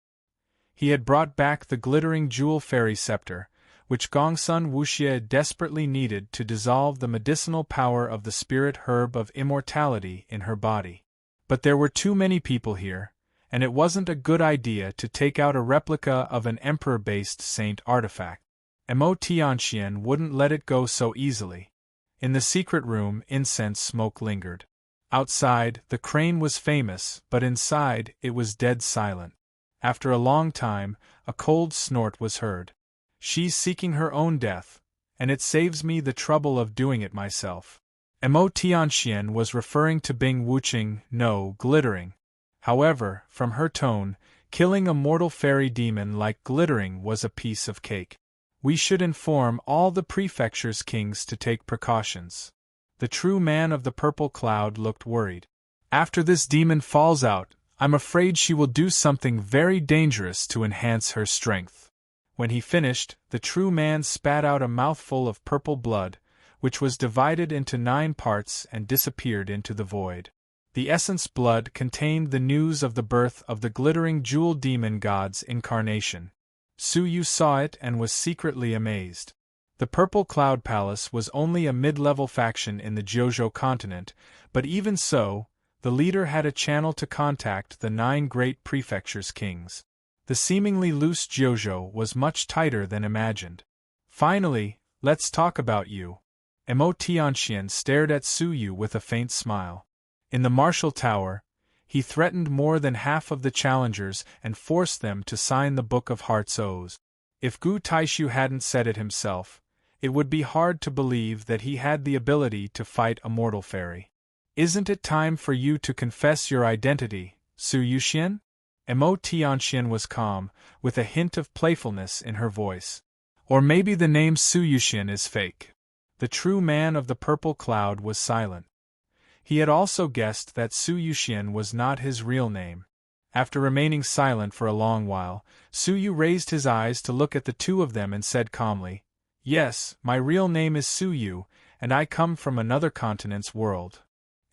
He had brought back the glittering jewel fairy scepter, which Gongsun Wuxia desperately needed to dissolve the medicinal power of the spirit herb of immortality in her body. But there were too many people here, and it wasn't a good idea to take out a replica of an emperor-based saint artifact. Emo Tianxian wouldn't let it go so easily. In the secret room, incense smoke lingered. Outside, the crane was famous, but inside, it was dead silent. After a long time, a cold snort was heard. She's seeking her own death, and it saves me the trouble of doing it myself. Emo Tianxian was referring to Bing Wuqing, no, glittering. However, from her tone, killing a mortal fairy demon like glittering was a piece of cake. We should inform all the prefecture's kings to take precautions. The true man of the purple cloud looked worried. After this demon falls out, I'm afraid she will do something very dangerous to enhance her strength. When he finished, the true man spat out a mouthful of purple blood, which was divided into 9 parts and disappeared into the void. The essence blood contained the news of the birth of the glittering jewel demon god's incarnation. Suyu saw it and was secretly amazed. The Purple Cloud Palace was only a mid-level faction in the Jojo continent, but even so, the leader had a channel to contact the 9 great prefectures' kings. The seemingly loose Jojo was much tighter than imagined. Finally, let's talk about you. Emo Tianxian stared at Suyu with a faint smile. In the Martial Tower, he threatened more than half of the challengers and forced them to sign the Book of Heart's Oaths. If Gu Taishu hadn't said it himself, it would be hard to believe that he had the ability to fight a mortal fairy. Isn't it time for you to confess your identity, Su Yuxian? Emo Tianxian was calm, with a hint of playfulness in her voice. Or maybe the name Su Yuxian is fake. The true man of the purple cloud was silent. He had also guessed that Su Yuxian was not his real name. After remaining silent for a long while, Suyu raised his eyes to look at the two of them and said calmly, "Yes, my real name is Suyu, and I come from another continent's world."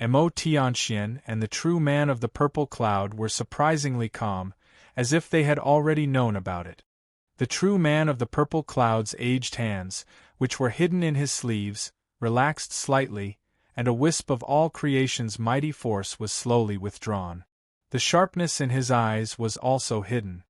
Emo Tianxian and the true man of the purple cloud were surprisingly calm, as if they had already known about it. The true man of the purple cloud's aged hands, which were hidden in his sleeves, relaxed slightly, and a wisp of all creation's mighty force was slowly withdrawn. The sharpness in his eyes was also hidden.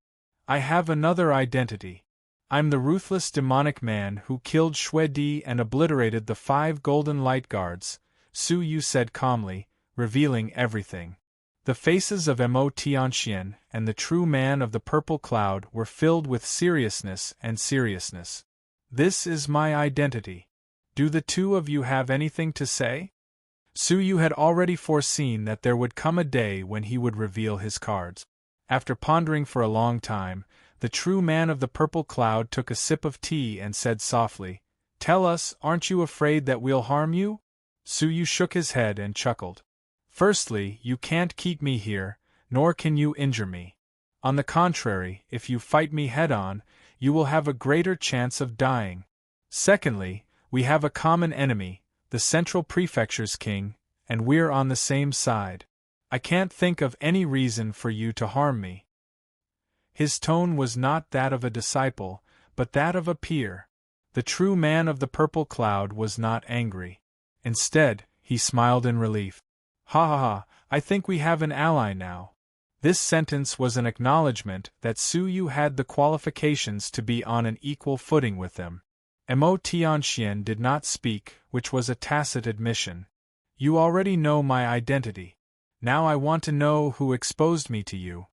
"I have another identity. I'm the ruthless demonic man who killed Xue Di and obliterated the 5 golden light guards," Su Yu said calmly, revealing everything. The faces of Emo Tianxian and the true man of the purple cloud were filled with seriousness and seriousness. "This is my identity. Do the two of you have anything to say?" Suyu had already foreseen that there would come a day when he would reveal his cards. After pondering for a long time, the true man of the purple cloud took a sip of tea and said softly, "Tell us, aren't you afraid that we'll harm you?" Suyu shook his head and chuckled. "Firstly, you can't keep me here, nor can you injure me. On the contrary, if you fight me head-on, you will have a greater chance of dying. Secondly, we have a common enemy, the Central Prefecture's king, and we're on the same side. I can't think of any reason for you to harm me." His tone was not that of a disciple, but that of a peer. The true man of the purple cloud was not angry. Instead, he smiled in relief. "Ha ha ha, I think we have an ally now." This sentence was an acknowledgement that Suyu had the qualifications to be on an equal footing with them. Emo Tianxian did not speak, which was a tacit admission. "You already know my identity. Now I want to know who exposed me to you."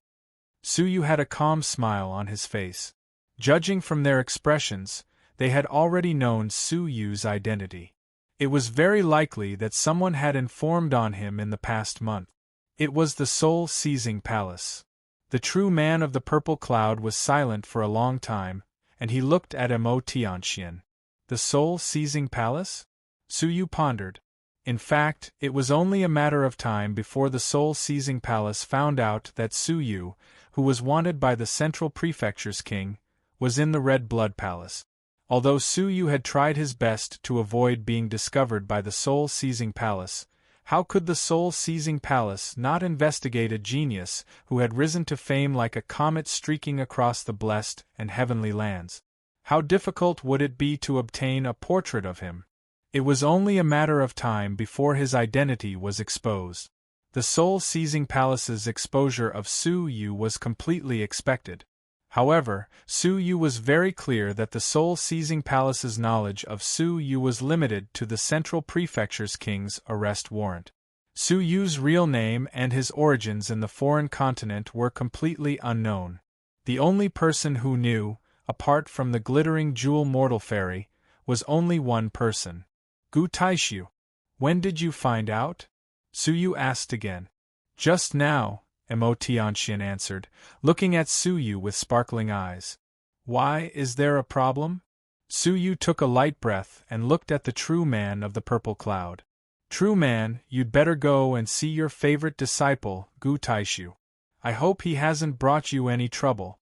Suyu had a calm smile on his face. Judging from their expressions, they had already known Suyu's identity. It was very likely that someone had informed on him in the past month. It was the soul-seizing palace. The true man of the purple cloud was silent for a long time, and he looked at Emo Tianxian. The soul-seizing palace? Suyu pondered. In fact, it was only a matter of time before the soul-seizing palace found out that Suyu, who was wanted by the Central Prefecture's king, was in the Red Blood Palace. Although Suyu had tried his best to avoid being discovered by the soul-seizing palace, how could the soul-seizing palace not investigate a genius who had risen to fame like a comet streaking across the blessed and heavenly lands? How difficult would it be to obtain a portrait of him? It was only a matter of time before his identity was exposed. The soul-seizing palace's exposure of Suyu was completely expected. However, Suyu was very clear that the soul-seizing palace's knowledge of Suyu was limited to the Central Prefecture's king's arrest warrant. Suyu's real name and his origins in the foreign continent were completely unknown. The only person who knew, apart from the glittering jewel mortal fairy, was only one person. "Gu Taishu. When did you find out?" Suyu asked again. "Just now," Emo Tianxian answered, looking at Suyu with sparkling eyes. "Why, is there a problem?" Suyu took a light breath and looked at the true man of the purple cloud. "True man, you'd better go and see your favorite disciple, Gu Taishu. I hope he hasn't brought you any trouble.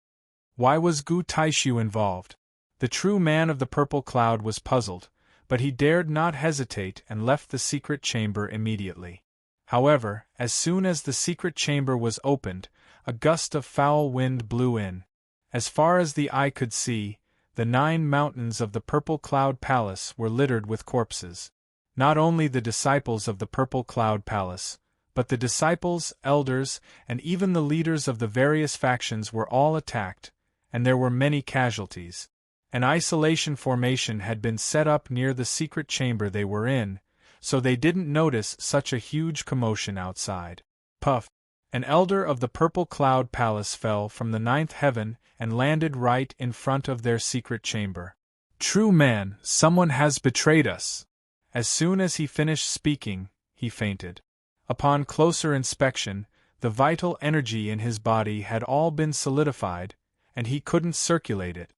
Why was Gu Taishu involved? The true man of the purple cloud was puzzled, but he dared not hesitate and left the secret chamber immediately. However, as soon as the secret chamber was opened, a gust of foul wind blew in. As far as the eye could see, the 9 mountains of the purple cloud palace were littered with corpses. Not only the disciples of the purple cloud palace, but the disciples, elders, and even the leaders of the various factions were all attacked, and there were many casualties. An isolation formation had been set up near the secret chamber they were in, so they didn't notice such a huge commotion outside. Puff! An elder of the purple cloud palace fell from the 9th heaven and landed right in front of their secret chamber. True man, someone has betrayed us! As soon as he finished speaking, he fainted. Upon closer inspection, the vital energy in his body had all been solidified, and he couldn't circulate it.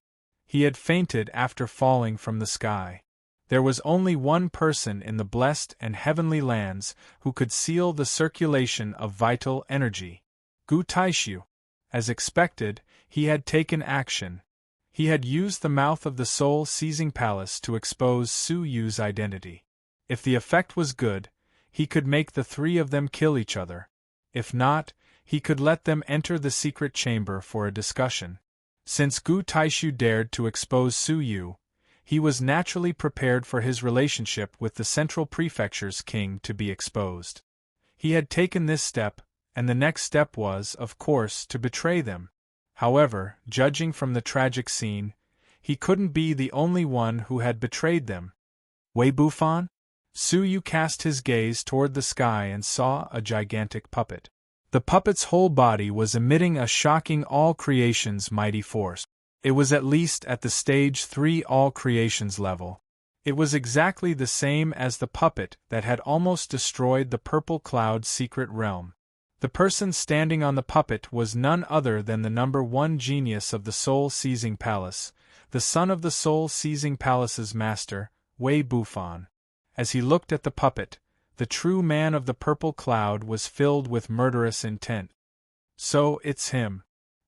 He had fainted after falling from the sky. There was only one person in the blessed and heavenly lands who could seal the circulation of vital energy. Gu Taishu. As expected, he had taken action. He had used the mouth of the soul-seizing palace to expose Su Yu's identity. If the effect was good, he could make the 3 of them kill each other. If not, he could let them enter the secret chamber for a discussion. Since Gu Taishu dared to expose Su Yu, he was naturally prepared for his relationship with the Central Prefecture's king to be exposed. He had taken this step, and the next step was, of course, to betray them. However, judging from the tragic scene, he couldn't be the only one who had betrayed them. Wei Bufan? Su Yu cast his gaze toward the sky and saw a gigantic puppet. The puppet's whole body was emitting a shocking all-creations mighty force. It was at least at the stage 3 all-creations level. It was exactly the same as the puppet that had almost destroyed the purple cloud's secret realm. The person standing on the puppet was none other than the number 1 genius of the soul-seizing palace, the son of the soul-seizing palace's master, Wei Bufan. As he looked at the puppet, the true man of the purple cloud was filled with murderous intent. So, it's him.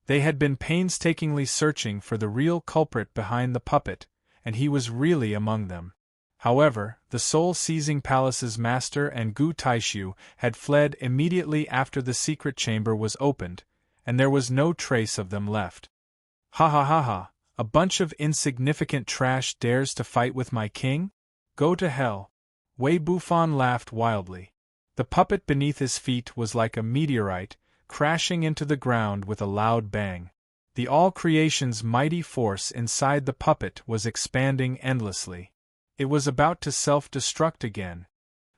They had been painstakingly searching for the real culprit behind the puppet, and he was really among them. However, the soul-seizing palace's master and Gu Taishu had fled immediately after the secret chamber was opened, and there was no trace of them left. Ha ha ha ha, a bunch of insignificant trash dares to fight with my king? Go to hell. Wei Bufan laughed wildly. The puppet beneath his feet was like a meteorite, crashing into the ground with a loud bang. The all-creation's mighty force inside the puppet was expanding endlessly. It was about to self-destruct again.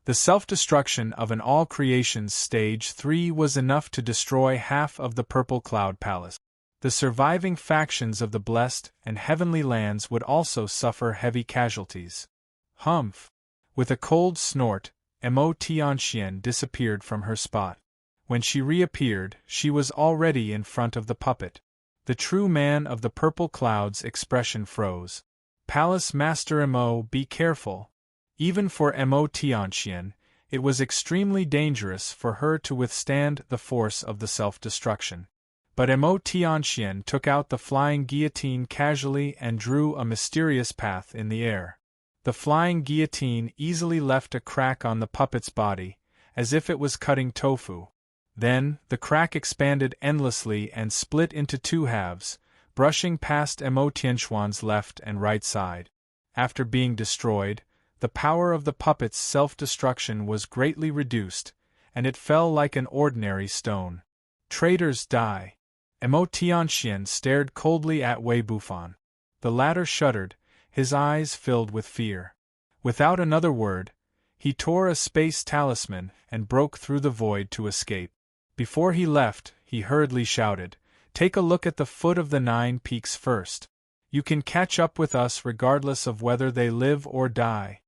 The self-destruction of an all-creations stage 3 was enough to destroy half of the purple cloud palace. The surviving factions of the blessed and heavenly lands would also suffer heavy casualties. Humph! With a cold snort, Mo Tianxian disappeared from her spot. When she reappeared, she was already in front of the puppet. The true man of the purple cloud's expression froze. Palace Master Mo, be careful. Even for Mo Tianxian, it was extremely dangerous for her to withstand the force of the self-destruction. But Mo Tianxian took out the flying guillotine casually and drew a mysterious path in the air. The flying guillotine easily left a crack on the puppet's body, as if it was cutting tofu. Then, the crack expanded endlessly and split into 2 halves, brushing past Mo Tianxuan's left and right side. After being destroyed, the power of the puppet's self-destruction was greatly reduced, and it fell like an ordinary stone. Traitors die. Mo Tianxian stared coldly at Wei Bufan. The latter shuddered, his eyes filled with fear. Without another word, he tore a space talisman and broke through the void to escape. Before he left, he hurriedly shouted, "Take a look at the foot of the 9 peaks first. You can catch up with us regardless of whether they live or die."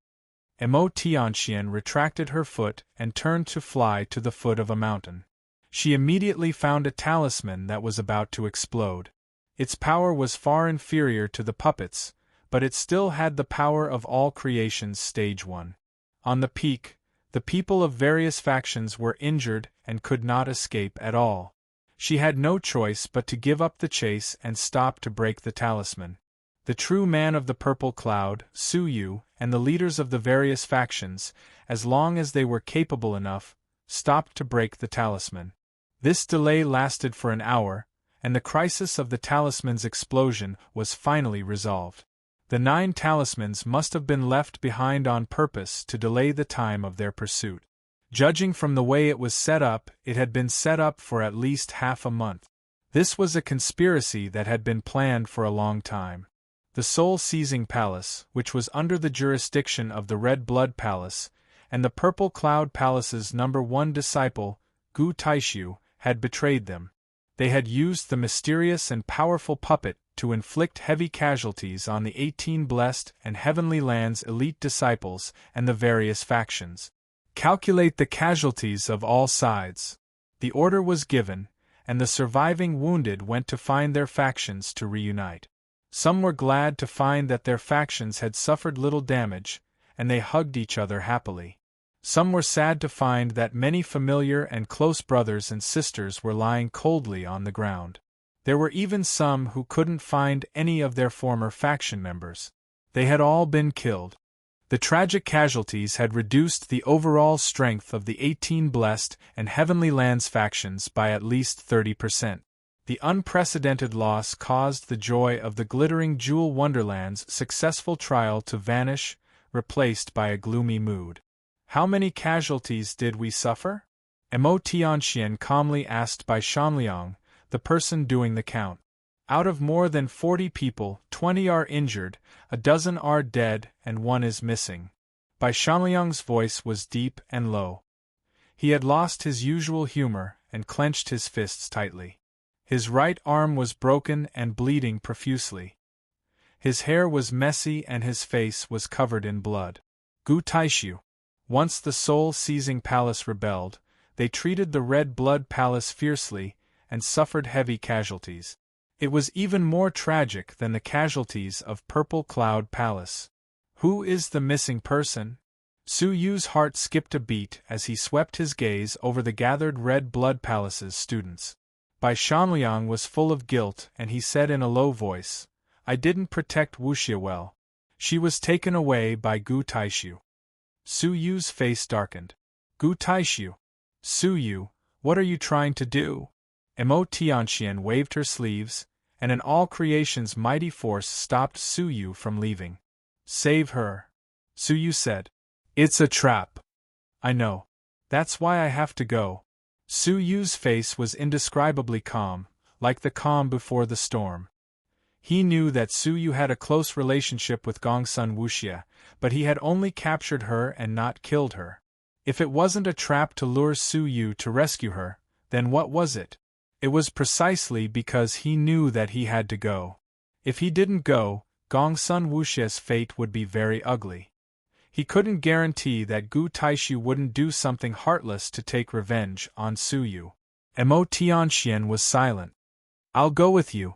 Mo Tianxian retracted her foot and turned to fly to the foot of a mountain. She immediately found a talisman that was about to explode. Its power was far inferior to the puppet's, but it still had the power of all creations stage 1. On the peak, the people of various factions were injured and could not escape at all. She had no choice but to give up the chase and stop to break the talisman. The true man of the purple cloud, Su Yu, and the leaders of the various factions, as long as they were capable enough, stopped to break the talisman. This delay lasted for an hour, and the crisis of the talisman's explosion was finally resolved. The 9 talismans must have been left behind on purpose to delay the time of their pursuit. Judging from the way it was set up, it had been set up for at least half a month. This was a conspiracy that had been planned for a long time. The soul-seizing palace, which was under the jurisdiction of the Red Blood Palace, and the Purple Cloud Palace's #1 disciple, Gu Taishu, had betrayed them. They had used the mysterious and powerful puppet to inflict heavy casualties on the 18 blessed and Heavenly Land's elite disciples and the various factions. Calculate the casualties of all sides. The order was given, and the surviving wounded went to find their factions to reunite. Some were glad to find that their factions had suffered little damage, and they hugged each other happily. Some were sad to find that many familiar and close brothers and sisters were lying coldly on the ground. There were even some who couldn't find any of their former faction members. They had all been killed. The tragic casualties had reduced the overall strength of the 18 blessed and Heavenly Lands factions by at least 30%. The unprecedented loss caused the joy of the glittering Jewel Wonderland's successful trial to vanish, replaced by a gloomy mood. How many casualties did we suffer? Mo Tianxian calmly asked by Shanliang, the person doing the count. Out of more than 40 people, 20 are injured, a dozen are dead, and 1 is missing. Bai Shanliang's voice was deep and low. He had lost his usual humor and clenched his fists tightly. His right arm was broken and bleeding profusely. His hair was messy and his face was covered in blood. Gu Taishu. Once the soul-seizing palace rebelled, they treated the Red Blood Palace fiercely and suffered heavy casualties. It was even more tragic than the casualties of Purple Cloud Palace. Who is the missing person? Su Yu's heart skipped a beat as he swept his gaze over the gathered Red Blood Palace's students. Bai Shanliang was full of guilt and he said in a low voice, "I didn't protect Wuxia well. She was taken away by Gu Taishu." Su Yu's face darkened. Gu Taishu. Su Yu, what are you trying to do? Mo Tianxian waved her sleeves, and an all creation's mighty force stopped Su Yu from leaving. Save her. Su Yu said. It's a trap. I know. That's why I have to go. Su Yu's face was indescribably calm, like the calm before the storm. He knew that Su Yu had a close relationship with Gongsun Wuxia, but he had only captured her and not killed her. If it wasn't a trap to lure Su Yu to rescue her, then what was it? It was precisely because he knew that he had to go. If he didn't go, Gongsun Wuxia's fate would be very ugly. He couldn't guarantee that Gu Taishu wouldn't do something heartless to take revenge on Su Yu. Mo Tianxian was silent. I'll go with you,